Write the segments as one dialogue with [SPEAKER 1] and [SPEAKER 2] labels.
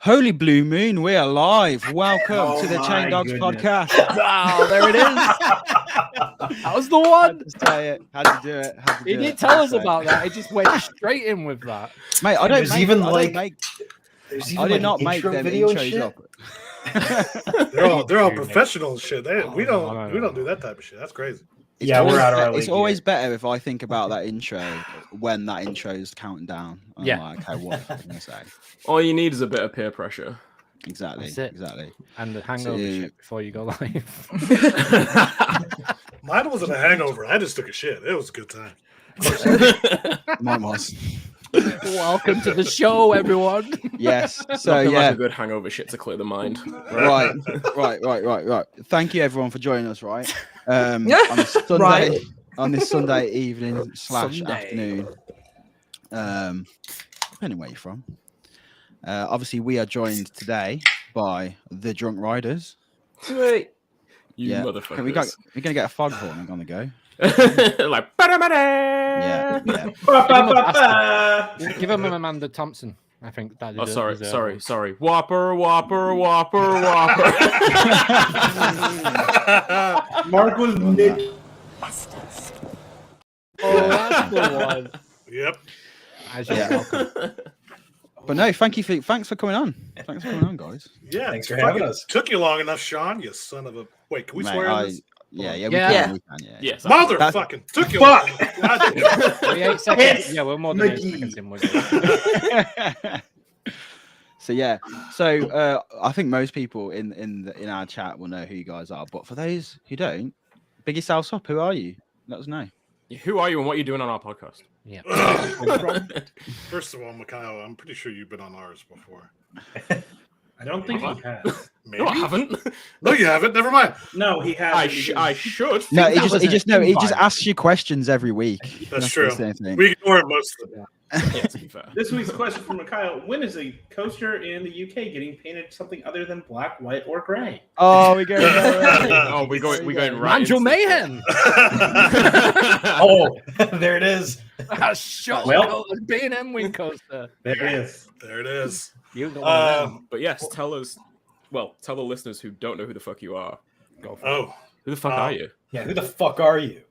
[SPEAKER 1] Holy blue moon, we are live. Welcome to the Chain Dogs podcast.
[SPEAKER 2] Wow, there it is. That was the one.
[SPEAKER 1] Had to say it. Had to do it. Had to do
[SPEAKER 2] He
[SPEAKER 1] it.
[SPEAKER 2] didn't tell us about that. He just went straight in with that.
[SPEAKER 1] Mate, I
[SPEAKER 3] There's
[SPEAKER 1] did not make them intros up.
[SPEAKER 4] They're all professional and shit. We don't do that type of shit. That's crazy.
[SPEAKER 3] We're out of our league.
[SPEAKER 1] It's always better if I think about that intro when that intro's counting down. I'm like, okay, what am I going to say?
[SPEAKER 5] All you need is a bit of peer pressure.
[SPEAKER 1] Exactly. Exactly.
[SPEAKER 2] And the hangover shit before you go live.
[SPEAKER 4] Mine wasn't a hangover. I just took a shit. It was a good time.
[SPEAKER 1] Mine was.
[SPEAKER 2] Welcome to the show, everyone.
[SPEAKER 1] Yes. So
[SPEAKER 5] Nothing like a good hangover shit to clear the mind.
[SPEAKER 1] Right. Thank you everyone for joining us. Right. On this Sunday evening / afternoon. Depending where you're from. Obviously, we are joined today by the Drunk Riders.
[SPEAKER 5] Sweet. You motherfuckers.
[SPEAKER 1] We're gonna get a foghorn on the go.
[SPEAKER 5] Like,
[SPEAKER 1] yeah.
[SPEAKER 2] Give him Amanda Thompson. I think that is.
[SPEAKER 5] Sorry. Whopper.
[SPEAKER 3] Mark was Nick.
[SPEAKER 2] Oh, that's the one.
[SPEAKER 4] Yep.
[SPEAKER 2] Welcome.
[SPEAKER 1] But no, thanks for coming on. Thanks for coming on, guys.
[SPEAKER 4] Yeah.
[SPEAKER 3] Thanks for having us.
[SPEAKER 4] Took you long enough, Sean. You son of a. Wait, can we swear on this?
[SPEAKER 1] Yeah.
[SPEAKER 5] Yes.
[SPEAKER 4] Motherfucking took you. Fuck.
[SPEAKER 2] 8 seconds. Yeah, we're more than 8 seconds in.
[SPEAKER 1] So I think most people in our chat will know who you guys are. But for those who don't, big yourselves up. Who are you? Let us know.
[SPEAKER 5] Who are you and what are you doing on our podcast?
[SPEAKER 2] Yeah.
[SPEAKER 4] First of all, Mikhail, I'm pretty sure you've been on ours before.
[SPEAKER 6] I don't think he has.
[SPEAKER 4] Maybe.
[SPEAKER 5] No, I haven't.
[SPEAKER 4] No, you haven't. Never mind.
[SPEAKER 6] No, he has.
[SPEAKER 5] I should.
[SPEAKER 1] No, he just asks you questions every week.
[SPEAKER 4] That's true.
[SPEAKER 1] We
[SPEAKER 4] We ignore it most of the time.
[SPEAKER 5] Yeah, to be fair.
[SPEAKER 6] This week's question from Mikhail: when is a coaster in the UK getting painted something other than black, white, or gray?
[SPEAKER 1] Oh, we go.
[SPEAKER 5] We're going right.
[SPEAKER 2] Angel Mayhem.
[SPEAKER 3] Oh, there it is.
[SPEAKER 2] Well, B&M wing coaster.
[SPEAKER 3] There it is.
[SPEAKER 4] There it is.
[SPEAKER 2] You got one of them.
[SPEAKER 5] But yes, tell the listeners who don't know who the fuck you are. Go for it.
[SPEAKER 4] Oh,
[SPEAKER 5] Who the fuck are you?
[SPEAKER 3] Yeah, who the fuck are you?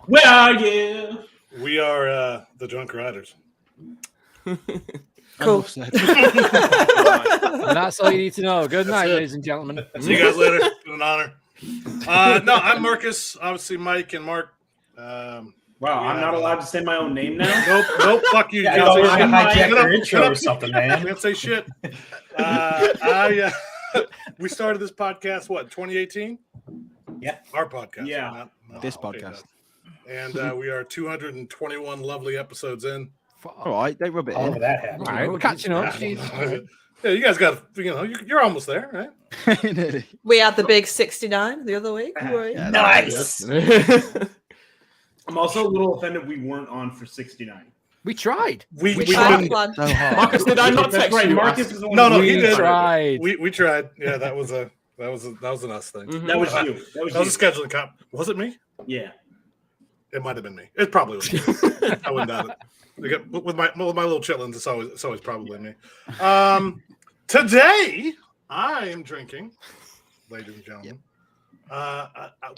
[SPEAKER 6] Where are you?
[SPEAKER 4] we are the Drunk Riders.
[SPEAKER 1] Cool.
[SPEAKER 2] And that's all you need to know. Good night, ladies and gentlemen.
[SPEAKER 4] See you guys later. It's been an honor. No, I'm Marcus. Obviously, Mike and Mark.
[SPEAKER 6] Wow, I'm not allowed to say my own name now.
[SPEAKER 4] Nope. Fuck you.
[SPEAKER 3] Yeah,
[SPEAKER 4] You
[SPEAKER 3] I
[SPEAKER 4] can't say shit.
[SPEAKER 3] hijack your
[SPEAKER 4] Shut
[SPEAKER 3] intro
[SPEAKER 4] up.
[SPEAKER 3] or something,
[SPEAKER 4] You
[SPEAKER 3] man.
[SPEAKER 4] can't say shit. We started this podcast, what, 2018?
[SPEAKER 3] Yeah.
[SPEAKER 4] Our podcast.
[SPEAKER 6] Yeah.
[SPEAKER 4] not
[SPEAKER 1] This podcast.
[SPEAKER 4] And we are 221 lovely episodes in.
[SPEAKER 1] All right, don't rub it
[SPEAKER 3] All of
[SPEAKER 1] in.
[SPEAKER 3] that happened.
[SPEAKER 2] All right, we're catching up.
[SPEAKER 4] Yeah, you guys got, you're almost there, right?
[SPEAKER 7] We had the big 69 the other week. Who are you?
[SPEAKER 1] Yeah,
[SPEAKER 3] Nice.
[SPEAKER 6] I'm also a little offended we weren't on for 69.
[SPEAKER 2] We tried.
[SPEAKER 4] We
[SPEAKER 7] I have
[SPEAKER 4] couldn't.
[SPEAKER 7] one.
[SPEAKER 1] So hard.
[SPEAKER 5] Marcus, did I not
[SPEAKER 6] That's
[SPEAKER 5] text
[SPEAKER 6] right.
[SPEAKER 5] you?
[SPEAKER 6] Marcus is the one.
[SPEAKER 4] No,
[SPEAKER 6] who-
[SPEAKER 4] he
[SPEAKER 2] We
[SPEAKER 4] did.
[SPEAKER 2] tried.
[SPEAKER 4] We tried. Yeah, that was an us thing.
[SPEAKER 5] Mhm.
[SPEAKER 6] That was you. That was
[SPEAKER 4] That was a
[SPEAKER 6] you.
[SPEAKER 4] scheduling cop. Was it me?
[SPEAKER 6] Yeah.
[SPEAKER 4] It might have been me. It probably was me. I wouldn't doubt it. With my little chitlins, it's always probably me. Today I am drinking, ladies and gentlemen.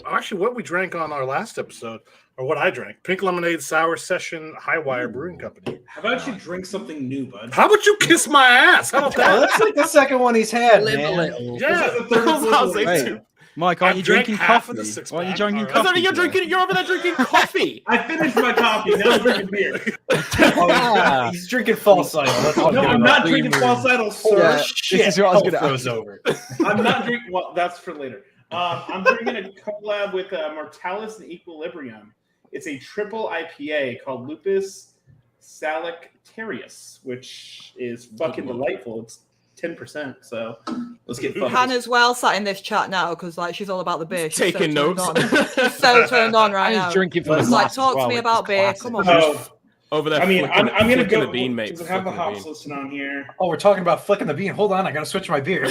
[SPEAKER 4] Actually, what we drank on our last episode, or what I drank, Pink Lemonade Sour Session Highwire Brewing Company.
[SPEAKER 6] How about you drink something new, bud?
[SPEAKER 4] How about you kiss my ass? How about
[SPEAKER 3] Oh,
[SPEAKER 4] that?
[SPEAKER 3] that's like the second one he's had,
[SPEAKER 2] Live a
[SPEAKER 3] man.
[SPEAKER 2] little.
[SPEAKER 4] Yeah.
[SPEAKER 6] This is the third
[SPEAKER 5] I was about to say
[SPEAKER 1] Wait.
[SPEAKER 5] two.
[SPEAKER 1] Mike, aren't
[SPEAKER 4] I
[SPEAKER 1] you
[SPEAKER 4] drank
[SPEAKER 1] drinking
[SPEAKER 4] half
[SPEAKER 1] coffee?
[SPEAKER 4] of the six-pack.
[SPEAKER 1] Why aren't you drinking
[SPEAKER 4] All right.
[SPEAKER 5] I thought
[SPEAKER 1] coffee?
[SPEAKER 5] you're
[SPEAKER 1] today?
[SPEAKER 5] you're over there drinking coffee.
[SPEAKER 6] I finished my coffee. Now I'm drinking beer.
[SPEAKER 3] Oh, he's drinking false idol. That's what
[SPEAKER 6] No, I'm not drinking false idol, sir.
[SPEAKER 1] Yeah.
[SPEAKER 3] Shit.
[SPEAKER 1] This is what I was
[SPEAKER 3] Oh,
[SPEAKER 1] gonna
[SPEAKER 3] froze over.
[SPEAKER 6] I'm not drinking. Well, that's for later. I'm drinking a collab with Mortalis and Equilibrium. It's a triple IPA called Lupus Salicarius, which is fucking delightful. It's 10%. So let's get focused.
[SPEAKER 7] Hannah's well sat in this chat now because like she's all about the beer. She's
[SPEAKER 5] Taking
[SPEAKER 7] so
[SPEAKER 5] notes.
[SPEAKER 7] She's so turned on right now.
[SPEAKER 2] He's drinking from the
[SPEAKER 7] It's like,
[SPEAKER 2] glass as
[SPEAKER 7] talk to
[SPEAKER 2] well,
[SPEAKER 7] me
[SPEAKER 2] which
[SPEAKER 7] about
[SPEAKER 2] is
[SPEAKER 7] beer.
[SPEAKER 2] classic.
[SPEAKER 7] Come on.
[SPEAKER 6] Oh,
[SPEAKER 5] Over there.
[SPEAKER 6] I mean, I'm going to
[SPEAKER 5] flicking
[SPEAKER 6] go
[SPEAKER 5] the bean, mate.
[SPEAKER 6] because I have the
[SPEAKER 5] Flicking
[SPEAKER 6] hops listed on here.
[SPEAKER 3] Oh, we're talking about flicking the bean. Hold on, I gotta switch my beer.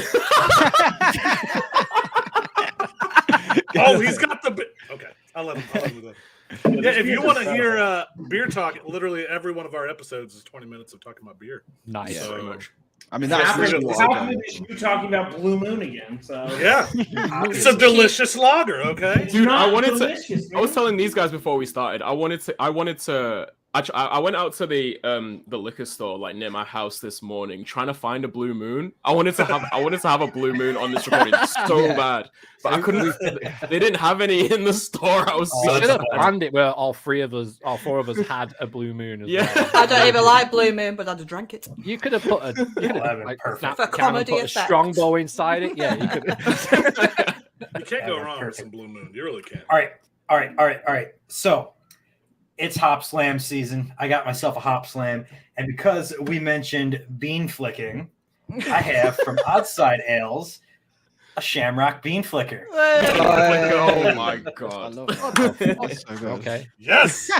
[SPEAKER 4] Oh, he's got the. Okay, I'll let him go. Yeah, if you want to hear beer talk, literally every one of our episodes is 20 minutes of talking about beer.
[SPEAKER 2] Nice.
[SPEAKER 5] Yeah, very much.
[SPEAKER 1] I mean, that's literally what I'm
[SPEAKER 6] Half
[SPEAKER 1] going
[SPEAKER 6] is
[SPEAKER 1] for.
[SPEAKER 6] you talking about Blue Moon again. So
[SPEAKER 4] Yeah, it's a delicious lager. Okay,
[SPEAKER 5] Dude, I
[SPEAKER 6] not
[SPEAKER 5] wanted
[SPEAKER 6] delicious,
[SPEAKER 5] to. I was
[SPEAKER 6] man.
[SPEAKER 5] telling these guys before we started. I wanted to. Actually, I went out to the liquor store like near my house this morning, trying to find a Blue Moon. I wanted to have a Blue Moon on this recording so
[SPEAKER 1] Yeah.
[SPEAKER 5] bad, but I couldn't. They didn't have any in the store. I was
[SPEAKER 2] We
[SPEAKER 5] so
[SPEAKER 2] should have
[SPEAKER 5] sad.
[SPEAKER 2] planned it where all four of us had a Blue Moon as
[SPEAKER 5] Yeah.
[SPEAKER 2] well.
[SPEAKER 7] I don't even like Blue Moon, but I'd have drank it.
[SPEAKER 2] You could have put a
[SPEAKER 3] Perfect.
[SPEAKER 2] snap
[SPEAKER 7] For
[SPEAKER 2] can and
[SPEAKER 7] comedy
[SPEAKER 2] put a
[SPEAKER 7] effect.
[SPEAKER 2] strongbow inside it. Yeah, you could.
[SPEAKER 4] you can't go wrong with some Blue Moon. You really can't.
[SPEAKER 3] All right. So it's Hop Slam season. I got myself a Hop Slam, and because we mentioned bean flicking, I have from Outside Ales a Shamrock Bean Flicker.
[SPEAKER 5] Oh my
[SPEAKER 1] I
[SPEAKER 5] god!
[SPEAKER 1] love it. That's so good.
[SPEAKER 2] Okay,
[SPEAKER 4] Yes.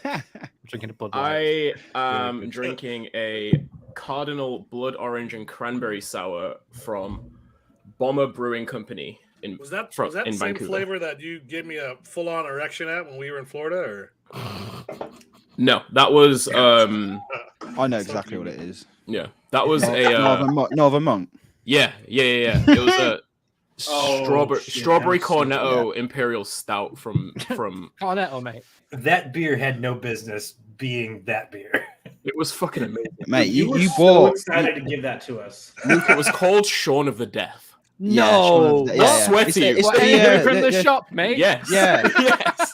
[SPEAKER 2] I'm drinking a Bud Light.
[SPEAKER 5] I am drinking a Cardinal Blood Orange and Cranberry Sour from Bomber Brewing Company in
[SPEAKER 4] Was that
[SPEAKER 5] in
[SPEAKER 4] the same
[SPEAKER 5] Vancouver.
[SPEAKER 4] flavor that you gave me a full-on erection at when we were in Florida? Or
[SPEAKER 5] No, that was
[SPEAKER 1] I know exactly what it is.
[SPEAKER 5] yeah, that was a
[SPEAKER 1] Northern Monk.
[SPEAKER 5] yeah. It was a
[SPEAKER 6] Oh,
[SPEAKER 5] strawberry
[SPEAKER 6] shit,
[SPEAKER 5] Cornetto Imperial Stout from
[SPEAKER 2] Cornetto, mate.
[SPEAKER 3] That beer had no business being that beer.
[SPEAKER 5] it was fucking amazing.
[SPEAKER 1] Mate,
[SPEAKER 6] You were
[SPEAKER 1] you
[SPEAKER 6] so
[SPEAKER 1] bought.
[SPEAKER 6] excited to give that to us.
[SPEAKER 5] Luke, it was called Shaun of the Death.
[SPEAKER 1] Yeah,
[SPEAKER 2] No,
[SPEAKER 1] Shaun of the-
[SPEAKER 2] what?
[SPEAKER 5] Sweaty.
[SPEAKER 1] It's
[SPEAKER 2] What
[SPEAKER 1] the,
[SPEAKER 2] are you doing
[SPEAKER 1] uh,
[SPEAKER 2] from the
[SPEAKER 1] the-
[SPEAKER 2] shop, mate?
[SPEAKER 5] Yes.
[SPEAKER 1] Yeah.
[SPEAKER 5] yes.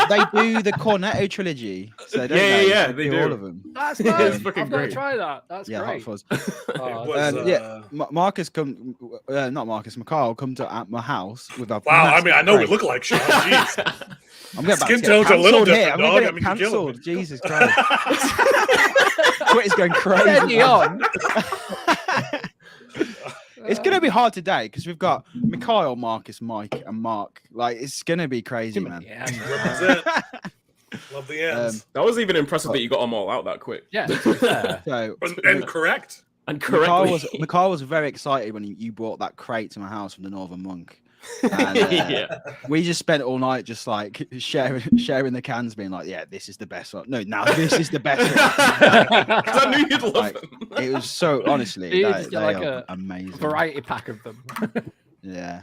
[SPEAKER 1] they do the Cornetto trilogy. So don't
[SPEAKER 5] Yeah, they do.
[SPEAKER 1] all of them.
[SPEAKER 2] That's
[SPEAKER 5] Yeah,
[SPEAKER 2] nice.
[SPEAKER 5] it's fucking
[SPEAKER 2] I've got to
[SPEAKER 5] great.
[SPEAKER 2] try that. That's
[SPEAKER 1] Yeah, Hot
[SPEAKER 2] great.
[SPEAKER 1] Fuzz.
[SPEAKER 2] Oh,
[SPEAKER 4] It was,
[SPEAKER 1] Yeah, Marcus come, not Marcus, McCall come to at my house with a.
[SPEAKER 4] wow, I mean, I know we
[SPEAKER 1] crate.
[SPEAKER 4] look like Sean. Jeez.
[SPEAKER 1] I'm about
[SPEAKER 4] Skin
[SPEAKER 1] to get
[SPEAKER 4] tones are a little
[SPEAKER 1] cancelled here.
[SPEAKER 4] different,
[SPEAKER 1] I'm
[SPEAKER 4] dog.
[SPEAKER 1] gonna
[SPEAKER 4] I
[SPEAKER 1] get
[SPEAKER 4] mean, you're killing
[SPEAKER 1] cancelled. Jesus Christ. Twitter's going
[SPEAKER 2] Steady
[SPEAKER 1] crazy.
[SPEAKER 2] on.
[SPEAKER 1] It's gonna be hard today because we've got Mikhail, Marcus, Mike, and Mark. Like it's gonna be crazy, man.
[SPEAKER 2] Yeah,
[SPEAKER 4] Represent. Love the ends.
[SPEAKER 5] That was even impressive that you got them all out that quick.
[SPEAKER 2] yeah. Yeah.
[SPEAKER 1] So
[SPEAKER 4] and correct.
[SPEAKER 5] And
[SPEAKER 1] Mikhail
[SPEAKER 5] correctly.
[SPEAKER 1] was very excited when you brought that crate to my house from the Northern Monk. And,
[SPEAKER 5] yeah.
[SPEAKER 1] we just spent all night just like sharing the cans, being like, "Yeah, this is the best one." No, now this is the best one.
[SPEAKER 5] Because I knew you'd love
[SPEAKER 1] Like,
[SPEAKER 5] them.
[SPEAKER 1] it was so honestly,
[SPEAKER 2] You
[SPEAKER 1] they,
[SPEAKER 2] just get
[SPEAKER 1] they
[SPEAKER 2] like
[SPEAKER 1] are
[SPEAKER 2] a
[SPEAKER 1] amazing.
[SPEAKER 2] Variety pack of them.
[SPEAKER 1] Yeah.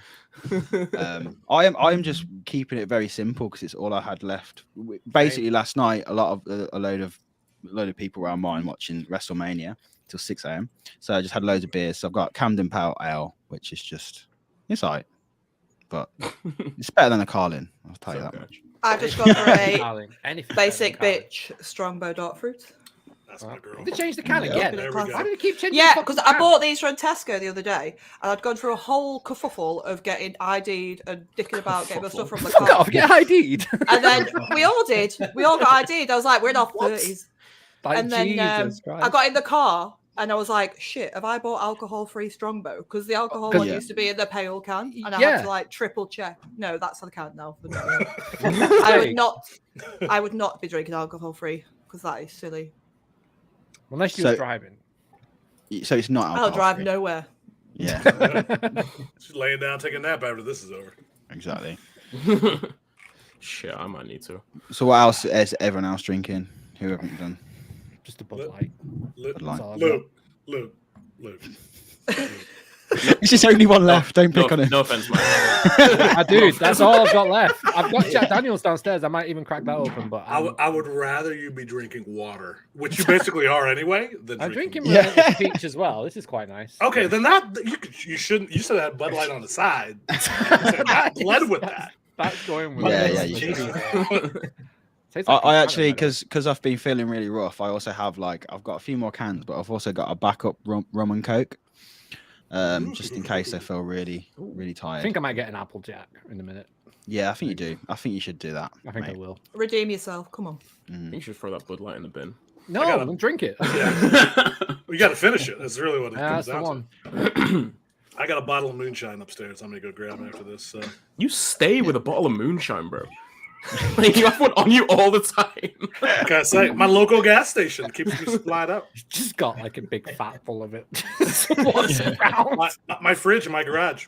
[SPEAKER 1] I am just keeping it very simple because it's all I had left. Basically, last night a load of people around mine watching WrestleMania till 6 a.m. So I just had loads of beers. So I've got Camden Pale Ale, which is just it's alright, but it's better than a Carlin. I'll tell you that much.
[SPEAKER 7] I've just gone for a
[SPEAKER 2] Darling, anything
[SPEAKER 7] basic
[SPEAKER 2] better than
[SPEAKER 7] bitch strongbow dark fruit.
[SPEAKER 4] That's my girl.
[SPEAKER 2] They changed the can
[SPEAKER 1] Yeah.
[SPEAKER 2] again.
[SPEAKER 4] There we
[SPEAKER 2] Why
[SPEAKER 4] go.
[SPEAKER 2] do they keep changing?
[SPEAKER 7] Yeah,
[SPEAKER 2] the
[SPEAKER 7] because
[SPEAKER 2] fucking
[SPEAKER 7] I
[SPEAKER 2] can?
[SPEAKER 7] bought these from Tesco the other day, and I'd gone through a whole kerfuffle of getting ID'd and dicking about getting my stuff from the
[SPEAKER 2] Fuck
[SPEAKER 7] car.
[SPEAKER 2] off, get ID'd.
[SPEAKER 7] And then we all did. We all got ID'd. I was like, we're in our 30s.
[SPEAKER 2] Like,
[SPEAKER 7] And then
[SPEAKER 2] Jesus
[SPEAKER 7] I
[SPEAKER 2] Christ.
[SPEAKER 7] got in the car and I was like, shit, have I bought alcohol-free Strongbow? Because the alcohol one
[SPEAKER 1] Yeah.
[SPEAKER 7] used to be in the pale can, and I
[SPEAKER 2] Yeah.
[SPEAKER 7] had to like triple check. No, that's the can now. For no.
[SPEAKER 2] Hey,
[SPEAKER 7] I would not be drinking alcohol-free because that is silly.
[SPEAKER 2] Unless you
[SPEAKER 1] So-
[SPEAKER 2] were driving.
[SPEAKER 1] So it's not.
[SPEAKER 7] I'll drive
[SPEAKER 1] alcohol-free.
[SPEAKER 7] nowhere.
[SPEAKER 1] Yeah,
[SPEAKER 4] She's laying down, taking a nap after this is over.
[SPEAKER 1] exactly.
[SPEAKER 5] Shit, I might need to.
[SPEAKER 1] So what else is everyone else drinking? Who haven't done?
[SPEAKER 2] Just a Bud Light.
[SPEAKER 4] Luke,
[SPEAKER 1] Bud Light.
[SPEAKER 2] That's all I've got.
[SPEAKER 4] Luke.
[SPEAKER 1] It's just only one left. Don't pick on it.
[SPEAKER 5] No offense, man.
[SPEAKER 2] I do. That's all I've got left. I've got Jack Daniels downstairs. I might even crack that open, but
[SPEAKER 4] I would rather you be drinking water, which you basically are anyway, than
[SPEAKER 2] I'm
[SPEAKER 4] drinking.
[SPEAKER 2] drinking
[SPEAKER 1] Yeah.
[SPEAKER 2] Relentless Peach as well. This is quite nice.
[SPEAKER 4] Okay, then you shouldn't. You should have had Bud Light on the side. Not led with that.
[SPEAKER 2] That's going with
[SPEAKER 1] Yeah,
[SPEAKER 2] it.
[SPEAKER 1] yeah, you
[SPEAKER 2] Tastes
[SPEAKER 1] I
[SPEAKER 2] like
[SPEAKER 1] actually,
[SPEAKER 2] Canada.
[SPEAKER 1] because I've been feeling really rough, I also have I've got a few more cans, but I've also got a backup rum and coke, just in case I feel really
[SPEAKER 2] I
[SPEAKER 1] tired.
[SPEAKER 2] think I might get an Applejack in a minute.
[SPEAKER 1] Yeah, I think you do. I think you should do that.
[SPEAKER 2] I think I
[SPEAKER 1] mate.
[SPEAKER 2] will.
[SPEAKER 7] Redeem yourself. Come on.
[SPEAKER 5] I think you should throw that Bud Light in the bin.
[SPEAKER 2] No,
[SPEAKER 4] gotta-
[SPEAKER 2] we'll drink it.
[SPEAKER 4] Yeah. We got to finish it. That's really what it
[SPEAKER 2] That's
[SPEAKER 4] comes
[SPEAKER 2] the
[SPEAKER 4] down
[SPEAKER 2] one.
[SPEAKER 4] to. I got a bottle of moonshine upstairs. I'm gonna go grab after this. So.
[SPEAKER 5] You stay with a bottle of moonshine, bro. Like, you have one on you all the time.
[SPEAKER 4] Like I say, my local gas station keeps me supplied up.
[SPEAKER 2] Just got like a big fat full of it. What's around?
[SPEAKER 4] My fridge in my garage.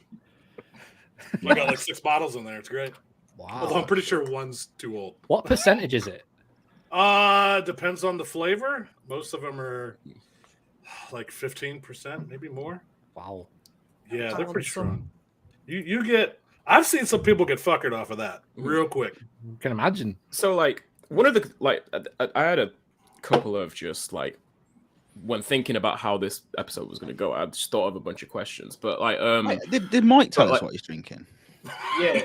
[SPEAKER 4] I got like 6 bottles in there. It's great. Although I'm
[SPEAKER 2] Wow.
[SPEAKER 4] pretty sure one's too old.
[SPEAKER 2] What percentage is it?
[SPEAKER 4] Depends on the flavor. Most of them are like 15%, maybe more.
[SPEAKER 2] Wow.
[SPEAKER 4] Yeah,
[SPEAKER 7] That
[SPEAKER 4] they're
[SPEAKER 7] one's
[SPEAKER 4] pretty
[SPEAKER 7] some-
[SPEAKER 4] strong. You get. I've seen some people get fuckered off of that real quick.
[SPEAKER 2] You can imagine.
[SPEAKER 5] So, like, one of the, like, I had a couple of just, like, when thinking about how this episode was going to go, I just thought of a bunch of questions. But, like,
[SPEAKER 1] Wait, did Mike tell
[SPEAKER 5] but,
[SPEAKER 1] us
[SPEAKER 5] like-
[SPEAKER 1] what he's drinking?
[SPEAKER 6] Yeah,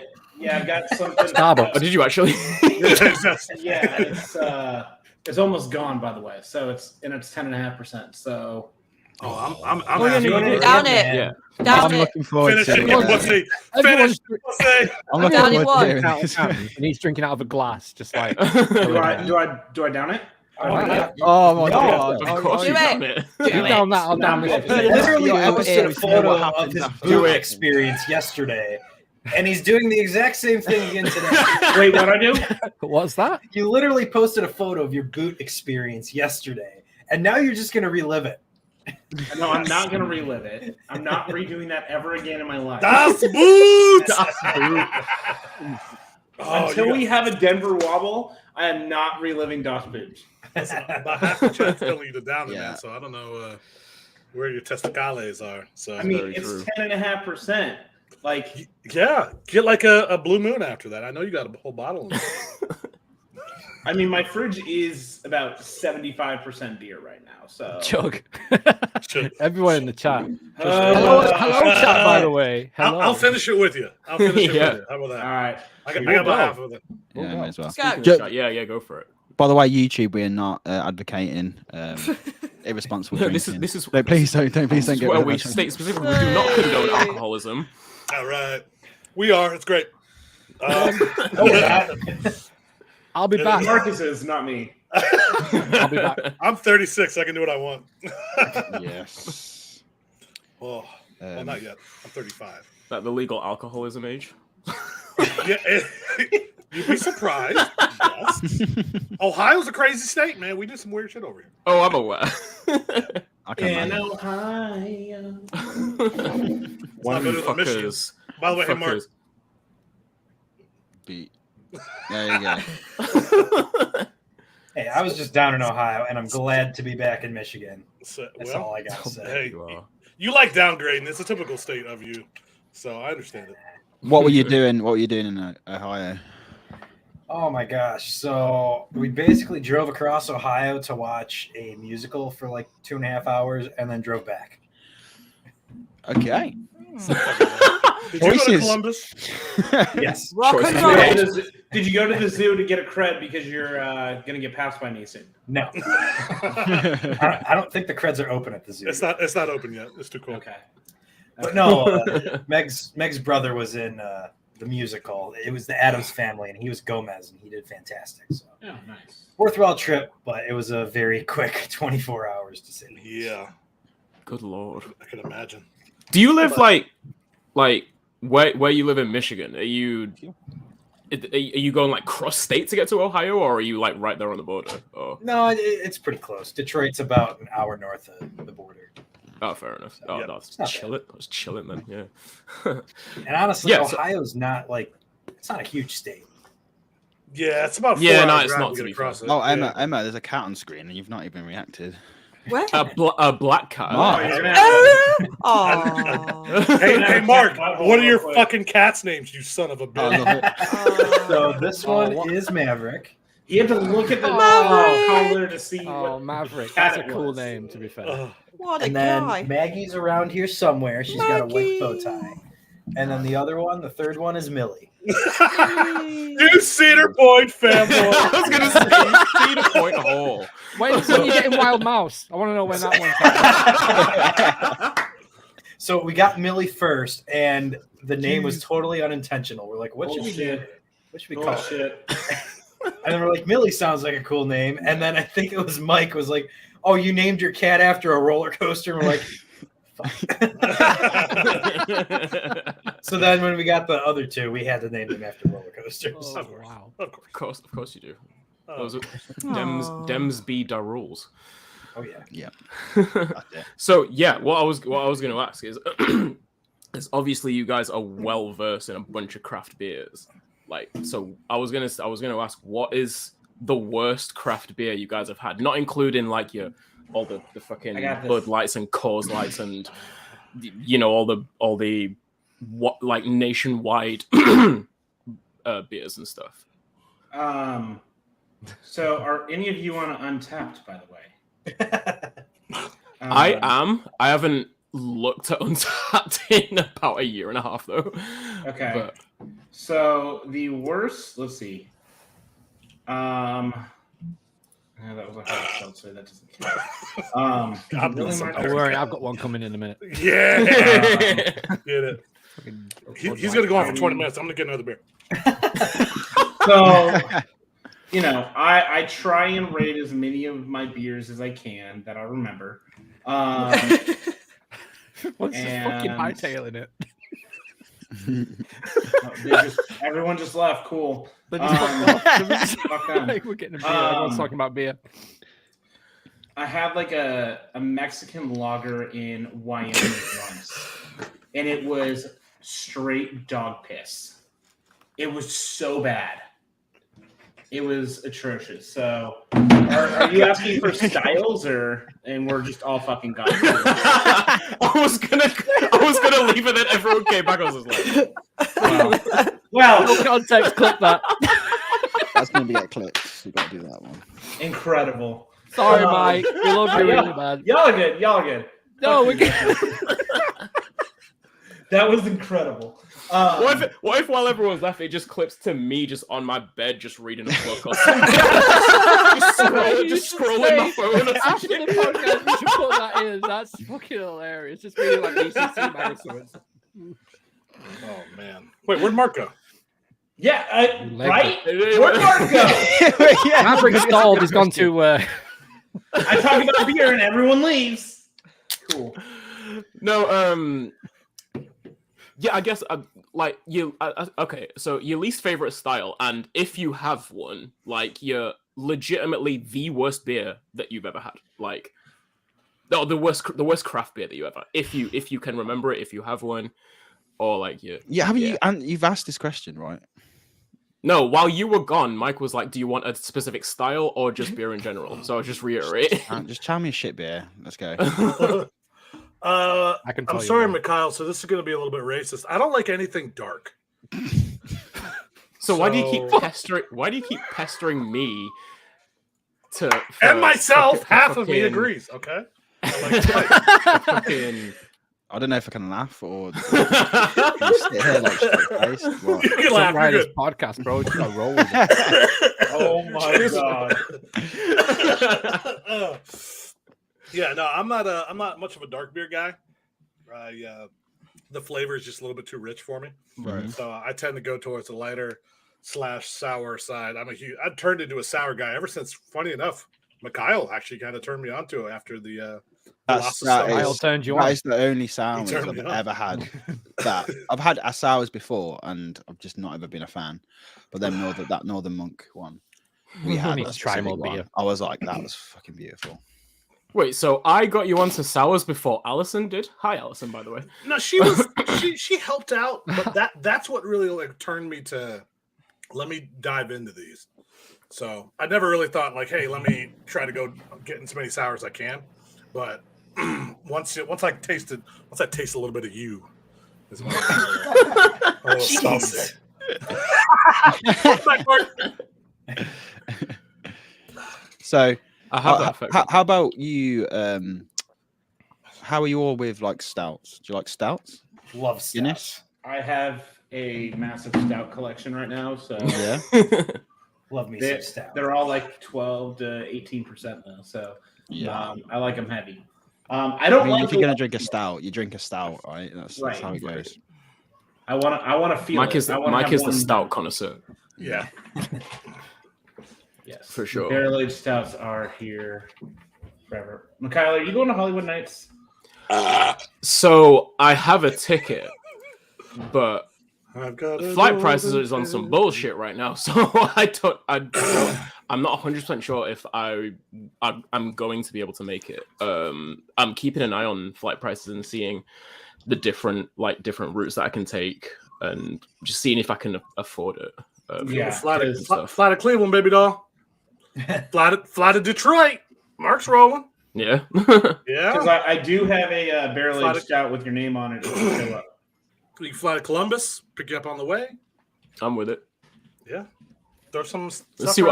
[SPEAKER 6] I've got something.
[SPEAKER 2] Starbucks.
[SPEAKER 5] oh, did you actually?
[SPEAKER 6] Yeah, it's almost gone, by the way. So it's 10.5%. So
[SPEAKER 4] I'm
[SPEAKER 5] Oh, yeah,
[SPEAKER 4] happy.
[SPEAKER 5] no, you did.
[SPEAKER 7] Down it.
[SPEAKER 5] Yeah.
[SPEAKER 7] Down
[SPEAKER 1] I'm
[SPEAKER 7] it.
[SPEAKER 1] looking forward
[SPEAKER 4] Finish
[SPEAKER 1] to
[SPEAKER 4] it.
[SPEAKER 1] it.
[SPEAKER 4] Let's see.
[SPEAKER 2] Everyone's
[SPEAKER 4] Finish. Let's see.
[SPEAKER 1] I'm looking
[SPEAKER 7] Down it
[SPEAKER 1] forward to
[SPEAKER 7] one.
[SPEAKER 1] hearing
[SPEAKER 2] out
[SPEAKER 1] this.
[SPEAKER 2] and he's drinking out of a glass, just like.
[SPEAKER 6] do I down it?
[SPEAKER 1] Oh my god!
[SPEAKER 5] Of course
[SPEAKER 7] Do
[SPEAKER 5] you
[SPEAKER 7] it.
[SPEAKER 5] done it.
[SPEAKER 2] You down that, I'll down
[SPEAKER 6] No,
[SPEAKER 2] this.
[SPEAKER 6] I'm
[SPEAKER 3] He literally
[SPEAKER 1] You're ever
[SPEAKER 3] posted a
[SPEAKER 1] here to know what
[SPEAKER 3] photo of
[SPEAKER 1] happens
[SPEAKER 3] his
[SPEAKER 1] after
[SPEAKER 3] boot
[SPEAKER 1] that.
[SPEAKER 3] experience yesterday, and he's doing the exact same thing again today.
[SPEAKER 6] Wait, what I do?
[SPEAKER 2] What's that?
[SPEAKER 3] You literally posted a photo of your boot experience yesterday, and now you're just going to relive it.
[SPEAKER 6] No, I'm not going to relive it. I'm not redoing that ever again in my life.
[SPEAKER 4] Das Boot.
[SPEAKER 6] Until we have a Denver wobble, I am not reliving Das Boot.
[SPEAKER 4] About half the chat's telling you to down it,
[SPEAKER 1] Yeah.
[SPEAKER 4] man. So I don't know where your testicales are. So
[SPEAKER 6] I mean,
[SPEAKER 5] Very
[SPEAKER 6] it's
[SPEAKER 5] true.
[SPEAKER 6] 10.5%. Like,
[SPEAKER 4] yeah, get like a blue moon after that. I know you got a whole bottle. In there.
[SPEAKER 6] I mean, my fridge is about 75% beer right now. So
[SPEAKER 2] Chug.
[SPEAKER 4] Should-
[SPEAKER 2] Everyone in the chat.
[SPEAKER 6] Uh,
[SPEAKER 2] Hello, chat, by the way. Hello.
[SPEAKER 4] I'll finish it with you. I'll finish it
[SPEAKER 5] Yeah.
[SPEAKER 4] with you. How about that?
[SPEAKER 6] all right.
[SPEAKER 4] I got about half of it.
[SPEAKER 1] Yeah, may as well.
[SPEAKER 7] Let's go.
[SPEAKER 1] Jo-
[SPEAKER 5] Yeah, go for it.
[SPEAKER 1] By the way, YouTube, we're not advocating irresponsible
[SPEAKER 5] No,
[SPEAKER 1] drinking.
[SPEAKER 5] this is
[SPEAKER 1] No, please don't
[SPEAKER 5] this
[SPEAKER 1] get
[SPEAKER 5] is
[SPEAKER 1] rid
[SPEAKER 5] where
[SPEAKER 1] of
[SPEAKER 5] we
[SPEAKER 1] that.
[SPEAKER 5] state specifically we do not condone alcoholism.
[SPEAKER 4] All right, we are. It's great.
[SPEAKER 2] I'll be back.
[SPEAKER 6] Marcus is, not me.
[SPEAKER 2] I'll be back.
[SPEAKER 4] I'm 36. I can do what I want.
[SPEAKER 1] Yes.
[SPEAKER 4] Oh, well, not yet. I'm 35.
[SPEAKER 5] That the legal alcoholism age.
[SPEAKER 4] Yeah, you'd be surprised. Yes. Ohio's a crazy state, man. We do some weird shit over here.
[SPEAKER 5] Oh, I'm aware.
[SPEAKER 1] I can
[SPEAKER 6] In
[SPEAKER 1] imagine.
[SPEAKER 6] Ohio.
[SPEAKER 5] One of
[SPEAKER 4] better
[SPEAKER 5] you
[SPEAKER 4] than Michigan.
[SPEAKER 5] fuckers.
[SPEAKER 4] By the way, hey, Mark.
[SPEAKER 5] Fuckers.
[SPEAKER 1] Beat. There you go.
[SPEAKER 3] Hey, I was just down in Ohio, and I'm glad to be back in Michigan.
[SPEAKER 4] So,
[SPEAKER 3] That's
[SPEAKER 4] well,
[SPEAKER 3] all I got to say.
[SPEAKER 4] hey,
[SPEAKER 5] You are.
[SPEAKER 4] you like downgrading. It's a typical state of you. So I understand it.
[SPEAKER 1] What were you doing? What were you doing in Ohio?
[SPEAKER 3] Oh my gosh. So we basically drove across Ohio to watch a musical for like 2.5 hours and then drove back.
[SPEAKER 1] Okay.
[SPEAKER 4] Did you go to
[SPEAKER 1] Voices.
[SPEAKER 4] Columbus?
[SPEAKER 3] Yes.
[SPEAKER 7] Rock
[SPEAKER 5] Choice
[SPEAKER 7] and
[SPEAKER 5] is
[SPEAKER 7] roll.
[SPEAKER 5] made.
[SPEAKER 6] Did you go to the zoo to get a cred because you're going to get passed by me soon?
[SPEAKER 3] No. I don't think the creds are open at the zoo.
[SPEAKER 4] It's not open yet. It's too cold.
[SPEAKER 6] Okay.
[SPEAKER 3] But no, Meg's brother was in the musical. It was the Addams Family, and he was Gomez, and he did fantastic. So
[SPEAKER 6] Oh, nice.
[SPEAKER 3] worthwhile trip, but it was a very quick 24 hours to say the least.
[SPEAKER 4] Yeah,
[SPEAKER 5] Good lord.
[SPEAKER 4] I can imagine.
[SPEAKER 5] Do you live like where you live in Michigan? Are you going like cross state to get to Ohio, or are you like right there on the border? Oh,
[SPEAKER 3] No, it's pretty close. Detroit's about an hour north of the border.
[SPEAKER 5] oh fair enough. Oh,
[SPEAKER 4] Yeah.
[SPEAKER 5] that's
[SPEAKER 3] not
[SPEAKER 5] chilling. I was chilling then. Yeah.
[SPEAKER 3] And honestly,
[SPEAKER 5] Yeah, so-
[SPEAKER 3] Ohio's not like it's not a huge state.
[SPEAKER 4] Yeah, it's about 4
[SPEAKER 5] Yeah, no,
[SPEAKER 4] hours
[SPEAKER 5] it's
[SPEAKER 4] drive
[SPEAKER 5] not,
[SPEAKER 4] to
[SPEAKER 5] to
[SPEAKER 4] get
[SPEAKER 5] be
[SPEAKER 4] across
[SPEAKER 5] fair.
[SPEAKER 4] it.
[SPEAKER 1] Oh,
[SPEAKER 4] Yeah.
[SPEAKER 1] Emma, there's a cat on screen and you've not even reacted.
[SPEAKER 7] Where?
[SPEAKER 5] A black cat.
[SPEAKER 1] Mark.
[SPEAKER 6] Oh, you're gonna have to-
[SPEAKER 7] Oh.
[SPEAKER 4] Hey, Mark,
[SPEAKER 6] Butthole
[SPEAKER 4] what are your
[SPEAKER 6] real quick.
[SPEAKER 4] fucking cats' names, you son of a
[SPEAKER 1] I
[SPEAKER 4] bitch?
[SPEAKER 1] love it.
[SPEAKER 3] So this
[SPEAKER 2] Oh,
[SPEAKER 3] one
[SPEAKER 2] what-
[SPEAKER 3] is Maverick.
[SPEAKER 6] You have to look at the
[SPEAKER 7] Maverick!
[SPEAKER 6] color to see
[SPEAKER 2] Oh,
[SPEAKER 6] what.
[SPEAKER 2] Maverick.
[SPEAKER 6] cat
[SPEAKER 2] That's a
[SPEAKER 6] it
[SPEAKER 2] cool
[SPEAKER 6] was.
[SPEAKER 2] name, to be fair.
[SPEAKER 4] Ugh.
[SPEAKER 7] What a
[SPEAKER 3] And then
[SPEAKER 7] guy.
[SPEAKER 3] Maggie's around here somewhere. She's got a white bow
[SPEAKER 7] Maggie.
[SPEAKER 3] tie. And then the other one, the third one is Millie.
[SPEAKER 4] You Cedar Point family.
[SPEAKER 5] I was gonna say Cedar Point Hall.
[SPEAKER 2] When you getting Wild Mouse? I want to know when that one's happening.
[SPEAKER 3] So we got Millie first, and the name was totally unintentional. We're like, what should we do?
[SPEAKER 6] Bullshit.
[SPEAKER 3] What should we call it?
[SPEAKER 6] Bullshit.
[SPEAKER 3] And we're like, Millie sounds like a cool name. And then I think it was Mike was like, oh, you named your cat after a roller coaster. And we're like, fuck. So then when we got the other two, we had to name them after roller coasters.
[SPEAKER 2] Oh,
[SPEAKER 4] Of course.
[SPEAKER 2] wow.
[SPEAKER 4] Of course.
[SPEAKER 5] Of course you do.
[SPEAKER 4] Oh.
[SPEAKER 5] Those are
[SPEAKER 7] Aw.
[SPEAKER 5] Dems be da rules.
[SPEAKER 3] Oh, yeah.
[SPEAKER 1] Yeah. That's it.
[SPEAKER 5] So yeah, what I was going to ask is, is obviously you guys are well versed in a bunch of craft beers. Like, so I was gonna ask, what is the worst craft beer you guys have had? Not including like all the fucking
[SPEAKER 6] I got this.
[SPEAKER 5] Bud Lights and Coors Lights and all the what like nationwide beers and stuff.
[SPEAKER 6] So are any of you on Untapped, by the way?
[SPEAKER 5] I am. I haven't looked at Untapped in about a year and a half though.
[SPEAKER 6] Okay.
[SPEAKER 5] But
[SPEAKER 6] So the worst, let's see. That was a hard seltzer. That doesn't count.
[SPEAKER 4] God
[SPEAKER 6] really
[SPEAKER 4] bless him.
[SPEAKER 6] Mark-
[SPEAKER 2] Don't worry, I've got one coming in a minute.
[SPEAKER 4] Yeah. Get it.
[SPEAKER 2] Fucking
[SPEAKER 4] He's going to go on for 20 minutes. I'm going to get another beer.
[SPEAKER 6] So, I try and rate as many of my beers as I can that I remember.
[SPEAKER 2] What's this fucking
[SPEAKER 6] And-
[SPEAKER 2] hightailing it?
[SPEAKER 6] Everyone just left. Cool.
[SPEAKER 2] They just fucked off. They just-
[SPEAKER 6] Fuck them.
[SPEAKER 2] Like, we're getting a beer. Everyone's talking about beer.
[SPEAKER 6] I had like a Mexican lager in Wyoming once, and it was straight dog piss. It was so bad. It was atrocious. So, are you asking for styles, and we're just all fucking gone?
[SPEAKER 5] I was gonna leave it, and everyone came back. I was just like,
[SPEAKER 6] Well,
[SPEAKER 2] No context, clip that.
[SPEAKER 1] That's going to be at clips. You've got to do that one.
[SPEAKER 6] incredible.
[SPEAKER 2] Sorry, Mike. We love you really bad.
[SPEAKER 6] Y'all are good. Y'all are good.
[SPEAKER 2] No, we're good.
[SPEAKER 6] That was incredible.
[SPEAKER 5] what if while everyone's left, it just clips to me just on my bed, just reading a book or something? just scrolling my phone or
[SPEAKER 2] After
[SPEAKER 5] something.
[SPEAKER 2] the podcast, we should put that in. That's fucking hilarious. Just reading like ECC magazines.
[SPEAKER 4] Oh, man. Wait, where'd Mark go?
[SPEAKER 6] Yeah,
[SPEAKER 2] Leg
[SPEAKER 6] right?
[SPEAKER 5] it.
[SPEAKER 6] Where'd Mark go?
[SPEAKER 2] Maverick stalled. He's gone to.
[SPEAKER 6] I talk about beer and everyone leaves. Cool.
[SPEAKER 5] No, yeah, I guess like you. Okay, so your least favorite style, and if you have one, like you're legitimately the worst beer that you've ever had, like no, the worst craft beer that you ever, if you can remember it, if you have one, or like you.
[SPEAKER 1] Yeah, haven't you? And you've asked this question, right?
[SPEAKER 5] No, while you were gone, Mike was like, "Do you want a specific style or just beer in general?" So I'll just reiterate.
[SPEAKER 1] Just tell me a shit beer. Let's go.
[SPEAKER 2] I can tell
[SPEAKER 4] I'm
[SPEAKER 2] you
[SPEAKER 4] sorry,
[SPEAKER 2] one.
[SPEAKER 4] Mikhail. So this is going to be a little bit racist. I don't like anything dark.
[SPEAKER 5] So why do you keep
[SPEAKER 4] So-
[SPEAKER 5] pestering? Why do you keep pestering me?
[SPEAKER 4] And myself,
[SPEAKER 5] for
[SPEAKER 4] half of me
[SPEAKER 5] fucking-
[SPEAKER 4] agrees. Okay. I like
[SPEAKER 5] fucking-
[SPEAKER 1] I don't know if I can laugh or just sit here like straight-faced. What?
[SPEAKER 4] You can
[SPEAKER 2] It's
[SPEAKER 4] laugh.
[SPEAKER 2] right
[SPEAKER 4] You're
[SPEAKER 2] this
[SPEAKER 4] good.
[SPEAKER 2] podcast, bro. Just gotta roll with it.
[SPEAKER 6] Oh my god.
[SPEAKER 4] Yeah, no, I'm not much of a dark beer guy. The flavor is just a little bit too rich for me.
[SPEAKER 1] Right.
[SPEAKER 4] So I tend to go towards the lighter / sour side. I've turned into a sour guy ever since. Funny enough, Mikhail actually kind of turned me onto it after the.
[SPEAKER 1] That
[SPEAKER 2] I'll
[SPEAKER 1] is,
[SPEAKER 2] turn you
[SPEAKER 1] that
[SPEAKER 2] on.
[SPEAKER 1] is the only sours
[SPEAKER 4] turned
[SPEAKER 1] I've
[SPEAKER 4] me on.
[SPEAKER 1] ever had. That I've had sours before, and I've just not ever been a fan. But then that Northern Monk one, we had
[SPEAKER 2] need
[SPEAKER 1] a
[SPEAKER 2] to try
[SPEAKER 1] specific
[SPEAKER 2] more
[SPEAKER 1] one.
[SPEAKER 2] beer.
[SPEAKER 1] I was like, that was fucking beautiful.
[SPEAKER 5] Wait, so I got you onto sours before Allison did? Hi, Allison, by the way.
[SPEAKER 4] No, she was she helped out, but that's what really like turned me to let me dive into these. So I never really thought like, hey, let me try to go get in as many sours as I can. But once I taste a little bit of you, is when I a little
[SPEAKER 6] Jesus.
[SPEAKER 1] So
[SPEAKER 5] I have that effect.
[SPEAKER 1] how about you? How are you all with like stouts? Do you like stouts?
[SPEAKER 3] Love stouts.
[SPEAKER 1] Guinness?
[SPEAKER 6] I have a massive stout collection right now, so
[SPEAKER 1] Yeah.
[SPEAKER 3] Love me
[SPEAKER 6] they,
[SPEAKER 3] some stout.
[SPEAKER 6] they're all like 12 to 18% though. So
[SPEAKER 1] Yeah.
[SPEAKER 6] I like them heavy. I don't like.
[SPEAKER 1] if you're gonna drink a stout, you drink a stout, right? That's
[SPEAKER 6] Right.
[SPEAKER 1] how it goes.
[SPEAKER 6] I want to feel.
[SPEAKER 5] Mike
[SPEAKER 6] it.
[SPEAKER 5] is
[SPEAKER 6] I wanna
[SPEAKER 5] Mike
[SPEAKER 6] have
[SPEAKER 5] is the
[SPEAKER 6] one-
[SPEAKER 5] stout connoisseur.
[SPEAKER 4] Yeah.
[SPEAKER 6] Yes,
[SPEAKER 5] For sure.
[SPEAKER 6] Barrel aged stouts are here forever. Mikhail, are you going to Hollywood Nights?
[SPEAKER 5] So I have a ticket, but
[SPEAKER 4] I've got
[SPEAKER 5] flight prices is on some bullshit right now. So I'm not 100% sure if I'm going to be able to make it. I'm keeping an eye on flight prices and seeing the different routes that I can take and just seeing if I can afford it.
[SPEAKER 4] Fly to Cleveland, baby doll. fly to Detroit. Mark's rolling.
[SPEAKER 5] Yeah.
[SPEAKER 4] Yeah.
[SPEAKER 6] Because I do have a barrel aged stout with your name on it. If you show up.
[SPEAKER 4] You can fly to Columbus, pick you up on the way.
[SPEAKER 5] I'm with it.
[SPEAKER 4] Yeah. Throw some stuff
[SPEAKER 5] Let's see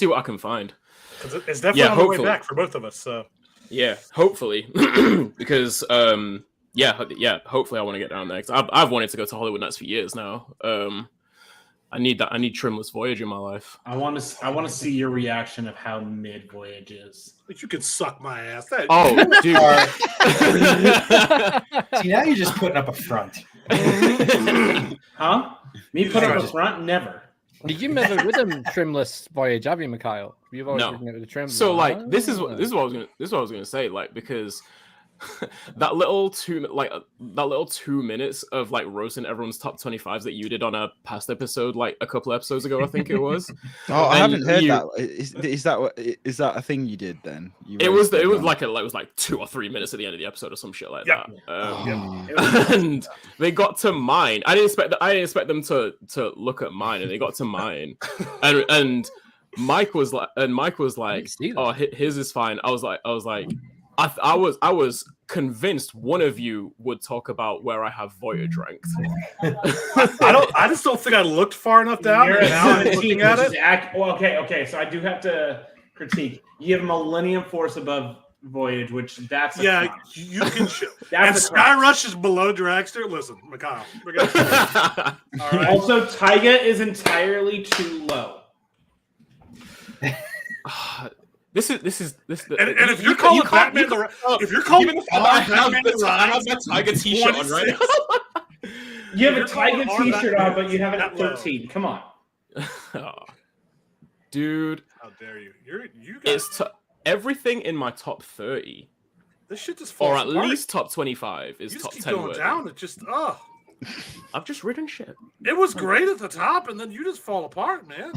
[SPEAKER 5] what I can find.
[SPEAKER 4] It's definitely on the way back for both of us. So
[SPEAKER 5] yeah, hopefully. Because hopefully I want to get down there. 'Cause I've wanted to go to Hollywood Nights for years now. I need Trimless Voyage in my life.
[SPEAKER 6] I want to see your reaction of how mid Voyage is.
[SPEAKER 4] you could suck my ass.
[SPEAKER 5] Dude.
[SPEAKER 3] See, now you're just putting up a front.
[SPEAKER 6] Huh? Me put up a front? Never.
[SPEAKER 2] You've never ridden Trimless Voyage, have you, Mikhail? You've always ridden it with the trim.
[SPEAKER 5] So like this is what I was gonna say, like, because that little 2 minutes of like roasting everyone's top 25s that you did on a past episode, like a couple episodes ago, I think it was.
[SPEAKER 1] I haven't heard that. Is that a thing you did then?
[SPEAKER 5] It was like 2 or 3 minutes at the end of the episode or some shit like that. And they got to mine. I didn't expect them to look at mine, and they got to mine, and Mike was like, "Oh, his is fine." I was like. I was convinced one of you would talk about where I have Voyage ranked.
[SPEAKER 4] I just don't think I looked far enough down.
[SPEAKER 6] You're
[SPEAKER 4] now I'm looking at it.
[SPEAKER 6] Okay. So I do have to critique. You have Millennium Force above Voyage, which that's
[SPEAKER 4] you can. And Sky Rush is below Dragster. Listen, Mikhail.
[SPEAKER 6] All right. Also, Taiga is entirely too low.
[SPEAKER 5] This.
[SPEAKER 4] And if you're calling Batman the
[SPEAKER 5] I have that Tiger T-shirt on right now.
[SPEAKER 6] You have a Tiger T-shirt on, but you have it at 13. Come on,
[SPEAKER 5] dude.
[SPEAKER 4] How dare you? You
[SPEAKER 5] guys. Everything in my top 30.
[SPEAKER 4] This shit just falls apart.
[SPEAKER 5] Or at least top 25 is top 10.
[SPEAKER 4] Going down. It just
[SPEAKER 5] I've just ridden shit.
[SPEAKER 4] It was great at the top, and then you just fall apart, man.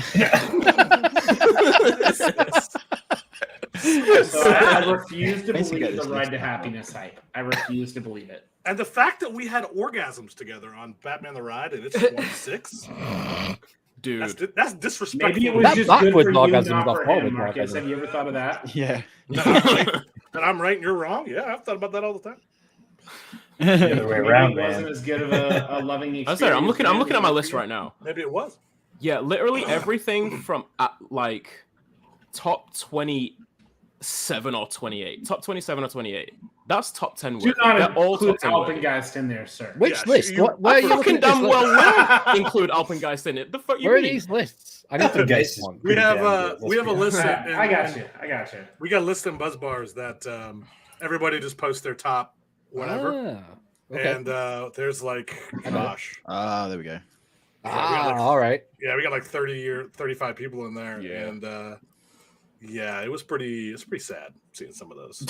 [SPEAKER 6] So I refuse to believe the Ride to Happiness hype. I refuse to believe it.
[SPEAKER 4] And the fact that we had orgasms together on Batman the Ride and it's 26,
[SPEAKER 5] dude,
[SPEAKER 4] that's disrespectful.
[SPEAKER 6] Maybe it was just good for you, not for him, Marcus. Have you ever thought of that?
[SPEAKER 1] Yeah.
[SPEAKER 4] And I'm right and you're wrong. Yeah, I've thought about that all the time.
[SPEAKER 3] The other way around, man.
[SPEAKER 6] Wasn't as good of a loving experience.
[SPEAKER 5] I'm looking at my list right now.
[SPEAKER 4] Maybe it was.
[SPEAKER 5] Yeah, literally everything from like top 27 or 28. Top 27 or 28. That's top 10.
[SPEAKER 6] Do not include Alpengeist in there, sir.
[SPEAKER 2] Which list?
[SPEAKER 5] Why are you fucking damn well include Alpengeist in it? The fuck you
[SPEAKER 2] Where
[SPEAKER 5] mean?
[SPEAKER 2] are these lists? I need to get one.
[SPEAKER 4] We have a list.
[SPEAKER 6] I got you.
[SPEAKER 4] We got a list in Buzz Bars that everybody just posts their top whatever.
[SPEAKER 2] Okay.
[SPEAKER 4] And there's like, gosh.
[SPEAKER 1] There we go.
[SPEAKER 2] All right.
[SPEAKER 4] Yeah, we got like 35 people in there. Yeah. And it was pretty sad seeing some of those.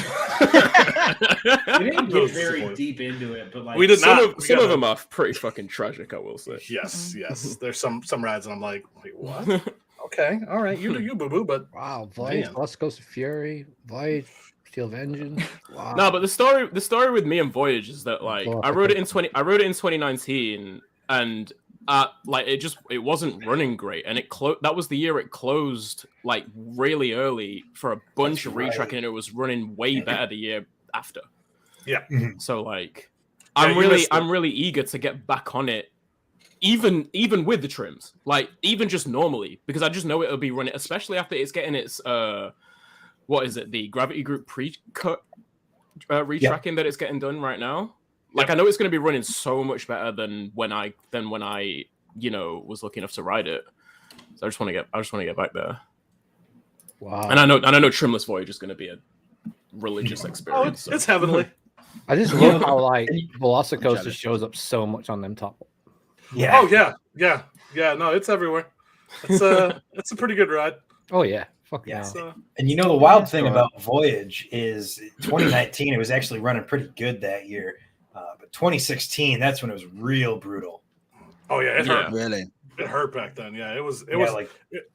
[SPEAKER 6] We didn't get very deep into it, but like
[SPEAKER 4] we did not.
[SPEAKER 5] Some of them are pretty fucking tragic, I will say.
[SPEAKER 4] Yes. There's some rides and I'm like, wait, what? Okay, all right, you do you, boo boo, but
[SPEAKER 2] wow, Voyage, Lost Coast of Fury, Voyage, Steel Vengeance. Wow.
[SPEAKER 5] No, but the story with me and Voyage is that like I wrote it in 2019 and it wasn't running great, and that was the year it closed like really early for a bunch of retracking, and it was running way better the year after.
[SPEAKER 4] Yeah.
[SPEAKER 5] So like, I'm really eager to get back on it, even with the trims, like even just normally, because I just know it'll be running, especially after it's getting its what is it, the Gravity Group pre-cut retracking that it's getting done right now. Like, I know it's going to be running so much better than when I was lucky enough to ride it. So I just want to get back there.
[SPEAKER 2] Wow.
[SPEAKER 5] And I know Trimless Voyage is going to be a religious experience.
[SPEAKER 4] It's heavenly.
[SPEAKER 2] I just love how like Velocicoaster shows up so much on them top.
[SPEAKER 4] Yeah. Oh yeah. No, it's everywhere. It's a pretty good ride.
[SPEAKER 2] Oh yeah, fucking
[SPEAKER 3] Yeah.
[SPEAKER 2] hell.
[SPEAKER 4] So,
[SPEAKER 3] And you know, the wild thing
[SPEAKER 1] Right.
[SPEAKER 3] about Voyage is 2019, it was actually running pretty good that year. But 2016, that's when it was real brutal.
[SPEAKER 4] oh yeah, it hurt.
[SPEAKER 1] Really?
[SPEAKER 4] It hurt back then. Yeah, it was. It
[SPEAKER 3] Yeah,
[SPEAKER 4] was
[SPEAKER 3] like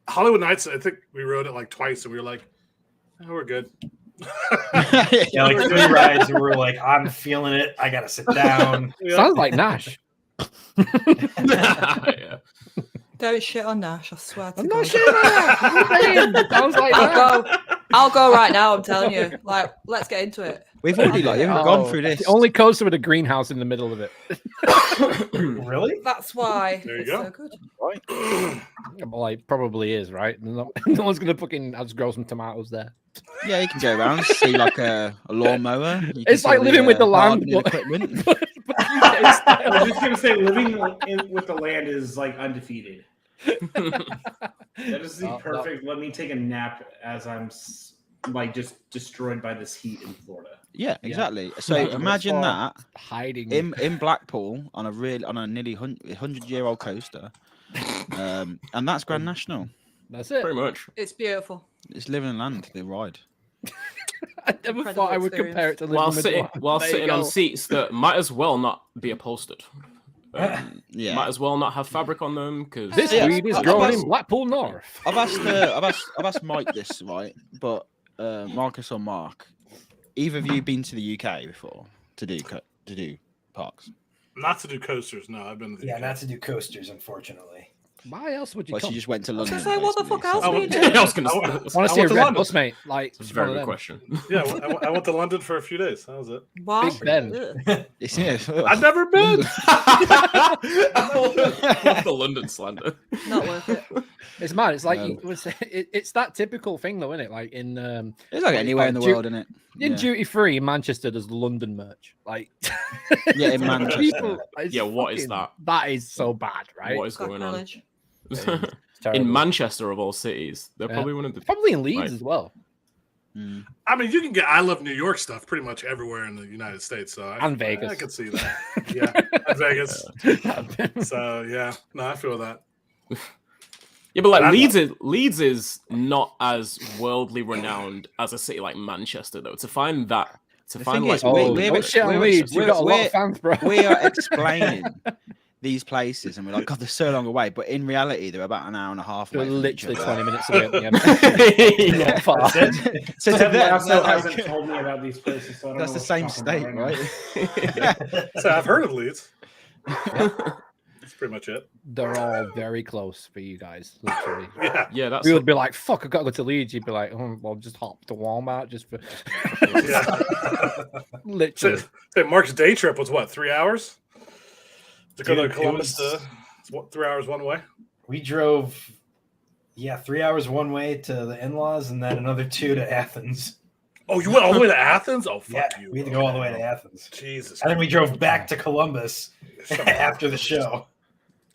[SPEAKER 4] Hollywood Nights. I think we rode it like twice, and we were like, oh, we're good.
[SPEAKER 3] yeah, like 3 rides, and we're like, I'm feeling it. I gotta sit down.
[SPEAKER 4] Yeah.
[SPEAKER 2] Sounds like Nash.
[SPEAKER 5] Yeah.
[SPEAKER 7] Don't shit on Nash. I swear to
[SPEAKER 2] I'm
[SPEAKER 7] God.
[SPEAKER 2] not sure about that. Sounds like that.
[SPEAKER 7] I'll go right now. I'm telling you. Like, let's get into it.
[SPEAKER 1] We've already like you've gone through this.
[SPEAKER 2] The only coaster with a greenhouse in the middle of it.
[SPEAKER 3] Really?
[SPEAKER 7] That's why
[SPEAKER 4] There you
[SPEAKER 7] it's
[SPEAKER 4] go.
[SPEAKER 7] so good.
[SPEAKER 2] Well, it probably is, right? No one's gonna fucking just grow some tomatoes there.
[SPEAKER 1] Yeah, you can go around, see like a lawnmower. You can
[SPEAKER 2] It's
[SPEAKER 1] see
[SPEAKER 2] like
[SPEAKER 1] all
[SPEAKER 2] living with the land,
[SPEAKER 1] gardening
[SPEAKER 2] but-
[SPEAKER 1] equipment.
[SPEAKER 6] I was just gonna say living with the land is like undefeated. That is the perfect. Let me take a nap as I'm like just destroyed by this heat in Florida.
[SPEAKER 1] Yeah, exactly. So
[SPEAKER 2] Yeah,
[SPEAKER 1] imagine
[SPEAKER 2] for
[SPEAKER 1] that
[SPEAKER 2] hiding
[SPEAKER 1] in Blackpool on a nearly 100-year-old coaster, and that's Grand National.
[SPEAKER 2] That's it.
[SPEAKER 5] Pretty much.
[SPEAKER 7] It's beautiful.
[SPEAKER 1] It's living land. The ride.
[SPEAKER 2] I never
[SPEAKER 7] Incredible
[SPEAKER 2] thought I would
[SPEAKER 7] experience.
[SPEAKER 2] compare it to living
[SPEAKER 5] While
[SPEAKER 2] with the
[SPEAKER 5] sitting
[SPEAKER 2] land.
[SPEAKER 5] while
[SPEAKER 2] There you
[SPEAKER 5] sitting on
[SPEAKER 2] go.
[SPEAKER 5] seats that might as well not be upholstered.
[SPEAKER 1] Yeah.
[SPEAKER 5] Might as well not have fabric on them because
[SPEAKER 2] This
[SPEAKER 1] Yeah.
[SPEAKER 2] weed is
[SPEAKER 1] I've
[SPEAKER 2] growing
[SPEAKER 1] asked-
[SPEAKER 2] in Blackpool North.
[SPEAKER 1] I've asked Mike this, right? But Marcus or Mark, either of you been to the UK before to do parks?
[SPEAKER 4] Not to do coasters. No, I've been. To the
[SPEAKER 3] Yeah,
[SPEAKER 4] UK.
[SPEAKER 3] not to do coasters, unfortunately.
[SPEAKER 2] Why else would you
[SPEAKER 1] Well,
[SPEAKER 2] come?
[SPEAKER 1] she just went to
[SPEAKER 7] I
[SPEAKER 1] London.
[SPEAKER 7] was gonna say, what the fuck
[SPEAKER 1] basically,
[SPEAKER 7] else
[SPEAKER 1] so-
[SPEAKER 7] were you
[SPEAKER 5] I
[SPEAKER 7] doing?
[SPEAKER 5] was gonna
[SPEAKER 4] I
[SPEAKER 5] say,
[SPEAKER 4] wa-
[SPEAKER 2] I want
[SPEAKER 4] I
[SPEAKER 2] to see a
[SPEAKER 4] went to
[SPEAKER 2] red
[SPEAKER 4] London.
[SPEAKER 2] bus, mate. Like,
[SPEAKER 5] it's a
[SPEAKER 2] one
[SPEAKER 5] very
[SPEAKER 2] of
[SPEAKER 5] good
[SPEAKER 2] them.
[SPEAKER 5] question.
[SPEAKER 4] Yeah, I went to London for a few days. That was it.
[SPEAKER 7] Why?
[SPEAKER 2] Big Ben.
[SPEAKER 7] Ugh.
[SPEAKER 1] It's, yeah,
[SPEAKER 4] I've never been.
[SPEAKER 5] I love the London slander.
[SPEAKER 7] Not worth it.
[SPEAKER 2] It's mad. It's like
[SPEAKER 1] Um,
[SPEAKER 2] it's that typical thing, though, isn't it? Like in
[SPEAKER 1] it's like anywhere in the world, isn't it?
[SPEAKER 2] in
[SPEAKER 1] Yeah.
[SPEAKER 2] duty free in Manchester, there's London merch. Like
[SPEAKER 1] Yeah, in Manchester.
[SPEAKER 2] it's
[SPEAKER 5] Yeah, what is
[SPEAKER 2] fucking-
[SPEAKER 5] that?
[SPEAKER 2] That is so bad, right?
[SPEAKER 5] What is going on?
[SPEAKER 7] Sacrilege.
[SPEAKER 2] It's
[SPEAKER 5] In
[SPEAKER 2] terrible.
[SPEAKER 5] Manchester of all cities, they're
[SPEAKER 2] Yeah.
[SPEAKER 5] probably one of the
[SPEAKER 2] Probably in Leeds
[SPEAKER 5] Right.
[SPEAKER 2] as well,
[SPEAKER 1] Mm.
[SPEAKER 4] I mean, you can get I Love New York stuff pretty much everywhere in the United States. So
[SPEAKER 2] And Vegas.
[SPEAKER 4] I could see that. Yeah, and Vegas. So yeah, no, I feel that.
[SPEAKER 5] Yeah, but like
[SPEAKER 4] I'm
[SPEAKER 5] Leeds is not as worldly renowned as a city like Manchester, though. To find
[SPEAKER 1] The
[SPEAKER 5] find
[SPEAKER 1] thing
[SPEAKER 5] like
[SPEAKER 1] is,
[SPEAKER 2] oh,
[SPEAKER 1] we're-
[SPEAKER 2] don't shit on
[SPEAKER 1] we're-
[SPEAKER 2] Leeds. You've got a lot
[SPEAKER 1] we're-
[SPEAKER 2] of fans, bro.
[SPEAKER 1] We are explaining these places, and we're like, God, they're so long away. But in reality, they're about an hour and a half
[SPEAKER 2] They're
[SPEAKER 1] away. from each
[SPEAKER 2] literally
[SPEAKER 1] other.
[SPEAKER 2] 20 minutes away. At the end. Not far.
[SPEAKER 1] So to
[SPEAKER 6] Ted
[SPEAKER 1] them,
[SPEAKER 6] Lasso
[SPEAKER 1] they're
[SPEAKER 6] hasn't
[SPEAKER 1] like-
[SPEAKER 6] told me about these places, so I don't
[SPEAKER 1] that's
[SPEAKER 6] know
[SPEAKER 1] the
[SPEAKER 6] what
[SPEAKER 1] same
[SPEAKER 6] you're talking
[SPEAKER 1] state,
[SPEAKER 6] about
[SPEAKER 1] right?
[SPEAKER 4] So I've heard of Leeds. That's pretty much it.
[SPEAKER 2] They're all very close for you guys, literally.
[SPEAKER 4] Yeah,
[SPEAKER 5] yeah, that's
[SPEAKER 2] We would be like, "Fuck, I gotta go to Leeds." You'd be like, "Oh, well, just hop to Walmart just for."
[SPEAKER 4] yeah.
[SPEAKER 2] Literally,
[SPEAKER 4] So Mark's day trip was what, 3 hours? To go
[SPEAKER 3] Dude,
[SPEAKER 4] to
[SPEAKER 3] it
[SPEAKER 4] Columbus
[SPEAKER 3] was-
[SPEAKER 4] to it's what, 3 hours one way?
[SPEAKER 3] We drove, 3 hours one way to the in-laws, and then another 2 to Athens.
[SPEAKER 4] Oh, you went all the way to Athens? Oh, fuck
[SPEAKER 3] Yeah,
[SPEAKER 4] you.
[SPEAKER 3] we had to go all the way to Athens,
[SPEAKER 4] Jesus.
[SPEAKER 3] and then we drove back to Columbus after the show.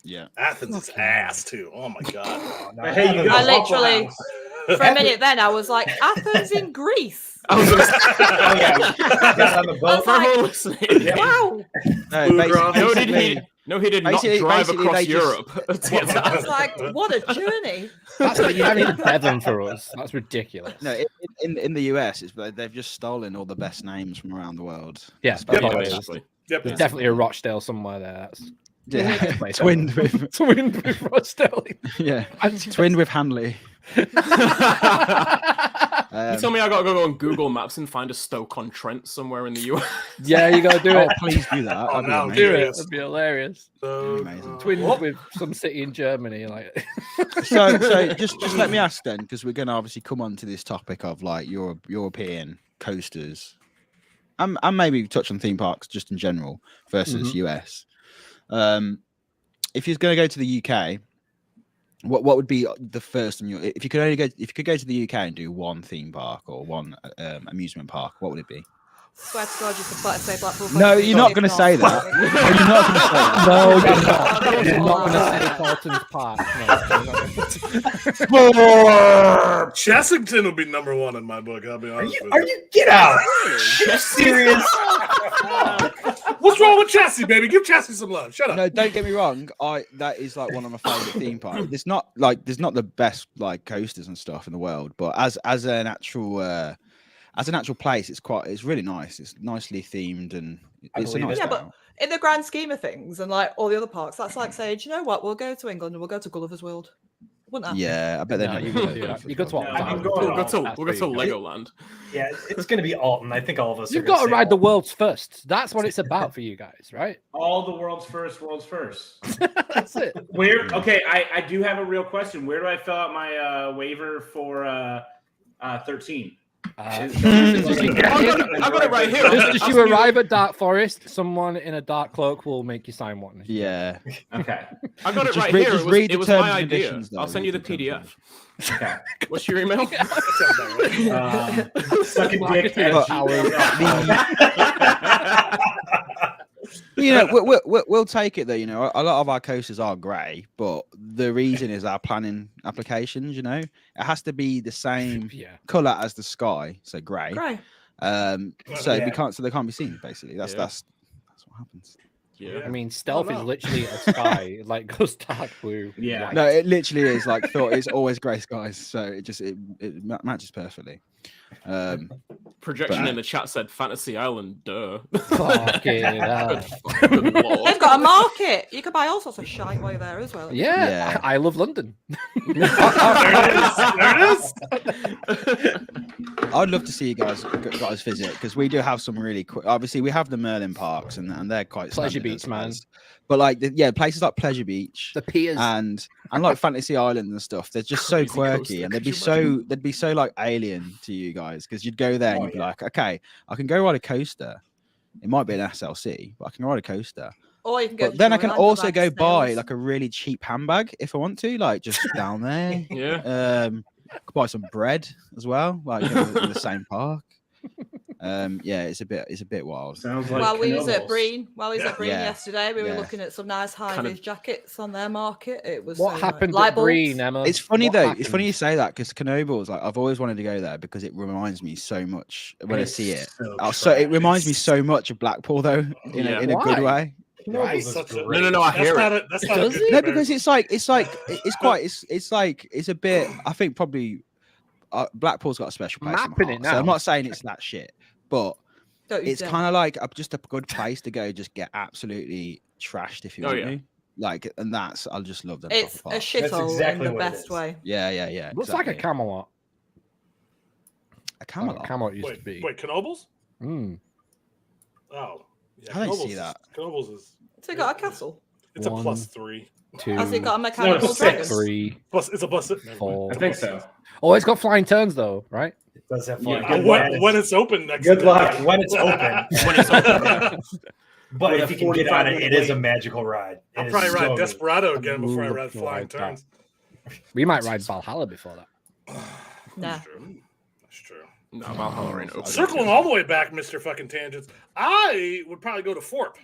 [SPEAKER 1] Yeah.
[SPEAKER 4] Athens is ass too. Oh my god.
[SPEAKER 3] No,
[SPEAKER 6] Hey, you
[SPEAKER 3] Athens-
[SPEAKER 6] got
[SPEAKER 7] I
[SPEAKER 6] a Waffle
[SPEAKER 7] literally-
[SPEAKER 6] House.
[SPEAKER 7] For a minute, then I was like, Athens in Greece.
[SPEAKER 5] I was gonna
[SPEAKER 3] Oh, yeah, we got on the
[SPEAKER 7] I
[SPEAKER 3] boat.
[SPEAKER 7] was like,
[SPEAKER 5] listening.
[SPEAKER 7] wow.
[SPEAKER 1] No,
[SPEAKER 4] Blue grass.
[SPEAKER 5] No, he did not
[SPEAKER 1] Basically-
[SPEAKER 5] drive
[SPEAKER 1] basically
[SPEAKER 5] across
[SPEAKER 1] they just-
[SPEAKER 5] Europe to get to
[SPEAKER 7] I was like, what a journey.
[SPEAKER 2] that's like you having Devon for us. That's ridiculous.
[SPEAKER 1] No, in the US, they've just stolen all the best names from around the world.
[SPEAKER 2] Yeah,
[SPEAKER 1] That's
[SPEAKER 2] that's
[SPEAKER 1] probably
[SPEAKER 2] what
[SPEAKER 1] what
[SPEAKER 2] it
[SPEAKER 1] it
[SPEAKER 2] is.
[SPEAKER 5] basically.
[SPEAKER 4] Yep.
[SPEAKER 2] There's definitely a Rochdale somewhere there. That's
[SPEAKER 1] Yeah.
[SPEAKER 2] Place
[SPEAKER 1] Twinned with
[SPEAKER 2] twinned with Rochdale.
[SPEAKER 1] yeah,
[SPEAKER 2] And
[SPEAKER 1] twinned with Hanley.
[SPEAKER 5] You
[SPEAKER 1] Um,
[SPEAKER 5] tell me I gotta go on Google Maps and find a Stoke-on-Trent somewhere in the US.
[SPEAKER 2] yeah, you gotta do
[SPEAKER 1] oh,
[SPEAKER 2] it.
[SPEAKER 1] please do that.
[SPEAKER 4] Oh,
[SPEAKER 1] That'd be
[SPEAKER 4] now
[SPEAKER 1] amazing.
[SPEAKER 2] Do it.
[SPEAKER 4] Yes.
[SPEAKER 2] That'd be hilarious.
[SPEAKER 4] So,
[SPEAKER 1] Amazing.
[SPEAKER 2] Twinned with some city in Germany, like.
[SPEAKER 1] So just let me ask then, because we're going to obviously come on to this topic of like European coasters, and maybe touch on theme parks just in general versus US. If you're going to go to the UK, what would be the first on your? If you could go to the UK and do one theme park or one amusement park, what would it be?
[SPEAKER 7] Swear to God, you could better say Blackpool.
[SPEAKER 1] No, you're not going to say that. You're not going to say that.
[SPEAKER 2] No, you're not. You're not going to say Carlton's Park. No.
[SPEAKER 4] Chessington would be number 1 in my book. I'll be honest with
[SPEAKER 3] Are you get out? You're serious?
[SPEAKER 4] What's wrong with Chelsea, baby? Give Chelsea some love. Shut up.
[SPEAKER 1] No, don't get me wrong. That is like one of my favorite theme parks. It's not like there's not the best like coasters and stuff in the world, but as an actual place, it's really nice. It's nicely themed and it's a nice.
[SPEAKER 7] Yeah, but in the grand scheme of things, and like all the other parks, that's like saying, do you know what? We'll go to England and we'll go to Gulliver's World. Wouldn't that?
[SPEAKER 1] Yeah, I bet they're
[SPEAKER 2] No,
[SPEAKER 1] not.
[SPEAKER 2] you could do that. You could swap.
[SPEAKER 3] I'm
[SPEAKER 5] We'll
[SPEAKER 3] going
[SPEAKER 5] go
[SPEAKER 3] off.
[SPEAKER 5] to Legoland.
[SPEAKER 3] Yeah, it's going to be Alton. I think all of us.
[SPEAKER 2] You've got to ride the world's first. That's what it's about for you guys, right?
[SPEAKER 6] All the world's first.
[SPEAKER 2] That's it.
[SPEAKER 6] Where? Okay, I do have a real question. Where do I fill out my waiver for 13?
[SPEAKER 5] I got it right here.
[SPEAKER 2] Just as you arrive at Dark Forest, someone in a dark cloak will make you sign one.
[SPEAKER 1] Yeah.
[SPEAKER 6] Okay.
[SPEAKER 5] I got it
[SPEAKER 1] Just
[SPEAKER 5] right
[SPEAKER 1] read-
[SPEAKER 5] here.
[SPEAKER 1] just
[SPEAKER 5] It
[SPEAKER 1] read the
[SPEAKER 5] was
[SPEAKER 1] terms
[SPEAKER 5] my
[SPEAKER 1] and
[SPEAKER 5] idea.
[SPEAKER 1] conditions, though.
[SPEAKER 5] I'll send you the
[SPEAKER 1] Read the terms
[SPEAKER 5] PDF.
[SPEAKER 6] Okay.
[SPEAKER 5] What's your email?
[SPEAKER 3] Suck a dick
[SPEAKER 1] You know, we'll take it though. You know, a lot of our coasters are grey, but the reason is our planning applications. You know, it has to be the same colour as the sky, so grey.
[SPEAKER 7] Great.
[SPEAKER 1] So we can't. So they can't be seen. Basically, that's what happens.
[SPEAKER 5] Yeah.
[SPEAKER 2] I mean, stealth is literally a sky, like goes dark blue.
[SPEAKER 6] Yeah.
[SPEAKER 2] white.
[SPEAKER 1] No, it literally is like thought. It's always grey skies, so it matches perfectly.
[SPEAKER 5] Projection in the chat said Fantasy Island. Duh.
[SPEAKER 2] Fucking hell.
[SPEAKER 5] Good lord.
[SPEAKER 7] They've got a market. You can buy all sorts of shite while you're there as well.
[SPEAKER 2] Yeah, I love London.
[SPEAKER 4] There it is.
[SPEAKER 1] I'd love to see you guys visit because we do have some really quick. Obviously, we have the Merlin parks and they're quite
[SPEAKER 2] Pleasure
[SPEAKER 1] standard
[SPEAKER 2] Beach,
[SPEAKER 1] as
[SPEAKER 2] man.
[SPEAKER 1] But like, places like Pleasure Beach,
[SPEAKER 2] The piers.
[SPEAKER 1] and like Fantasy Island and stuff, they're just so
[SPEAKER 5] Crazy
[SPEAKER 1] quirky,
[SPEAKER 5] coaster,
[SPEAKER 1] and
[SPEAKER 5] could
[SPEAKER 1] they'd be so like alien to you guys because you'd go there and you'd be like, okay, I can go ride a coaster. It might be an SLC, but I can ride a coaster.
[SPEAKER 7] Or you can go.
[SPEAKER 1] But then I can also
[SPEAKER 7] like
[SPEAKER 1] go buy
[SPEAKER 7] snails.
[SPEAKER 1] like a really cheap handbag if I want to, like just down there.
[SPEAKER 5] Yeah.
[SPEAKER 1] Could buy some bread as well, like in the same park. Yeah, it's a bit wild.
[SPEAKER 6] Sounds like
[SPEAKER 7] While we was at
[SPEAKER 6] Knoebels.
[SPEAKER 7] Breen,
[SPEAKER 1] Yeah.
[SPEAKER 7] yesterday, we were
[SPEAKER 1] Yeah.
[SPEAKER 7] looking at some nice high-vis jackets on their market. It was
[SPEAKER 2] What
[SPEAKER 7] so
[SPEAKER 2] happened
[SPEAKER 7] nice.
[SPEAKER 2] at Breen, Emma?
[SPEAKER 1] It's funny
[SPEAKER 2] What
[SPEAKER 1] though.
[SPEAKER 2] happened?
[SPEAKER 1] It's funny you say that because Knoebels, like I've always wanted to go there because it reminds me so much when I see it. So it reminds me so much of Blackpool though, in a good
[SPEAKER 2] Why?
[SPEAKER 1] way.
[SPEAKER 3] Right.
[SPEAKER 5] No, I hear it.
[SPEAKER 4] That's not a
[SPEAKER 2] Does
[SPEAKER 4] good
[SPEAKER 2] it?
[SPEAKER 1] No,
[SPEAKER 4] comparison.
[SPEAKER 1] because it's a bit. I think probably Blackpool's got a special place. in my
[SPEAKER 2] Mapping it
[SPEAKER 1] heart. So I'm
[SPEAKER 2] now.
[SPEAKER 1] not saying it's that shit, but
[SPEAKER 7] Don't you
[SPEAKER 1] it's
[SPEAKER 7] dare.
[SPEAKER 1] kind of like just a good place to go, just get absolutely trashed if you want
[SPEAKER 5] yeah.
[SPEAKER 1] to. Like, and that's I just love them.
[SPEAKER 7] It's
[SPEAKER 1] proper
[SPEAKER 7] a
[SPEAKER 1] parks.
[SPEAKER 7] shithole
[SPEAKER 3] exactly
[SPEAKER 7] in the
[SPEAKER 3] what it
[SPEAKER 7] best
[SPEAKER 3] is.
[SPEAKER 7] way.
[SPEAKER 1] Yeah.
[SPEAKER 2] Looks like a
[SPEAKER 1] exactly.
[SPEAKER 2] Camelot.
[SPEAKER 1] A Camelot.
[SPEAKER 2] Camelot used to be.
[SPEAKER 4] Wait, Knoebels?
[SPEAKER 2] Mm.
[SPEAKER 4] Oh, yeah.
[SPEAKER 1] I don't see
[SPEAKER 4] Knoebels
[SPEAKER 1] that.
[SPEAKER 4] Knoebels is.
[SPEAKER 7] So you got a castle.
[SPEAKER 4] It's
[SPEAKER 2] One.
[SPEAKER 4] a +3.
[SPEAKER 2] 2,
[SPEAKER 7] Has it got a mechanical
[SPEAKER 3] six.
[SPEAKER 7] dragon?
[SPEAKER 2] 3,
[SPEAKER 4] It's a +6.
[SPEAKER 2] 4.
[SPEAKER 6] I think so.
[SPEAKER 2] Oh, it's got flying turns though, right?
[SPEAKER 3] It does have
[SPEAKER 6] Yeah,
[SPEAKER 3] fun.
[SPEAKER 4] When it's open next.
[SPEAKER 3] Good
[SPEAKER 4] to
[SPEAKER 3] luck
[SPEAKER 4] that.
[SPEAKER 3] when it's open.
[SPEAKER 5] When it's open.
[SPEAKER 3] But
[SPEAKER 6] With
[SPEAKER 3] if
[SPEAKER 6] a
[SPEAKER 3] you can get on it,
[SPEAKER 6] 45
[SPEAKER 3] it is a
[SPEAKER 6] wait.
[SPEAKER 3] magical ride. It
[SPEAKER 4] I'll
[SPEAKER 3] is
[SPEAKER 4] probably
[SPEAKER 3] so
[SPEAKER 4] ride
[SPEAKER 3] good.
[SPEAKER 4] Desperado again before I
[SPEAKER 2] Ooh,
[SPEAKER 4] ride Flying
[SPEAKER 2] like that.
[SPEAKER 4] Turns.
[SPEAKER 2] We might ride Valhalla before that.
[SPEAKER 7] Nah.
[SPEAKER 4] That's true.
[SPEAKER 5] No, Valhalla ain't open.
[SPEAKER 4] Circling all the way back, Mr. Fucking Tangents. I would probably go to Thorpe.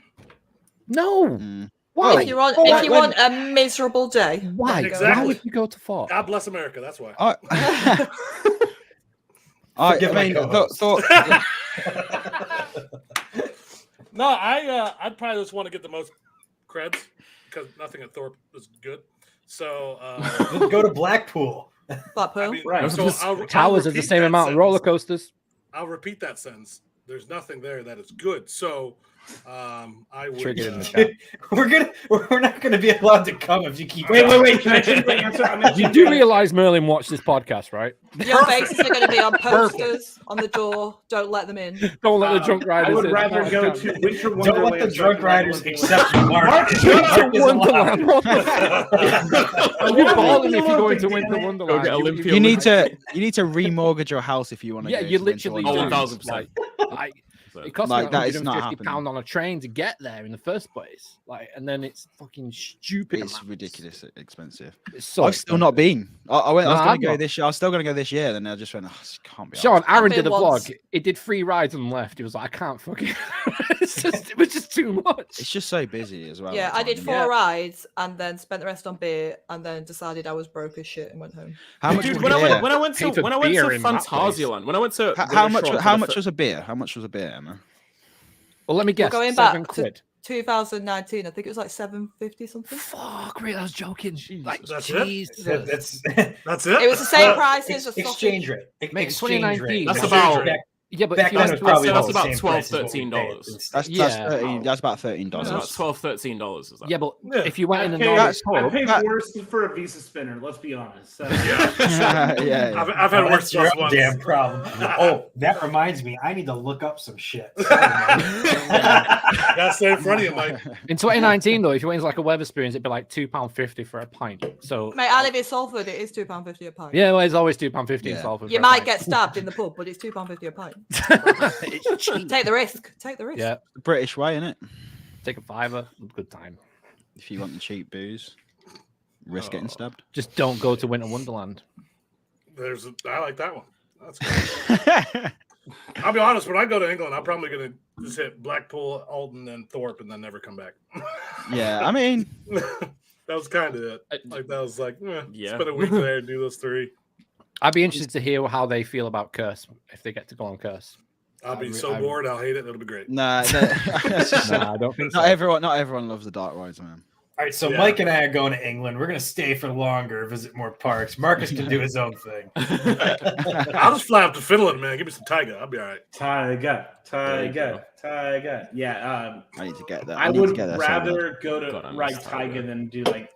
[SPEAKER 2] No.
[SPEAKER 1] Mm.
[SPEAKER 2] Why?
[SPEAKER 7] If you want,
[SPEAKER 1] Well,
[SPEAKER 7] want a miserable day,
[SPEAKER 2] Why?
[SPEAKER 4] Exactly.
[SPEAKER 2] Why would you go to Fort?
[SPEAKER 4] God bless America. That's why.
[SPEAKER 1] I
[SPEAKER 3] Forgive my
[SPEAKER 1] mean,
[SPEAKER 3] co-host.
[SPEAKER 1] thought.
[SPEAKER 4] No, I'd probably just want to get the most creds because nothing at Thorpe is good. So
[SPEAKER 3] Then go to Blackpool.
[SPEAKER 7] Blackpool.
[SPEAKER 4] I mean,
[SPEAKER 6] Right.
[SPEAKER 4] so I'll
[SPEAKER 2] Towers are the
[SPEAKER 4] repeat
[SPEAKER 2] same
[SPEAKER 4] that
[SPEAKER 2] amount of
[SPEAKER 4] sentence.
[SPEAKER 2] roller coasters.
[SPEAKER 4] I'll repeat that sentence. There's nothing there that is good. So I would.
[SPEAKER 2] Triggered in the chat.
[SPEAKER 3] We're not gonna be allowed to come if you keep.
[SPEAKER 6] Wait. Can I change my answer? I'm gonna
[SPEAKER 2] You
[SPEAKER 6] change
[SPEAKER 2] do
[SPEAKER 6] my-
[SPEAKER 2] realize Merlin watched this podcast, right?
[SPEAKER 7] Your faces are going to be on posters on the door. Don't let them in.
[SPEAKER 2] Don't let the drunk
[SPEAKER 6] I
[SPEAKER 2] riders
[SPEAKER 6] would
[SPEAKER 2] in.
[SPEAKER 6] rather go to Winter Wonderland.
[SPEAKER 3] Don't let the drunk riders accept Mark.
[SPEAKER 2] Winter
[SPEAKER 3] Mark is allowed.
[SPEAKER 2] Wonderland. What the fuck? Are you balling if you're going to Winter
[SPEAKER 5] Go
[SPEAKER 2] Wonderland?
[SPEAKER 5] get Olympia.
[SPEAKER 1] You need to remortgage your house if you want to.
[SPEAKER 2] Yeah,
[SPEAKER 1] go
[SPEAKER 2] you
[SPEAKER 1] to
[SPEAKER 2] literally
[SPEAKER 1] Winter
[SPEAKER 5] Oh,
[SPEAKER 2] do.
[SPEAKER 1] Wonderland.
[SPEAKER 5] 1000%.
[SPEAKER 2] Like, It costs
[SPEAKER 1] Like,
[SPEAKER 2] me
[SPEAKER 1] that is not
[SPEAKER 2] £150 on a train to get there in the first place. Like, and then it's fucking stupid.
[SPEAKER 1] It's
[SPEAKER 2] amounts.
[SPEAKER 1] ridiculous expensive.
[SPEAKER 2] It's so
[SPEAKER 1] I've still not been. I was
[SPEAKER 2] No,
[SPEAKER 1] going
[SPEAKER 2] I've
[SPEAKER 1] to go
[SPEAKER 2] not.
[SPEAKER 1] this year. I was still going to go this year. Then I just went, it can't be.
[SPEAKER 2] Sean,
[SPEAKER 1] arsed.
[SPEAKER 2] Aaron did a
[SPEAKER 7] been once.
[SPEAKER 2] vlog. It did 3 rides and left. He was like, I can't fucking. It was just too much.
[SPEAKER 1] It's just so busy as well.
[SPEAKER 7] Yeah,
[SPEAKER 1] at the
[SPEAKER 7] I did
[SPEAKER 1] time,
[SPEAKER 7] 4
[SPEAKER 1] isn't it?
[SPEAKER 7] rides and then spent the rest on beer and then decided I was broke as shit and went home.
[SPEAKER 1] How much?
[SPEAKER 5] Dude,
[SPEAKER 1] was
[SPEAKER 5] when
[SPEAKER 1] beer?
[SPEAKER 5] I went to
[SPEAKER 2] Paid for beer in that place.
[SPEAKER 5] Phantasialand, when I went to
[SPEAKER 1] How much?
[SPEAKER 5] Willis Shore
[SPEAKER 1] How
[SPEAKER 5] for the
[SPEAKER 1] much was a beer? How much was a beer, Emma?
[SPEAKER 2] Well, let me guess.
[SPEAKER 7] going
[SPEAKER 2] 7
[SPEAKER 7] back to
[SPEAKER 2] quid.
[SPEAKER 7] 2019, I think it was like 750 something.
[SPEAKER 2] Fuck, really? I was joking. Like,
[SPEAKER 4] That's it?
[SPEAKER 2] Jesus.
[SPEAKER 3] That's
[SPEAKER 4] That's it.
[SPEAKER 7] It was the same price as a
[SPEAKER 3] exchange
[SPEAKER 7] sausage.
[SPEAKER 3] rate.
[SPEAKER 2] Mate,
[SPEAKER 3] Exchange
[SPEAKER 2] 2019.
[SPEAKER 3] rate.
[SPEAKER 5] That's
[SPEAKER 3] Exchange
[SPEAKER 5] about-
[SPEAKER 3] rate.
[SPEAKER 2] Yeah, but
[SPEAKER 3] Back
[SPEAKER 2] if you
[SPEAKER 3] then
[SPEAKER 2] went
[SPEAKER 3] it was probably
[SPEAKER 5] that's
[SPEAKER 3] about
[SPEAKER 5] about
[SPEAKER 3] the same price as what we
[SPEAKER 5] $12,
[SPEAKER 3] paid.
[SPEAKER 5] $13.
[SPEAKER 1] That's
[SPEAKER 2] Yeah.
[SPEAKER 1] $13. That's about $13.
[SPEAKER 5] That's about $12, $13. Is that?
[SPEAKER 2] Yeah, but
[SPEAKER 4] Yeah.
[SPEAKER 2] if you went in
[SPEAKER 6] I
[SPEAKER 2] a
[SPEAKER 6] paid,
[SPEAKER 2] normal
[SPEAKER 6] I
[SPEAKER 2] pub,
[SPEAKER 6] paid
[SPEAKER 1] that-
[SPEAKER 6] worse for a Visa spinner. Let's be honest. So.
[SPEAKER 1] yeah.
[SPEAKER 4] I've had
[SPEAKER 3] Oh,
[SPEAKER 4] worse
[SPEAKER 3] that's your
[SPEAKER 4] stuff
[SPEAKER 3] own
[SPEAKER 4] once.
[SPEAKER 3] damn problem. Oh, that reminds me. I need to look up some shit. Sorry, man.
[SPEAKER 4] Gotta stay in front of you, Mike.
[SPEAKER 2] in 2019 though, if you went into like a web experience, it'd be like £2.50 for a pint. So
[SPEAKER 7] Mate, I live in Salford. It is £2.50 a pint.
[SPEAKER 2] yeah, well, it's always £2.50 in
[SPEAKER 1] Yeah.
[SPEAKER 2] Salford.
[SPEAKER 7] You
[SPEAKER 2] for a
[SPEAKER 7] might
[SPEAKER 2] pint.
[SPEAKER 7] get stabbed in the pub, but it's £2.50 a pint.
[SPEAKER 2] It's cheap.
[SPEAKER 7] Take the risk. Take the risk.
[SPEAKER 2] Yeah,
[SPEAKER 1] The British way, innit?
[SPEAKER 2] take a £5, good time.
[SPEAKER 1] If you want the cheap booze, risk getting stabbed.
[SPEAKER 2] Just don't go to Winter Wonderland.
[SPEAKER 4] I like that one. That's good. I'll be honest. When I go to England, I'm probably gonna just hit Blackpool, Alton, and Thorpe, and then never come back.
[SPEAKER 1] Yeah, I mean,
[SPEAKER 4] That was kind of it. Like that was like,
[SPEAKER 5] Yeah.
[SPEAKER 4] spend a week there and do those 3.
[SPEAKER 2] I'd be interested to hear how they feel about Curse if they get to go on Curse.
[SPEAKER 4] I'll be so bored. I'll hate it. It'll be great.
[SPEAKER 1] nah,
[SPEAKER 2] Nah, I don't think
[SPEAKER 1] not everyone loves the dark rides, man.
[SPEAKER 3] All right, so
[SPEAKER 4] Yeah.
[SPEAKER 3] Mike and I are going to England. We're going to stay for longer, visit more parks. Marcus can do his own thing.
[SPEAKER 4] I'll just fly up to Finland, man. Give me some Tiger. I'll be all right.
[SPEAKER 6] Tiger. Yeah.
[SPEAKER 1] I need to get that.
[SPEAKER 6] I
[SPEAKER 1] need to
[SPEAKER 6] would
[SPEAKER 1] get there so bad.
[SPEAKER 6] rather go to
[SPEAKER 5] God, I miss
[SPEAKER 6] ride
[SPEAKER 5] Tiger.
[SPEAKER 6] Tiger than do like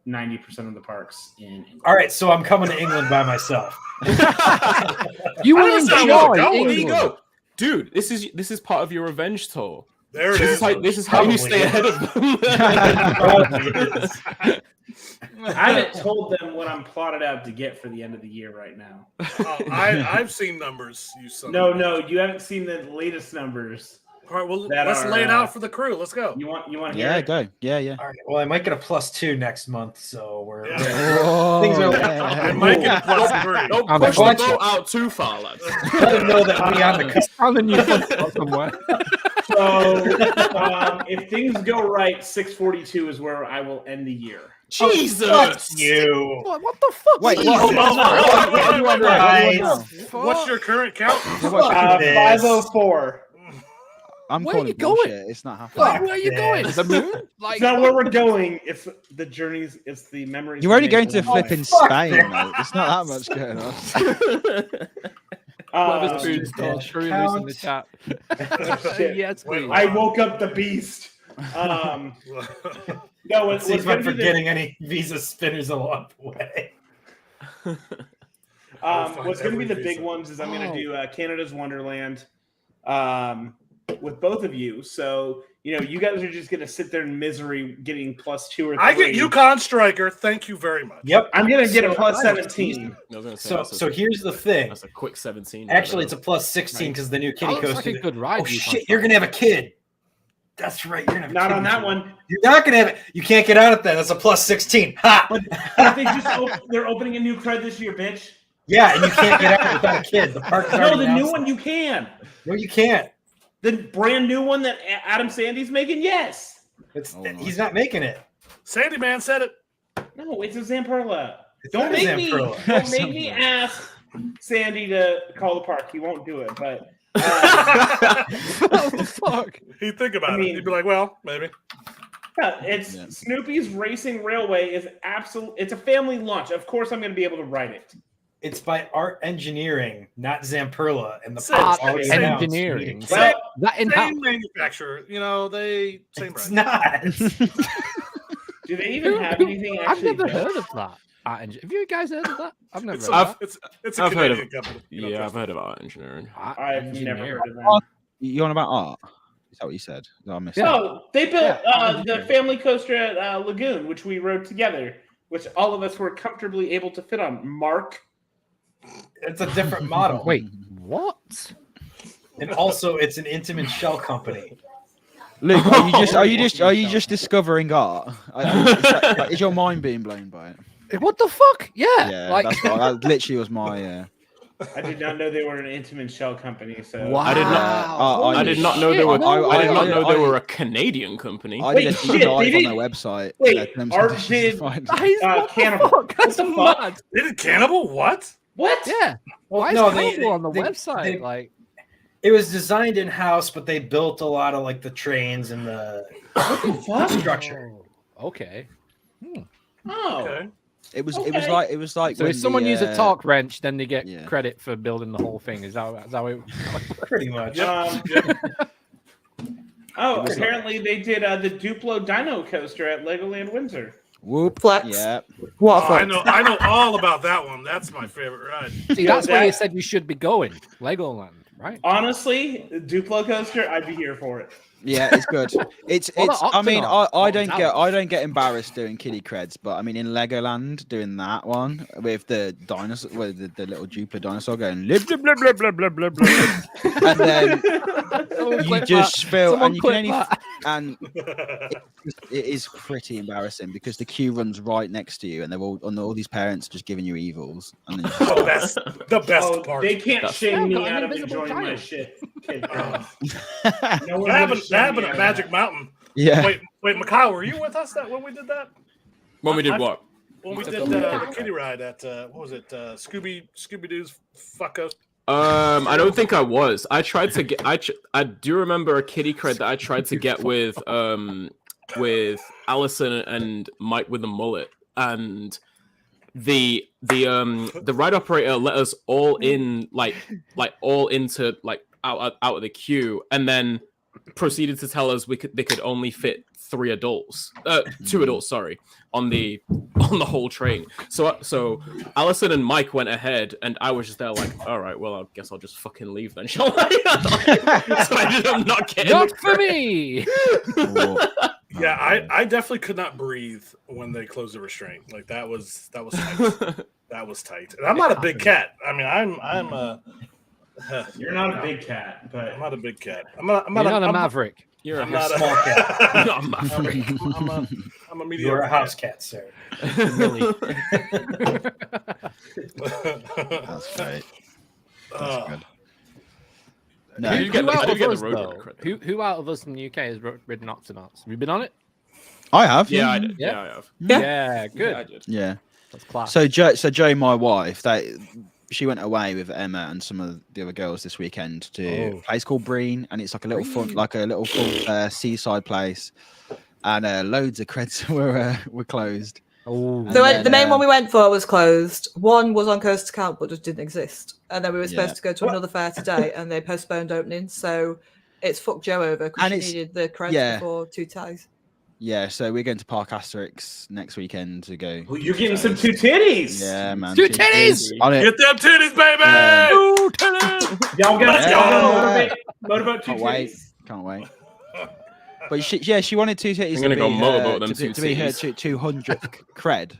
[SPEAKER 6] 90% of the parks in England.
[SPEAKER 3] All right, so I'm coming to England by myself.
[SPEAKER 2] You
[SPEAKER 4] I
[SPEAKER 2] will
[SPEAKER 4] never said I
[SPEAKER 2] enjoy
[SPEAKER 4] wasn't going.
[SPEAKER 5] There
[SPEAKER 2] England.
[SPEAKER 5] you go, dude. This is part of your revenge tour.
[SPEAKER 4] There it
[SPEAKER 5] This
[SPEAKER 4] is.
[SPEAKER 5] is how, this is how you
[SPEAKER 3] Probably
[SPEAKER 5] stay
[SPEAKER 3] is.
[SPEAKER 5] ahead of them.
[SPEAKER 3] Probably is.
[SPEAKER 6] I haven't told them what I'm plotted out to get for the end of the year right now.
[SPEAKER 4] I've seen numbers. You son
[SPEAKER 6] No,
[SPEAKER 4] of a-
[SPEAKER 6] no, you haven't seen the latest numbers.
[SPEAKER 4] All right, well,
[SPEAKER 6] that
[SPEAKER 4] let's
[SPEAKER 6] are,
[SPEAKER 4] lay it out for the crew. Let's go.
[SPEAKER 6] You want to hear
[SPEAKER 1] Yeah,
[SPEAKER 6] it?
[SPEAKER 1] go. Yeah.
[SPEAKER 3] All right, well, I might get a +2 next month, so we're
[SPEAKER 4] Yeah.
[SPEAKER 3] things are.
[SPEAKER 4] I might get a +3.
[SPEAKER 5] Don't
[SPEAKER 2] I'm
[SPEAKER 5] push the
[SPEAKER 3] watching.
[SPEAKER 5] boat out too far, lads.
[SPEAKER 3] Let them know that we on the cusp.
[SPEAKER 2] On the new spot somewhere.
[SPEAKER 6] So if things go right, 642 is where I will end the year.
[SPEAKER 5] Jesus.
[SPEAKER 3] You.
[SPEAKER 2] What the fuck?
[SPEAKER 1] Wait,
[SPEAKER 2] Jesus.
[SPEAKER 1] what?
[SPEAKER 3] Right.
[SPEAKER 4] What's your current count?
[SPEAKER 6] 504.
[SPEAKER 1] I'm
[SPEAKER 2] Where are
[SPEAKER 1] calling
[SPEAKER 2] you going?
[SPEAKER 1] bullshit. It's not happening.
[SPEAKER 2] Like, where are you going?
[SPEAKER 3] this.
[SPEAKER 2] The moon? Like,
[SPEAKER 6] It's not where we're going. It's the journeys. It's the memories.
[SPEAKER 1] You're
[SPEAKER 6] we
[SPEAKER 1] only
[SPEAKER 6] make
[SPEAKER 1] going to
[SPEAKER 6] along the
[SPEAKER 1] flipping
[SPEAKER 6] way.
[SPEAKER 1] Spain, mate. It's not that much going on.
[SPEAKER 2] Weatherspoon's called Shrew in the chat.
[SPEAKER 6] Shit.
[SPEAKER 2] Yes, please.
[SPEAKER 6] I woke up the beast. No,
[SPEAKER 3] Let's see if I'm forgetting any Visa spinners along the way.
[SPEAKER 6] What's going to be the
[SPEAKER 4] every
[SPEAKER 6] big
[SPEAKER 4] visa.
[SPEAKER 6] ones is I'm going
[SPEAKER 2] Oh.
[SPEAKER 6] to do Canada's Wonderland with both of you. So, you guys are just going to sit there in misery getting +2 or 3.
[SPEAKER 4] I get Yukon Striker. Thank you very much.
[SPEAKER 3] Yep.
[SPEAKER 6] I'm going to get a
[SPEAKER 3] So-
[SPEAKER 6] +17.
[SPEAKER 5] I was gonna say,
[SPEAKER 3] So here's the thing.
[SPEAKER 5] that's a quick 17.
[SPEAKER 3] Actually, it's a +16 because the new
[SPEAKER 2] That
[SPEAKER 3] kitty
[SPEAKER 2] looks
[SPEAKER 3] coaster.
[SPEAKER 2] like a good ride.
[SPEAKER 3] Oh
[SPEAKER 2] you
[SPEAKER 3] shit!
[SPEAKER 2] can't
[SPEAKER 3] You're
[SPEAKER 2] find.
[SPEAKER 3] gonna have a kid. That's right. You're gonna have a
[SPEAKER 6] Not
[SPEAKER 3] kid
[SPEAKER 6] on that
[SPEAKER 3] this
[SPEAKER 6] one.
[SPEAKER 3] year. You're not gonna have it. You can't get out of that. That's a +16. Ha!
[SPEAKER 6] But they just they're opening a new cred this year, bitch.
[SPEAKER 3] Yeah, and you can't get out without a kid. The park.
[SPEAKER 6] No, the new one you can.
[SPEAKER 3] No, you can't.
[SPEAKER 6] The brand new one that Adam Sandy's making, yes.
[SPEAKER 3] It's
[SPEAKER 1] Oh, my.
[SPEAKER 3] he's not making it.
[SPEAKER 4] Sandy Man said it.
[SPEAKER 6] No, it's a Zamperla.
[SPEAKER 3] It's
[SPEAKER 6] Don't
[SPEAKER 3] not a
[SPEAKER 6] make me
[SPEAKER 3] Zamperla.
[SPEAKER 6] don't make me ask Sandy to call the park. He won't do it, but
[SPEAKER 2] What the fuck?
[SPEAKER 4] He'd think about
[SPEAKER 6] I mean-
[SPEAKER 4] it. He'd be like, well, maybe.
[SPEAKER 6] yeah, it's
[SPEAKER 1] Yeah.
[SPEAKER 6] Snoopy's Racing Railway is absolute. It's a family lunch. Of course, I'm going to be able to ride it.
[SPEAKER 3] It's by Art Engineering, not Zamperla, and the
[SPEAKER 4] Same-
[SPEAKER 3] park's
[SPEAKER 4] same-
[SPEAKER 3] already
[SPEAKER 4] same
[SPEAKER 3] announced.
[SPEAKER 2] engineering.
[SPEAKER 3] Meeting.
[SPEAKER 6] Well,
[SPEAKER 2] That in house.
[SPEAKER 4] Same manufacturer. They same
[SPEAKER 3] It's
[SPEAKER 4] brand.
[SPEAKER 3] not.
[SPEAKER 6] do they even have anything
[SPEAKER 2] I've
[SPEAKER 6] actually?
[SPEAKER 2] never
[SPEAKER 6] built?
[SPEAKER 2] heard of that. Have you guys heard of that? I've never
[SPEAKER 4] It's
[SPEAKER 2] heard
[SPEAKER 4] a,
[SPEAKER 2] of that.
[SPEAKER 4] it's a
[SPEAKER 5] I've heard
[SPEAKER 4] Canadian company. You don't
[SPEAKER 5] Yeah, I've
[SPEAKER 4] trust
[SPEAKER 5] heard about engineering.
[SPEAKER 6] I've never heard of them.
[SPEAKER 1] You on about art? Is that what you said? No, I missed
[SPEAKER 2] Yeah.
[SPEAKER 6] No, they built
[SPEAKER 2] Yeah.
[SPEAKER 6] the family coaster at Lagoon, which we rode together, which all of us were comfortably able to fit on. Mark,
[SPEAKER 3] It's a different model.
[SPEAKER 2] Wait, what?
[SPEAKER 3] And also, it's an intimate shell company.
[SPEAKER 1] Luke, are you just discovering art? Is your mind being blown by it?
[SPEAKER 2] What the fuck? Yeah.
[SPEAKER 1] Yeah, that literally was my.
[SPEAKER 6] I did not know they were an intimate shell company. So
[SPEAKER 2] Wow.
[SPEAKER 5] I did not know they were. I did not know they were a Canadian company.
[SPEAKER 1] I did a
[SPEAKER 6] shit,
[SPEAKER 1] deep dive
[SPEAKER 6] they
[SPEAKER 1] on
[SPEAKER 6] did-
[SPEAKER 1] their website.
[SPEAKER 6] Wait,
[SPEAKER 1] their terms and
[SPEAKER 6] Art
[SPEAKER 1] conditions
[SPEAKER 6] did-
[SPEAKER 1] to find-
[SPEAKER 6] Cannibal. What
[SPEAKER 2] That's
[SPEAKER 6] the fuck?
[SPEAKER 2] mad.
[SPEAKER 4] They did Cannibal? What?
[SPEAKER 6] What?
[SPEAKER 2] Yeah.
[SPEAKER 3] Well,
[SPEAKER 2] Why is
[SPEAKER 3] no,
[SPEAKER 2] Cannibal on the
[SPEAKER 3] they-
[SPEAKER 2] website?
[SPEAKER 3] they-
[SPEAKER 2] like,
[SPEAKER 3] It was designed in house, but they built a lot of like the trains and the structure.
[SPEAKER 2] okay.
[SPEAKER 6] Oh.
[SPEAKER 4] Okay.
[SPEAKER 1] It was
[SPEAKER 6] Okay.
[SPEAKER 1] like
[SPEAKER 2] So
[SPEAKER 1] when
[SPEAKER 2] if someone used a torque wrench, then they get
[SPEAKER 1] yeah.
[SPEAKER 2] credit for building the whole thing. Is that how it?
[SPEAKER 3] Pretty much.
[SPEAKER 6] Oh, apparently they did the Duplo Dino coaster at Legoland Windsor.
[SPEAKER 1] Whoop.
[SPEAKER 7] Flex.
[SPEAKER 1] Yeah.
[SPEAKER 7] What?
[SPEAKER 4] Oh, I know all about that one. That's my favorite ride.
[SPEAKER 2] See, that's where
[SPEAKER 6] that-
[SPEAKER 2] you said you should be going, Legoland, right?
[SPEAKER 6] Honestly, Duplo coaster, I'd be here for it.
[SPEAKER 1] Yeah, it's good. It's.
[SPEAKER 2] What about
[SPEAKER 1] I mean,
[SPEAKER 2] Octonaut?
[SPEAKER 1] I
[SPEAKER 2] What
[SPEAKER 1] don't
[SPEAKER 2] was
[SPEAKER 1] get
[SPEAKER 2] that?
[SPEAKER 1] I don't get embarrassed doing kiddie creds, but I mean, in Legoland, doing that one with the dinosaur, with the little Duplo dinosaur going blah blah blah blah blah blah blah, and then you just feel, and you can only, and it is pretty embarrassing because the queue runs right next to you, and they're all these parents just giving you evils, and then
[SPEAKER 4] The best, the best
[SPEAKER 6] Oh,
[SPEAKER 4] part.
[SPEAKER 6] they can't shame
[SPEAKER 2] Yeah,
[SPEAKER 6] me
[SPEAKER 2] got an
[SPEAKER 6] out of
[SPEAKER 2] invisible
[SPEAKER 6] enjoying my
[SPEAKER 2] giant.
[SPEAKER 6] shit. Kid, no
[SPEAKER 4] That
[SPEAKER 6] one
[SPEAKER 4] happened,
[SPEAKER 6] shame
[SPEAKER 4] that happened
[SPEAKER 6] me
[SPEAKER 4] at
[SPEAKER 6] out of
[SPEAKER 4] Magic
[SPEAKER 6] that.
[SPEAKER 4] Mountain.
[SPEAKER 1] yeah.
[SPEAKER 4] Wait, Mikhail, were you with us when we did that?
[SPEAKER 5] When we did what?
[SPEAKER 4] When we
[SPEAKER 2] Took
[SPEAKER 4] did
[SPEAKER 2] a
[SPEAKER 4] the kiddie ride at what was it? Scooby Doo's Fucko.
[SPEAKER 5] I don't think I was. I tried to get. I do remember a kiddie cred that I tried to get with Allison and Mike with the mullet, and the ride operator let us all in like all into like out of the queue, and then proceeded to tell us they could only fit 2 adults, sorry, on the whole train. So Allison and Mike went ahead, and I was just there like, all right, well, I guess I'll just fucking leave then, shall I? So I ended up not getting
[SPEAKER 2] Not for me.
[SPEAKER 4] Yeah, I definitely could not breathe when they closed the restraint. Like that was tight. That was tight. And I'm not a big cat. I mean, I'm a.
[SPEAKER 6] You're not a big cat, but
[SPEAKER 4] I'm not a big cat. I'm
[SPEAKER 2] You're not a
[SPEAKER 4] I'm
[SPEAKER 2] maverick.
[SPEAKER 5] You're
[SPEAKER 4] I'm
[SPEAKER 5] a
[SPEAKER 4] not
[SPEAKER 3] Small cat.
[SPEAKER 5] you're not a maverick.
[SPEAKER 4] I'm a mediocre.
[SPEAKER 3] You're a house cat, sir.
[SPEAKER 2] Really.
[SPEAKER 1] That's great. That's good. No,
[SPEAKER 5] I did get
[SPEAKER 2] Who out
[SPEAKER 5] the
[SPEAKER 2] of us,
[SPEAKER 5] road
[SPEAKER 2] though?
[SPEAKER 5] runner credit.
[SPEAKER 2] Who out of us in the UK has ridden Octonauts? Have you been on it?
[SPEAKER 1] I have.
[SPEAKER 5] Yeah, I did.
[SPEAKER 2] Yeah.
[SPEAKER 5] Yeah, I have.
[SPEAKER 2] Yeah, good.
[SPEAKER 5] Yeah, I did.
[SPEAKER 1] Yeah.
[SPEAKER 2] That's class.
[SPEAKER 1] So Joe, my wife, she went away with Emma and some of the other girls this weekend to a place called Breen, and it's like a little fun seaside place, and loads of creds were closed.
[SPEAKER 2] Oh,
[SPEAKER 1] And
[SPEAKER 7] So
[SPEAKER 1] then,
[SPEAKER 7] the main one we went for was closed. One was on Coast to Count, but just didn't exist. And then we were supposed
[SPEAKER 1] Yeah.
[SPEAKER 7] to go to another fair today, and they postponed opening. So it's fucked Joe over because
[SPEAKER 1] And
[SPEAKER 7] she
[SPEAKER 1] it's-
[SPEAKER 7] needed the credits
[SPEAKER 1] yeah.
[SPEAKER 7] before two ties.
[SPEAKER 1] Yeah, so we're going to Park Asterix next weekend to go.
[SPEAKER 6] well, you're getting some two titties.
[SPEAKER 1] Yeah, man.
[SPEAKER 2] Two titties!
[SPEAKER 1] On it.
[SPEAKER 4] Get them titties, baby!
[SPEAKER 1] Yeah.
[SPEAKER 6] Y'all
[SPEAKER 1] Yeah.
[SPEAKER 6] got motivate two
[SPEAKER 1] Can't wait.
[SPEAKER 6] titties.
[SPEAKER 1] Can't wait. But she wanted two titties
[SPEAKER 5] I'm gonna
[SPEAKER 1] to
[SPEAKER 5] go
[SPEAKER 1] be,
[SPEAKER 5] motorboat them
[SPEAKER 1] to
[SPEAKER 5] two
[SPEAKER 1] be her
[SPEAKER 5] titties.
[SPEAKER 1] 200th cred.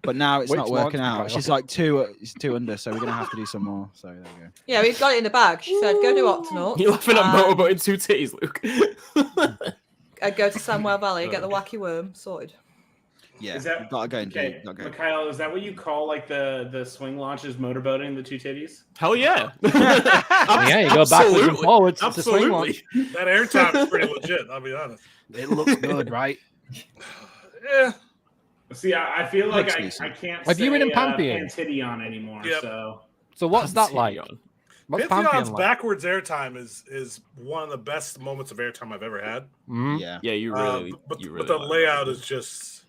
[SPEAKER 1] But now it's
[SPEAKER 2] Which
[SPEAKER 1] not
[SPEAKER 2] one?
[SPEAKER 1] working out. She's like it's two under, so we're gonna have to do some more. So there we go.
[SPEAKER 7] Yeah, we've got it in the bag. She said, go do Octonauts.
[SPEAKER 5] You're laughing at
[SPEAKER 7] and-
[SPEAKER 5] motorboat in 2 titties, Luke.
[SPEAKER 7] and go to Samwell Valley, get the wacky worm sorted.
[SPEAKER 1] Yeah,
[SPEAKER 6] Is that-
[SPEAKER 1] we've got to go and
[SPEAKER 6] Okay,
[SPEAKER 1] do. Gotta go.
[SPEAKER 6] Mikhail, is that what you call like the swing launches motorboating the two titties?
[SPEAKER 5] Hell yeah.
[SPEAKER 2] yeah, you go backwards and forwards to swing launch.
[SPEAKER 5] Absolutely.
[SPEAKER 4] That airtime is pretty legit. I'll be honest.
[SPEAKER 2] It looks good, right?
[SPEAKER 4] Yeah.
[SPEAKER 6] See, I feel like
[SPEAKER 1] Looks
[SPEAKER 6] I
[SPEAKER 1] decent.
[SPEAKER 6] can't
[SPEAKER 2] Have you been in
[SPEAKER 6] say,
[SPEAKER 2] Pantheon?
[SPEAKER 6] Pantidion anymore.
[SPEAKER 4] Yep.
[SPEAKER 6] So
[SPEAKER 2] So what's that like?
[SPEAKER 5] Pantheon.
[SPEAKER 2] What's
[SPEAKER 4] Pantheon's
[SPEAKER 2] Pantheon like?
[SPEAKER 4] backwards airtime is one of the best moments of airtime I've ever had.
[SPEAKER 2] Mhm.
[SPEAKER 1] Yeah.
[SPEAKER 5] Yeah, you really.
[SPEAKER 4] But
[SPEAKER 5] you
[SPEAKER 4] but
[SPEAKER 5] really
[SPEAKER 4] the
[SPEAKER 5] like
[SPEAKER 4] layout
[SPEAKER 5] that.
[SPEAKER 4] is just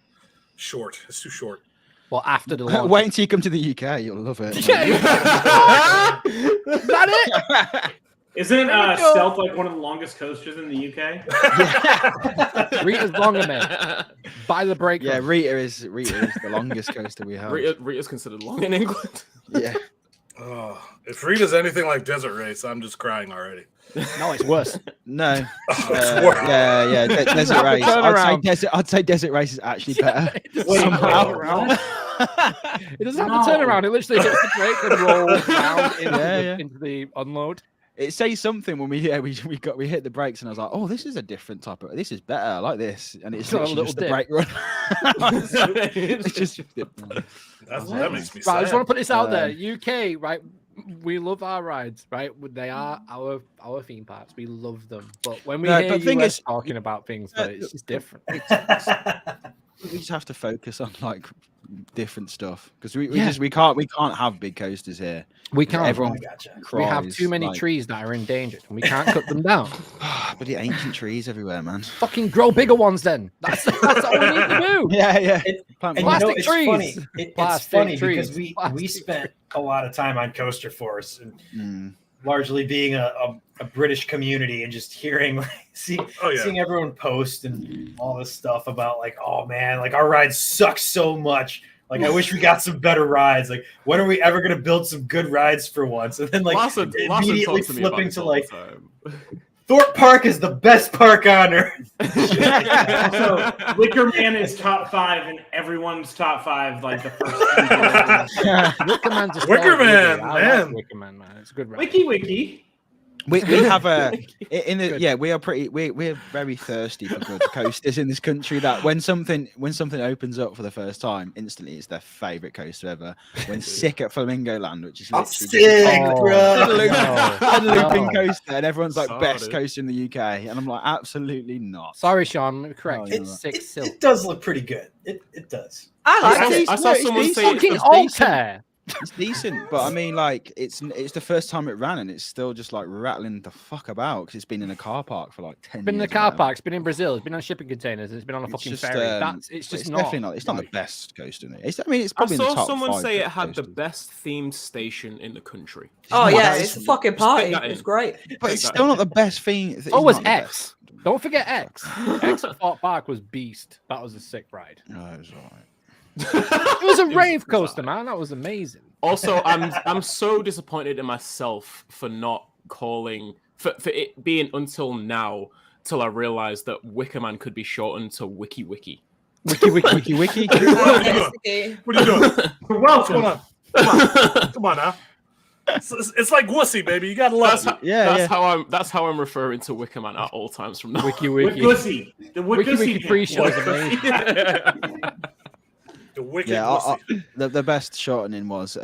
[SPEAKER 4] short. It's too short.
[SPEAKER 2] Well, after the launch.
[SPEAKER 1] Wait until you come to the UK, you'll love it.
[SPEAKER 2] Is that it?
[SPEAKER 6] isn't
[SPEAKER 2] There we go.
[SPEAKER 6] Stealth like one of the longest coasters in the UK?
[SPEAKER 2] Rita's longer, man. By the break.
[SPEAKER 1] Yeah, Rita is the longest coaster we have.
[SPEAKER 5] Rita's considered long in England.
[SPEAKER 1] Yeah.
[SPEAKER 4] Oh, if Rita's anything like Desert Race, I'm just crying already.
[SPEAKER 2] No, it's worse.
[SPEAKER 1] No.
[SPEAKER 4] Oh, it's worse.
[SPEAKER 1] Yeah. Desert
[SPEAKER 2] Have to
[SPEAKER 1] Race.
[SPEAKER 2] turn around.
[SPEAKER 1] I'd say Desert Race is actually better.
[SPEAKER 2] It just
[SPEAKER 6] Wait,
[SPEAKER 2] somehow
[SPEAKER 6] wait,
[SPEAKER 2] around.
[SPEAKER 6] what?
[SPEAKER 2] It doesn't have to turn
[SPEAKER 6] No.
[SPEAKER 2] around. It literally hits the brake and rolls down into,
[SPEAKER 1] Yeah,
[SPEAKER 2] the,
[SPEAKER 1] yeah.
[SPEAKER 2] into the unload.
[SPEAKER 1] it says something when we hit the brakes, and I was like, oh, this is a different type of. This is better. I like this, and it's
[SPEAKER 2] Got a
[SPEAKER 1] literally
[SPEAKER 2] little
[SPEAKER 1] just the
[SPEAKER 2] dip.
[SPEAKER 1] brake run. It's just.
[SPEAKER 4] That makes me
[SPEAKER 2] Right, I just
[SPEAKER 4] sad.
[SPEAKER 2] want to put this out there. UK, right? We love our rides, right? They are our theme parks. We love them. But when we
[SPEAKER 1] No,
[SPEAKER 2] hear
[SPEAKER 1] but the thing
[SPEAKER 2] US
[SPEAKER 1] is-
[SPEAKER 2] talking about things, it's just different.
[SPEAKER 1] We just have to focus on like different stuff because we
[SPEAKER 2] Yeah.
[SPEAKER 1] can't have big coasters here.
[SPEAKER 2] We can't.
[SPEAKER 1] Everyone
[SPEAKER 3] Gotcha.
[SPEAKER 2] We have
[SPEAKER 1] cries,
[SPEAKER 2] too many
[SPEAKER 1] like,
[SPEAKER 2] trees that are endangered, and we can't cut them down.
[SPEAKER 1] But the ancient trees everywhere, man.
[SPEAKER 2] Fucking grow bigger ones, then. That's all we need to do.
[SPEAKER 1] Yeah.
[SPEAKER 3] It-
[SPEAKER 1] Plant
[SPEAKER 3] And
[SPEAKER 1] more.
[SPEAKER 2] Plastic
[SPEAKER 3] it's
[SPEAKER 2] trees.
[SPEAKER 3] funny. It's
[SPEAKER 2] Plastic
[SPEAKER 3] funny
[SPEAKER 2] trees.
[SPEAKER 3] because we
[SPEAKER 2] Plastic
[SPEAKER 3] spent a lot of time on Coaster Force, and
[SPEAKER 1] Mm.
[SPEAKER 3] largely being a British community, and just hearing seeing everyone post and all this stuff about like, oh man, like our rides suck so much. Like I wish we got some better rides. Like when are we ever gonna build some good rides for once? And then like
[SPEAKER 5] Lawson
[SPEAKER 3] immediately
[SPEAKER 5] talks to me about
[SPEAKER 3] flipping
[SPEAKER 5] this
[SPEAKER 3] to
[SPEAKER 5] all
[SPEAKER 3] like
[SPEAKER 5] the time.
[SPEAKER 3] Thorpe Park is the best park on earth.
[SPEAKER 6] Also, Wicker Man is top 5 in everyone's top 5. Like the first.
[SPEAKER 2] Wicker Man's a
[SPEAKER 4] Wicker
[SPEAKER 2] solid movie.
[SPEAKER 4] Man,
[SPEAKER 2] I like
[SPEAKER 4] man.
[SPEAKER 2] Wicker Man. It's a good ride.
[SPEAKER 6] Wiki.
[SPEAKER 1] We have a
[SPEAKER 2] Good.
[SPEAKER 1] we are pretty we're very thirsty for good coasters in this country. That when something opens up for the first time, instantly it's their favorite coaster ever. When Sick at Flamingo Land, which is
[SPEAKER 3] I'm
[SPEAKER 1] literally
[SPEAKER 3] sick,
[SPEAKER 2] Oh,
[SPEAKER 3] bro.
[SPEAKER 1] looping
[SPEAKER 2] No.
[SPEAKER 1] coaster, and everyone's like best
[SPEAKER 5] Sorry.
[SPEAKER 1] coaster in the UK, and I'm like, absolutely not.
[SPEAKER 2] Sorry, Sean. I'm correct.
[SPEAKER 1] Oh,
[SPEAKER 2] It's
[SPEAKER 1] no.
[SPEAKER 2] six silk.
[SPEAKER 3] It does look pretty good. It does.
[SPEAKER 7] I like
[SPEAKER 1] It's
[SPEAKER 7] it.
[SPEAKER 1] decent.
[SPEAKER 5] I saw
[SPEAKER 1] No, it's
[SPEAKER 5] someone
[SPEAKER 1] decent.
[SPEAKER 5] say
[SPEAKER 2] Fucking
[SPEAKER 1] It's decent.
[SPEAKER 2] Altair.
[SPEAKER 1] It's decent, but I mean, like, it's the first time it ran, and it's still just like rattling the fuck about because it's been in a car park for like 10
[SPEAKER 2] Been in
[SPEAKER 1] years.
[SPEAKER 2] the car park. It's been in Brazil. It's been on shipping containers. It's been on a
[SPEAKER 1] It's
[SPEAKER 2] fucking
[SPEAKER 1] just,
[SPEAKER 2] ferry.
[SPEAKER 1] um,
[SPEAKER 2] It's
[SPEAKER 1] It's
[SPEAKER 2] just
[SPEAKER 1] definitely
[SPEAKER 2] not.
[SPEAKER 1] not. It's not the
[SPEAKER 2] right.
[SPEAKER 1] best coaster in it. I mean, it's
[SPEAKER 5] I
[SPEAKER 1] probably in the
[SPEAKER 5] saw
[SPEAKER 1] top
[SPEAKER 5] someone
[SPEAKER 1] 5
[SPEAKER 5] say it
[SPEAKER 1] best
[SPEAKER 5] had the
[SPEAKER 1] coasters.
[SPEAKER 5] best themed station in the country.
[SPEAKER 7] Oh
[SPEAKER 1] not
[SPEAKER 7] yeah,
[SPEAKER 1] that-
[SPEAKER 7] it's a fucking party.
[SPEAKER 5] that in.
[SPEAKER 7] It's great.
[SPEAKER 1] But it's
[SPEAKER 5] Take that
[SPEAKER 1] still
[SPEAKER 5] in.
[SPEAKER 1] not the best thing. It's
[SPEAKER 2] Oh, was
[SPEAKER 1] not the
[SPEAKER 2] X.
[SPEAKER 1] best.
[SPEAKER 2] Don't forget X. X at Fort Park was beast. That was a sick ride.
[SPEAKER 1] No, it was alright.
[SPEAKER 2] It was a
[SPEAKER 5] It
[SPEAKER 2] rave
[SPEAKER 5] was
[SPEAKER 2] coaster,
[SPEAKER 5] alright.
[SPEAKER 2] man. That was amazing.
[SPEAKER 5] Also, I'm so disappointed in myself for not calling for it being until now till I realized that Wicker Man could be shortened to Wiki.
[SPEAKER 1] Wiki. Wiki.
[SPEAKER 4] What are you doing? What's going on? Come on now. It's like wussy, baby. You gotta love it.
[SPEAKER 5] That's how I'm referring to Wicker Man at all times from now.
[SPEAKER 2] Wiki
[SPEAKER 6] Wiki. The
[SPEAKER 2] Wiki pre-show is amazing.
[SPEAKER 4] The wicked
[SPEAKER 1] Yeah,
[SPEAKER 4] wussy.
[SPEAKER 1] the best shortening was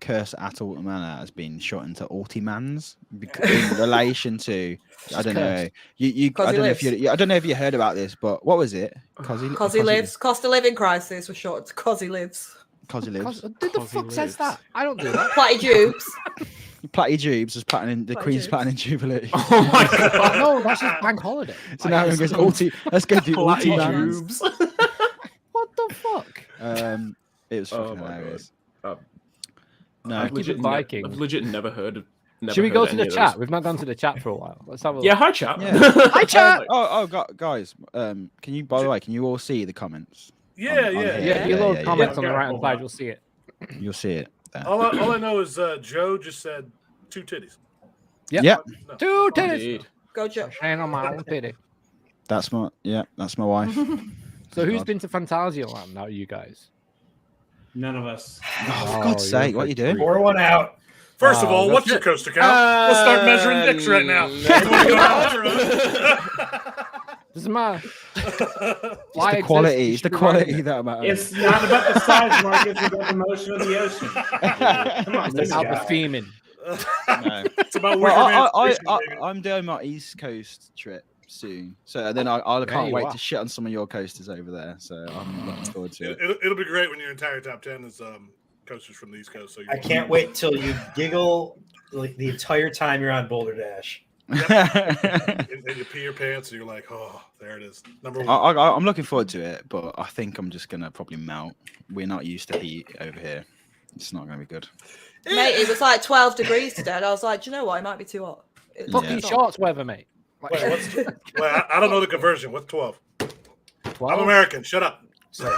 [SPEAKER 1] Curse at Alta Manor has been shortened to Altimans in relation to I don't know.
[SPEAKER 2] cursed.
[SPEAKER 1] You I
[SPEAKER 7] 'Cause he
[SPEAKER 1] don't know if
[SPEAKER 7] lives.
[SPEAKER 1] you I don't know if you heard about this, but what was it? Cause
[SPEAKER 7] He lives. Cost of living crisis was short to cause he lives.
[SPEAKER 1] Cause he lives.
[SPEAKER 2] Who the
[SPEAKER 5] Cause he
[SPEAKER 2] fuck says
[SPEAKER 5] lives.
[SPEAKER 2] that? I don't do that.
[SPEAKER 7] Platty Jubes.
[SPEAKER 1] Platty Jubes was platinum. The
[SPEAKER 7] Platty
[SPEAKER 1] Queen's
[SPEAKER 7] Jubes.
[SPEAKER 1] platinum jubilee.
[SPEAKER 5] Oh my god.
[SPEAKER 2] No, that's just bank holiday.
[SPEAKER 1] So now everyone goes Alti. Let's go do
[SPEAKER 5] Platty
[SPEAKER 1] Altimans.
[SPEAKER 5] Jubes.
[SPEAKER 2] What the fuck?
[SPEAKER 1] It was
[SPEAKER 5] Oh
[SPEAKER 1] fucking
[SPEAKER 5] my
[SPEAKER 1] hilarious.
[SPEAKER 5] God.
[SPEAKER 1] No,
[SPEAKER 5] I've legit,
[SPEAKER 2] Viking.
[SPEAKER 5] I've legit never heard of. Never
[SPEAKER 2] Should we go
[SPEAKER 5] heard
[SPEAKER 2] to the
[SPEAKER 5] any of
[SPEAKER 2] chat?
[SPEAKER 5] those.
[SPEAKER 2] We've not gone to the chat for a while. Let's have a
[SPEAKER 5] Yeah,
[SPEAKER 2] look.
[SPEAKER 5] hi chat.
[SPEAKER 1] Yeah.
[SPEAKER 2] Hi, chat.
[SPEAKER 1] Guys. Can you? By the way, can you all see the comments?
[SPEAKER 4] Yeah,
[SPEAKER 1] on
[SPEAKER 4] yeah.
[SPEAKER 1] here?
[SPEAKER 2] Yeah, if you
[SPEAKER 1] Yeah,
[SPEAKER 2] load
[SPEAKER 1] yeah,
[SPEAKER 2] comments
[SPEAKER 6] yeah.
[SPEAKER 2] on the right hand
[SPEAKER 6] Hold
[SPEAKER 2] side,
[SPEAKER 6] on.
[SPEAKER 2] you'll see it.
[SPEAKER 1] You'll see it. There.
[SPEAKER 4] All I know is Joe just said 2 titties.
[SPEAKER 2] Yep.
[SPEAKER 1] Yeah,
[SPEAKER 4] No.
[SPEAKER 2] Two titties.
[SPEAKER 5] Indeed.
[SPEAKER 7] Go Joe.
[SPEAKER 2] Shane on my own pity.
[SPEAKER 1] that's my wife.
[SPEAKER 2] So who's
[SPEAKER 1] God.
[SPEAKER 2] been to Fantasia Land now, you guys?
[SPEAKER 6] None of us.
[SPEAKER 1] Oh, for
[SPEAKER 2] Oh,
[SPEAKER 1] God's
[SPEAKER 2] you're
[SPEAKER 1] sake, what are you doing?
[SPEAKER 3] Pour one out.
[SPEAKER 4] First of
[SPEAKER 2] Wow,
[SPEAKER 4] all, what's
[SPEAKER 2] that's
[SPEAKER 4] your coaster count? We'll start measuring dicks right now.
[SPEAKER 2] Doesn't matter.
[SPEAKER 1] It's
[SPEAKER 2] Why
[SPEAKER 1] the
[SPEAKER 2] exist?
[SPEAKER 1] quality.
[SPEAKER 2] You
[SPEAKER 1] It's the
[SPEAKER 2] should be running
[SPEAKER 1] quality
[SPEAKER 2] it.
[SPEAKER 1] that matters.
[SPEAKER 6] It's not about the size, Mark. It's about the motion of the ocean. Come on,
[SPEAKER 2] It's
[SPEAKER 6] this
[SPEAKER 2] about
[SPEAKER 6] guy.
[SPEAKER 2] the theming.
[SPEAKER 1] No.
[SPEAKER 4] It's about
[SPEAKER 1] Well,
[SPEAKER 4] Wicker Man's fishing, baby.
[SPEAKER 1] I'm doing my East Coast trip soon, so then I
[SPEAKER 2] Yeah,
[SPEAKER 1] can't
[SPEAKER 2] you
[SPEAKER 1] wait
[SPEAKER 2] are.
[SPEAKER 1] to shit on some of your coasters over there. So I'm looking forward to it.
[SPEAKER 4] It'll be great when your entire top 10 is coasters from the East Coast. So you
[SPEAKER 3] I can't wait till you giggle like the entire time you're on Boulder Dash.
[SPEAKER 4] and you pee your pants and you're like, oh, there it is. Number one.
[SPEAKER 1] I'm looking forward to it, but I think I'm just gonna probably melt. We're not used to heat over here. It's not gonna be good.
[SPEAKER 7] Mate, it was like 12 degrees today, and I was like, do you know what? It might be too hot. It's
[SPEAKER 2] Fucking
[SPEAKER 7] not.
[SPEAKER 2] shorts weather, mate. Like,
[SPEAKER 4] Wait, I don't know the conversion. What's 12?
[SPEAKER 2] 12?
[SPEAKER 4] I'm American. Shut up.
[SPEAKER 3] Sorry.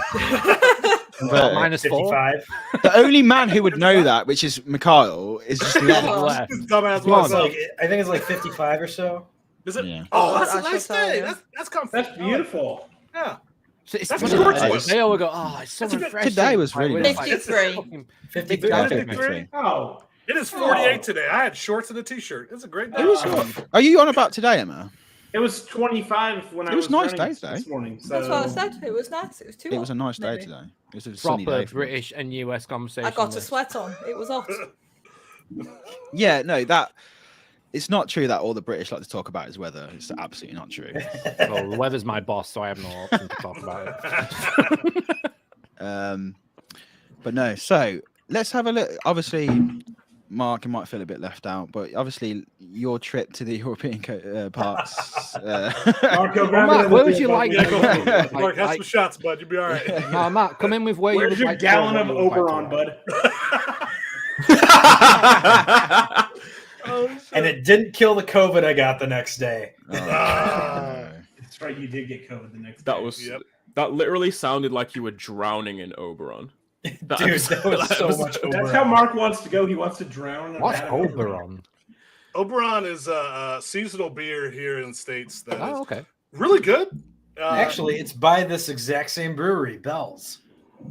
[SPEAKER 1] But
[SPEAKER 2] Minus 4.
[SPEAKER 3] 55.
[SPEAKER 1] the only man who would know that, which is Mikhail, is just left.
[SPEAKER 2] Left.
[SPEAKER 4] This dumbass
[SPEAKER 2] Come on.
[SPEAKER 4] was
[SPEAKER 3] It's like, I think it's like 55 or so.
[SPEAKER 4] Is it?
[SPEAKER 1] Yeah.
[SPEAKER 4] Oh, that's a
[SPEAKER 7] I
[SPEAKER 4] nice
[SPEAKER 7] shall tell
[SPEAKER 4] day.
[SPEAKER 7] you.
[SPEAKER 4] That's comfy.
[SPEAKER 6] That's beautiful.
[SPEAKER 4] Yeah.
[SPEAKER 2] So it's
[SPEAKER 4] That's
[SPEAKER 2] funny,
[SPEAKER 4] gorgeous.
[SPEAKER 2] like, they always go, oh, it's so
[SPEAKER 4] That's a good-
[SPEAKER 2] refreshing.
[SPEAKER 1] today was
[SPEAKER 2] Like,
[SPEAKER 1] really
[SPEAKER 2] we're
[SPEAKER 1] nice.
[SPEAKER 2] like, this is
[SPEAKER 7] 53.
[SPEAKER 2] fucking
[SPEAKER 3] 53.
[SPEAKER 1] Yeah,
[SPEAKER 4] 53?
[SPEAKER 1] 53.
[SPEAKER 6] Oh,
[SPEAKER 4] It is 48 today. I had shorts and a t-shirt. It's a great day.
[SPEAKER 1] Are you on about today, Emma?
[SPEAKER 6] It was 25 when I was
[SPEAKER 1] nice
[SPEAKER 6] running
[SPEAKER 1] day
[SPEAKER 6] this morning. So
[SPEAKER 7] That's what I said. It was nice. It was too
[SPEAKER 1] It was a
[SPEAKER 7] hot,
[SPEAKER 1] nice day
[SPEAKER 7] maybe.
[SPEAKER 1] today. It was a sunny
[SPEAKER 2] Proper
[SPEAKER 1] day. for me.
[SPEAKER 2] British and US conversation.
[SPEAKER 7] I got a
[SPEAKER 2] there.
[SPEAKER 7] sweat on. It was hot.
[SPEAKER 1] Yeah, no, it's not true that all the British like to talk about is weather. It's absolutely not true.
[SPEAKER 2] Well, the weather's my boss, so I have no option to talk about it.
[SPEAKER 1] But no, so let's have a look. Obviously, Mark, you might feel a bit left out, but obviously your trip to the European parks.
[SPEAKER 6] Marco,
[SPEAKER 2] Well, Matt, where would you like
[SPEAKER 4] Yeah,
[SPEAKER 2] to
[SPEAKER 4] go
[SPEAKER 2] go?
[SPEAKER 4] for it. Mark, have
[SPEAKER 2] Like-
[SPEAKER 4] some shots, bud. You'll be all right.
[SPEAKER 2] No, Matt, come in with where you
[SPEAKER 6] where's
[SPEAKER 2] would
[SPEAKER 6] your
[SPEAKER 2] like to
[SPEAKER 6] gallon
[SPEAKER 2] go,
[SPEAKER 6] of
[SPEAKER 2] what you would like to
[SPEAKER 6] Oberon,
[SPEAKER 2] go.
[SPEAKER 6] bud?
[SPEAKER 3] And it didn't kill the COVID I got the next day.
[SPEAKER 1] Oh, no.
[SPEAKER 6] That's right, you did get COVID the next
[SPEAKER 5] That
[SPEAKER 6] day.
[SPEAKER 5] was
[SPEAKER 4] Yep.
[SPEAKER 5] that literally sounded like you were drowning in Oberon.
[SPEAKER 3] Dude, that was so much
[SPEAKER 6] That's
[SPEAKER 3] Oberon.
[SPEAKER 6] how Mark wants to go. He wants to drown. in a
[SPEAKER 2] What's
[SPEAKER 6] vat of
[SPEAKER 2] Oberon?
[SPEAKER 4] Oberon is a seasonal beer here in the States that is
[SPEAKER 2] Oh, okay.
[SPEAKER 4] really good.
[SPEAKER 3] Actually, it's by this exact same brewery, Bell's.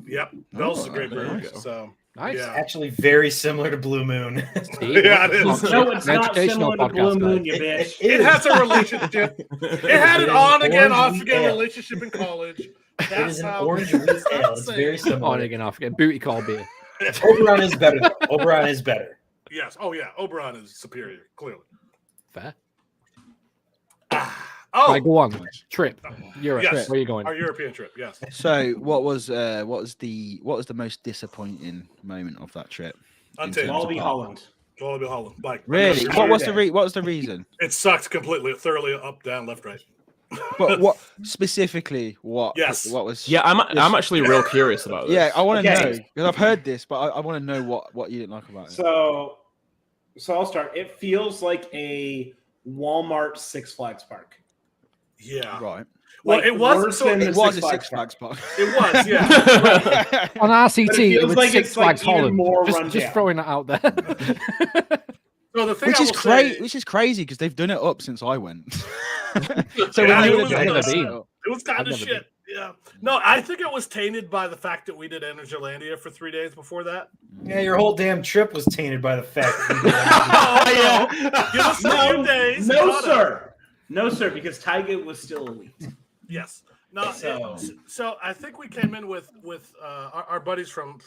[SPEAKER 4] Yep. Bell's is a
[SPEAKER 1] Oh,
[SPEAKER 4] great
[SPEAKER 5] there you
[SPEAKER 4] brewery.
[SPEAKER 5] go.
[SPEAKER 4] So,
[SPEAKER 2] Nice.
[SPEAKER 4] yeah.
[SPEAKER 3] Actually, very similar to Blue Moon.
[SPEAKER 2] See?
[SPEAKER 4] Yeah, it is.
[SPEAKER 6] No, it's not
[SPEAKER 2] Educational
[SPEAKER 6] similar to Blue
[SPEAKER 2] podcast,
[SPEAKER 6] Moon,
[SPEAKER 2] guys.
[SPEAKER 6] you bitch.
[SPEAKER 4] It has a relationship. It had an on again,
[SPEAKER 3] Orange
[SPEAKER 4] off
[SPEAKER 3] wheat
[SPEAKER 4] again
[SPEAKER 3] ale.
[SPEAKER 4] relationship in college.
[SPEAKER 3] It
[SPEAKER 4] That's
[SPEAKER 3] is an
[SPEAKER 4] how
[SPEAKER 3] orange wheat ale. It's very
[SPEAKER 2] On
[SPEAKER 3] similar.
[SPEAKER 2] again, off again. Booty call beer.
[SPEAKER 3] Oberon is better, though. Oberon is better.
[SPEAKER 4] Yes. Oh yeah. Oberon is superior, clearly.
[SPEAKER 2] Fair.
[SPEAKER 4] Oh,
[SPEAKER 2] Right, go on. Trip. Europe.
[SPEAKER 4] Yes.
[SPEAKER 2] Where are you going?
[SPEAKER 4] our European trip. Yes.
[SPEAKER 1] So, what was the most disappointing moment of that trip? in
[SPEAKER 4] Untamed.
[SPEAKER 1] terms of
[SPEAKER 6] Wallaby
[SPEAKER 1] park?
[SPEAKER 6] Holland.
[SPEAKER 4] Wallaby Holland. Like
[SPEAKER 1] Really?
[SPEAKER 6] Sure.
[SPEAKER 1] What was the reason?
[SPEAKER 4] It sucked completely, thoroughly, up, down, left, right.
[SPEAKER 1] But what specifically? What?
[SPEAKER 4] Yes.
[SPEAKER 1] What was?
[SPEAKER 5] Yeah, I'm actually real curious about this.
[SPEAKER 1] Yeah, I want to
[SPEAKER 6] Okay.
[SPEAKER 1] know because I've heard this, but I want to know what you didn't like about it.
[SPEAKER 6] So I'll start. It feels like a Walmart Six Flags park.
[SPEAKER 4] Yeah.
[SPEAKER 1] Right.
[SPEAKER 4] Well,
[SPEAKER 6] Like,
[SPEAKER 4] it was.
[SPEAKER 6] worse
[SPEAKER 4] So
[SPEAKER 6] than
[SPEAKER 4] it,
[SPEAKER 1] It
[SPEAKER 6] the
[SPEAKER 1] was
[SPEAKER 6] Six
[SPEAKER 1] a
[SPEAKER 6] Flags
[SPEAKER 1] Six Flags park.
[SPEAKER 4] it was. Yeah.
[SPEAKER 2] On RCT,
[SPEAKER 6] But it
[SPEAKER 2] it,
[SPEAKER 6] feels
[SPEAKER 2] was
[SPEAKER 6] like
[SPEAKER 2] Six
[SPEAKER 6] it's, like,
[SPEAKER 2] Flags
[SPEAKER 6] even
[SPEAKER 2] Holland.
[SPEAKER 6] more
[SPEAKER 2] Just
[SPEAKER 6] rundown.
[SPEAKER 2] throwing that out there.
[SPEAKER 4] So the thing
[SPEAKER 1] Which
[SPEAKER 4] I
[SPEAKER 1] is
[SPEAKER 4] will
[SPEAKER 1] crazy.
[SPEAKER 4] say-
[SPEAKER 1] Which is crazy because they've done it up since I went. so
[SPEAKER 4] Yeah,
[SPEAKER 1] when you
[SPEAKER 4] it
[SPEAKER 1] would
[SPEAKER 4] was-
[SPEAKER 1] have
[SPEAKER 2] I've
[SPEAKER 1] done
[SPEAKER 2] never
[SPEAKER 1] it
[SPEAKER 2] been.
[SPEAKER 1] up-
[SPEAKER 4] It was kind
[SPEAKER 2] I've
[SPEAKER 4] of
[SPEAKER 2] never
[SPEAKER 4] shit. Yeah. No, I think it was tainted by the fact that we did Energylandia for 3 days before that.
[SPEAKER 3] Yeah, your whole damn trip was tainted by the fact
[SPEAKER 4] Oh, yeah. Give us a few days.
[SPEAKER 6] No,
[SPEAKER 4] Caught up.
[SPEAKER 6] sir. No, sir, because Tyga was still elite.
[SPEAKER 4] Yes. No. So I think we came in with our buddies from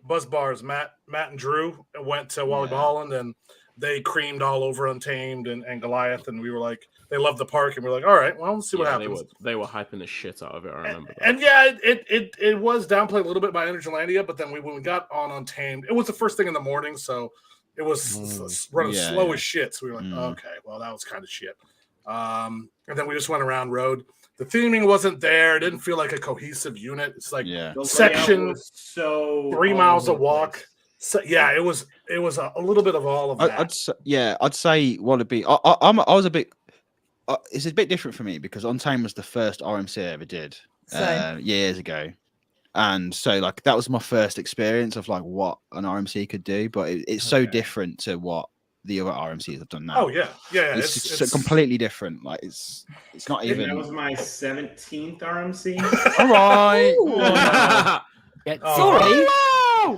[SPEAKER 4] Buzz Bars, Matt and Drew, went to Wallaby Holland, and they creamed all over Untamed and Goliath, and we were like, they loved the park, and we were like, all right, well, let's see what
[SPEAKER 5] Yeah,
[SPEAKER 4] happens.
[SPEAKER 5] they were hyping the shit out of it. I remember that.
[SPEAKER 4] And yeah, it was downplayed a little bit by Energylandia, but then when we got on Untamed, it was the first thing in the morning, so it was running
[SPEAKER 1] Yeah,
[SPEAKER 4] slow
[SPEAKER 1] yeah.
[SPEAKER 4] as shit. So we were like, okay, well, that was kind of shit. And then we just went around road. The theming wasn't there. It didn't feel like a cohesive unit. It's like
[SPEAKER 1] Yeah.
[SPEAKER 6] The
[SPEAKER 4] Section
[SPEAKER 6] layout was so
[SPEAKER 4] 3
[SPEAKER 6] all
[SPEAKER 4] miles
[SPEAKER 6] over
[SPEAKER 4] a
[SPEAKER 6] the
[SPEAKER 4] walk.
[SPEAKER 6] place.
[SPEAKER 4] So, yeah, it was a little bit of all of that.
[SPEAKER 1] I'd say Wallaby. I was a bit. It's a bit different for me because Untamed was the first RMC I ever did
[SPEAKER 7] Same.
[SPEAKER 1] years ago, and so like that was my first experience of like what an RMC could do. But it's so different to what the other RMCs have done now.
[SPEAKER 4] Oh yeah.
[SPEAKER 1] It's so completely different. Like it's not
[SPEAKER 6] That
[SPEAKER 1] even.
[SPEAKER 6] was my 17th RMC.
[SPEAKER 1] All right.
[SPEAKER 7] Ooh.
[SPEAKER 2] Get
[SPEAKER 7] Sorry.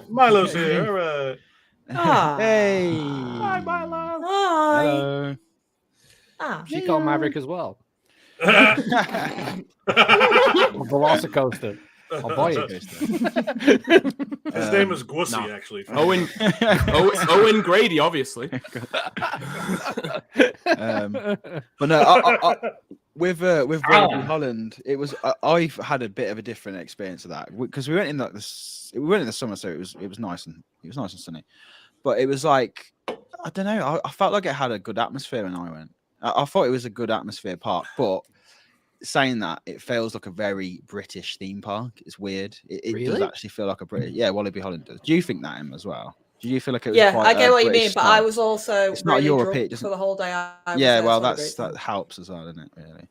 [SPEAKER 4] Milo's here. All right.
[SPEAKER 7] Ah.
[SPEAKER 1] Hey.
[SPEAKER 2] Hi, Milo.
[SPEAKER 7] Hi.
[SPEAKER 1] Hello.
[SPEAKER 7] Ah.
[SPEAKER 2] She called Maverick as well.
[SPEAKER 1] Oh,
[SPEAKER 2] Velocicoaster. Oh boy.
[SPEAKER 4] His name is Gwussy,
[SPEAKER 5] no.
[SPEAKER 4] actually.
[SPEAKER 5] Owen Grady, obviously.
[SPEAKER 1] But no, with Wallaby Holland, it was I've had a bit of a different experience of that because we went in like this. We went in the summer, so it was nice and sunny. But it was like I don't know. I felt like it had a good atmosphere when I went. I thought it was a good atmosphere park, but saying that, it feels like a very British theme park. It's weird. It does
[SPEAKER 2] Really?
[SPEAKER 1] actually feel like a British. Yeah, Wallaby Holland does. Do you think that, Em, as well? Do you feel like it was?
[SPEAKER 7] Yeah,
[SPEAKER 1] quite
[SPEAKER 7] I get
[SPEAKER 1] a
[SPEAKER 7] what you
[SPEAKER 1] British
[SPEAKER 7] mean, but I
[SPEAKER 1] style?
[SPEAKER 7] was also
[SPEAKER 1] It's not
[SPEAKER 7] really
[SPEAKER 1] European,
[SPEAKER 7] drunk
[SPEAKER 1] it doesn't-
[SPEAKER 7] for the whole day. I was
[SPEAKER 1] Yeah,
[SPEAKER 7] there
[SPEAKER 1] well,
[SPEAKER 7] celebrating.
[SPEAKER 1] that helps as well, doesn't it? Really.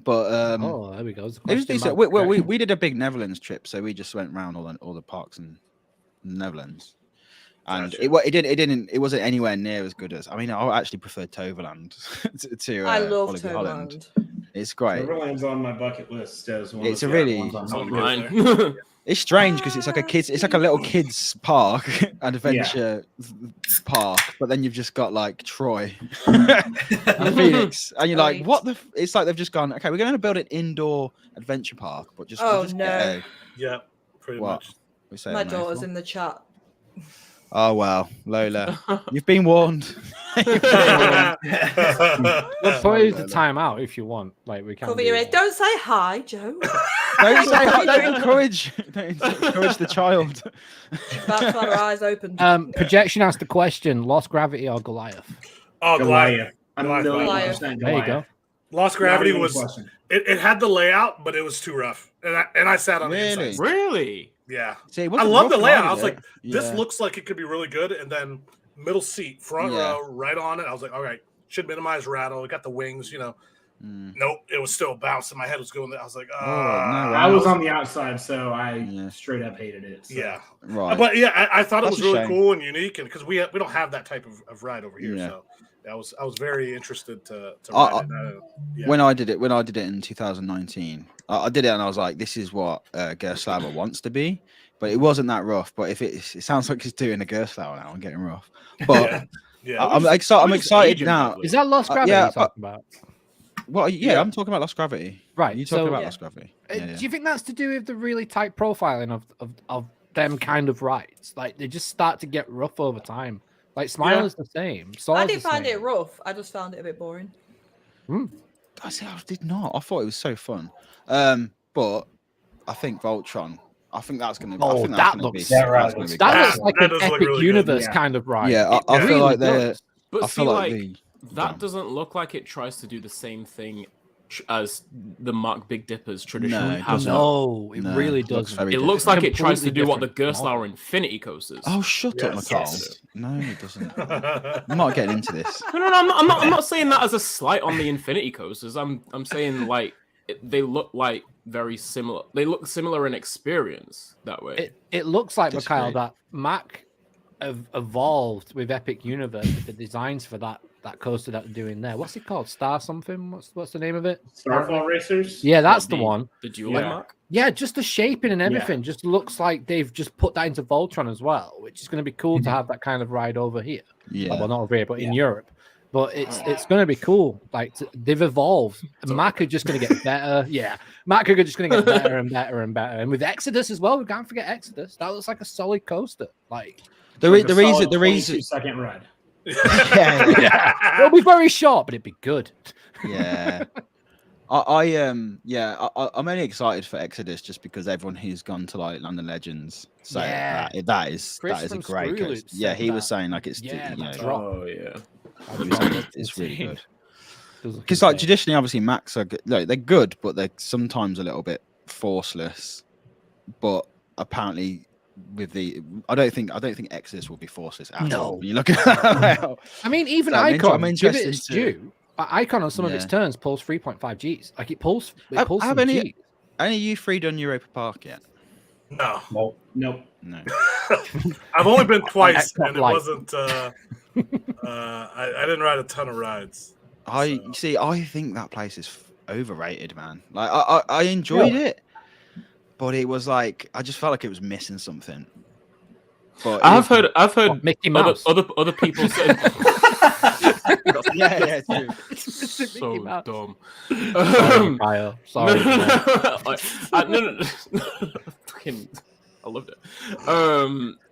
[SPEAKER 1] But
[SPEAKER 2] Oh, there we go.
[SPEAKER 1] it was decent. We did a big Netherlands trip, so we just went around all the parks in the Netherlands. And
[SPEAKER 4] Gotcha.
[SPEAKER 1] it wasn't anywhere near as good as. I mean, I actually prefer Toverland to
[SPEAKER 7] I love
[SPEAKER 1] Wallaby Holland.
[SPEAKER 7] Toverland.
[SPEAKER 1] It's great.
[SPEAKER 6] Overland's on my bucket list as one.
[SPEAKER 1] It's
[SPEAKER 6] of
[SPEAKER 1] a
[SPEAKER 6] the
[SPEAKER 1] really-
[SPEAKER 6] ones
[SPEAKER 5] It's
[SPEAKER 6] on
[SPEAKER 5] on
[SPEAKER 6] my
[SPEAKER 5] mine.
[SPEAKER 6] list.
[SPEAKER 1] It's strange because it's like a little kids park, an adventure park, but then you've just got like Troy and Phoenix, and you're like, what the? It's like they've just gone. Okay, we're going to build an indoor adventure park, but just we'll just get
[SPEAKER 4] yeah, pretty much.
[SPEAKER 7] My daughter's in the chat.
[SPEAKER 1] Oh well, Lola, you've been warned.
[SPEAKER 2] We'll put you the time out if you want. Like we can
[SPEAKER 7] Cover your ears. Don't say hi, Joe.
[SPEAKER 1] Don't encourage the child.
[SPEAKER 7] That's why her eyes opened.
[SPEAKER 2] Projection asked the question: Lost Gravity or Goliath?
[SPEAKER 4] Oh, Goliath.
[SPEAKER 7] Goliath.
[SPEAKER 2] There you go.
[SPEAKER 4] Lost Gravity was it had the layout, but it was too rough, and I sat on the inside.
[SPEAKER 5] Really?
[SPEAKER 4] Yeah.
[SPEAKER 1] See,
[SPEAKER 4] I love the layout. I was like, this looks like it could be really good, and then middle seat, front row, right on it. I was like, all right, should minimize rattle. It got the wings, you know. Nope, it was still bouncing. My head was going there. I was like,
[SPEAKER 6] I was on the outside, so I straight up hated it. So.
[SPEAKER 4] Yeah,
[SPEAKER 1] right.
[SPEAKER 4] But yeah, I thought it was really cool and unique, and because we don't have that type of ride over here, so I was very interested to ride it.
[SPEAKER 1] When I did it in 2019, I did it and I was like, this is what Gerstlauer wants to be, but it wasn't that rough. But if it sounds like he's doing a Gerstlauer now and getting rough, but I'm excited now.
[SPEAKER 2] Is that Lost Gravity you're talking about?
[SPEAKER 1] Well, I'm talking about Lost Gravity.
[SPEAKER 2] Right.
[SPEAKER 1] You talking about Lost Gravity?
[SPEAKER 2] Do you think that's to do with the really tight profiling of them kind of rides? Like they just start to get rough over time. Like Smile is the same.
[SPEAKER 7] I didn't find it rough. I just found it a bit boring.
[SPEAKER 1] I did not. I thought it was so fun. But I think Voltron. I think that's going to.
[SPEAKER 2] Oh, that looks like an Epic
[SPEAKER 4] really
[SPEAKER 2] Universe kind of ride.
[SPEAKER 1] Yeah, I feel like they're.
[SPEAKER 5] But
[SPEAKER 1] I
[SPEAKER 5] see,
[SPEAKER 1] feel
[SPEAKER 5] like that doesn't look like it tries to do the same thing as the Mark Big Dippers traditionally have.
[SPEAKER 2] No, it really doesn't.
[SPEAKER 5] It looks like it tries to do what the Gerstlauer Infinity Coasters.
[SPEAKER 1] Oh, shut up, McCall. No, it doesn't. I'm not getting into this.
[SPEAKER 5] No, I'm not saying that as a slight on the Infinity Coasters. I'm saying like they look like very similar. They look similar in experience that way.
[SPEAKER 2] It looks like, Mikhail, that Mac have evolved with Epic Universe with the designs for that coaster that they're doing there. What's it called? Star something? What's the name of it?
[SPEAKER 6] Starfall Racers?
[SPEAKER 2] Yeah, that's the one.
[SPEAKER 5] The dual Mark?
[SPEAKER 2] Yeah, just the shaping and everything just looks like they've just put that into Voltron as well, which is going to be cool to have that kind of ride over here.
[SPEAKER 1] Yeah.
[SPEAKER 2] Well, not over here, but in Europe. But it's going to be cool. Like they've evolved. Mac are just going to get better. Mac are just going to get better and better and better. And with Exodus as well, we can't forget Exodus. That looks like a solid coaster. Like
[SPEAKER 1] the reason
[SPEAKER 6] second ride.
[SPEAKER 2] It'll be very short, but it'd be good.
[SPEAKER 1] Yeah. I'm only excited for Exodus just because everyone who's gone to like Land of Legends that is a great coaster. Yeah, he was saying like it's it's really good. Because like traditionally, obviously Macs are good. Like, they're good, but they're sometimes a little bit forceless. But apparently, with I don't think Exodus will be forceless at all. When you look at that.
[SPEAKER 2] I mean, even Icon, give it its due. Icon on some of its turns pulls 3.5 Gs. Like it pulls some Gs.
[SPEAKER 1] Any of you three done Europa Park yet?
[SPEAKER 4] No.
[SPEAKER 6] Nope.
[SPEAKER 1] No.
[SPEAKER 4] I've only been twice, and it wasn't. I didn't ride a ton of rides.
[SPEAKER 1] I think that place is overrated, man. Like I enjoyed it, but it was like I just felt like it was missing something. But
[SPEAKER 5] I've heard
[SPEAKER 2] Mickey Mouse.
[SPEAKER 5] other people say.
[SPEAKER 1] yeah, true.
[SPEAKER 5] So dumb.
[SPEAKER 2] Sorry.
[SPEAKER 5] No. Fucking, I loved it.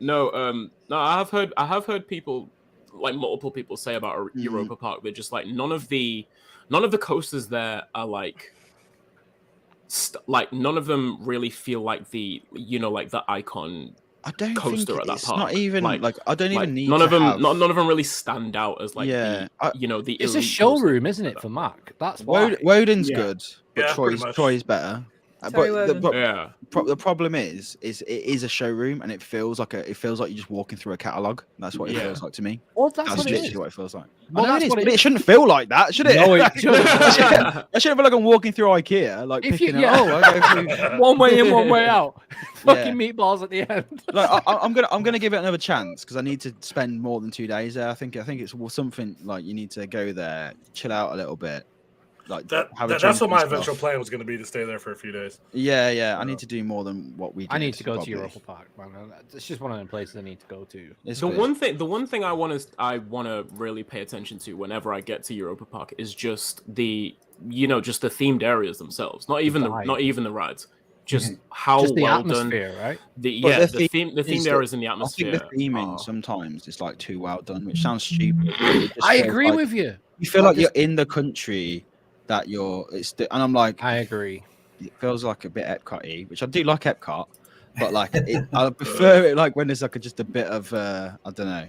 [SPEAKER 5] No. I have heard people, like multiple people, say about Europa Park. They're just like none of the coasters there are like none of them really feel like the Icon.
[SPEAKER 1] I don't
[SPEAKER 5] coaster
[SPEAKER 1] think
[SPEAKER 5] at that
[SPEAKER 1] it's
[SPEAKER 5] park.
[SPEAKER 1] Not even like I don't even need
[SPEAKER 5] none of them.
[SPEAKER 1] have...
[SPEAKER 5] None of them really stand out as like the
[SPEAKER 2] It's a showroom, isn't it, for Mark? That's why
[SPEAKER 1] Woden's good, but Troy's better.
[SPEAKER 7] But
[SPEAKER 1] the problem is it is a showroom, and it feels like you're just walking through a catalog. That's what it feels like to me.
[SPEAKER 2] Well,
[SPEAKER 1] that's literally what it feels like.
[SPEAKER 2] Well,
[SPEAKER 1] but it shouldn't feel like that, should it?
[SPEAKER 2] No, it shouldn't.
[SPEAKER 1] I shouldn't feel like I'm walking through IKEA, like I go through
[SPEAKER 2] one way in, one way out. Fucking meatballs at the end.
[SPEAKER 1] Like I'm gonna give it another chance because I need to spend more than 2 days there. I think it's something like you need to go there, chill out a little bit, like
[SPEAKER 4] That's
[SPEAKER 1] have a
[SPEAKER 4] what
[SPEAKER 1] drink
[SPEAKER 4] my
[SPEAKER 1] and
[SPEAKER 4] eventual
[SPEAKER 1] stuff.
[SPEAKER 4] plan was going to be, to stay there for a few days.
[SPEAKER 1] Yeah. I need to do more than what we did.
[SPEAKER 2] I need to go
[SPEAKER 1] probably.
[SPEAKER 2] to Europa Park, man. It's just one of them places I need to go to.
[SPEAKER 1] It's
[SPEAKER 5] The
[SPEAKER 1] good.
[SPEAKER 5] one thing I want to really pay attention to whenever I get to Europa Park is just the themed areas themselves. Not even the rides. Just how
[SPEAKER 2] Just the
[SPEAKER 5] well
[SPEAKER 2] atmosphere,
[SPEAKER 5] done.
[SPEAKER 2] right?
[SPEAKER 5] The
[SPEAKER 1] theme
[SPEAKER 5] themed areas in the
[SPEAKER 1] I
[SPEAKER 5] atmosphere.
[SPEAKER 1] think the theming
[SPEAKER 5] are-
[SPEAKER 1] sometimes is like too well done, which sounds stupid. It just
[SPEAKER 2] I
[SPEAKER 1] feels
[SPEAKER 2] agree
[SPEAKER 1] like-
[SPEAKER 2] with you.
[SPEAKER 1] You feel
[SPEAKER 2] Like
[SPEAKER 1] like
[SPEAKER 2] this-
[SPEAKER 1] you're in the country that and I'm like,
[SPEAKER 2] I agree.
[SPEAKER 1] it feels like a bit Epcot-y, which I do like Epcot, but like I prefer it like when there's like just a bit of I don't know,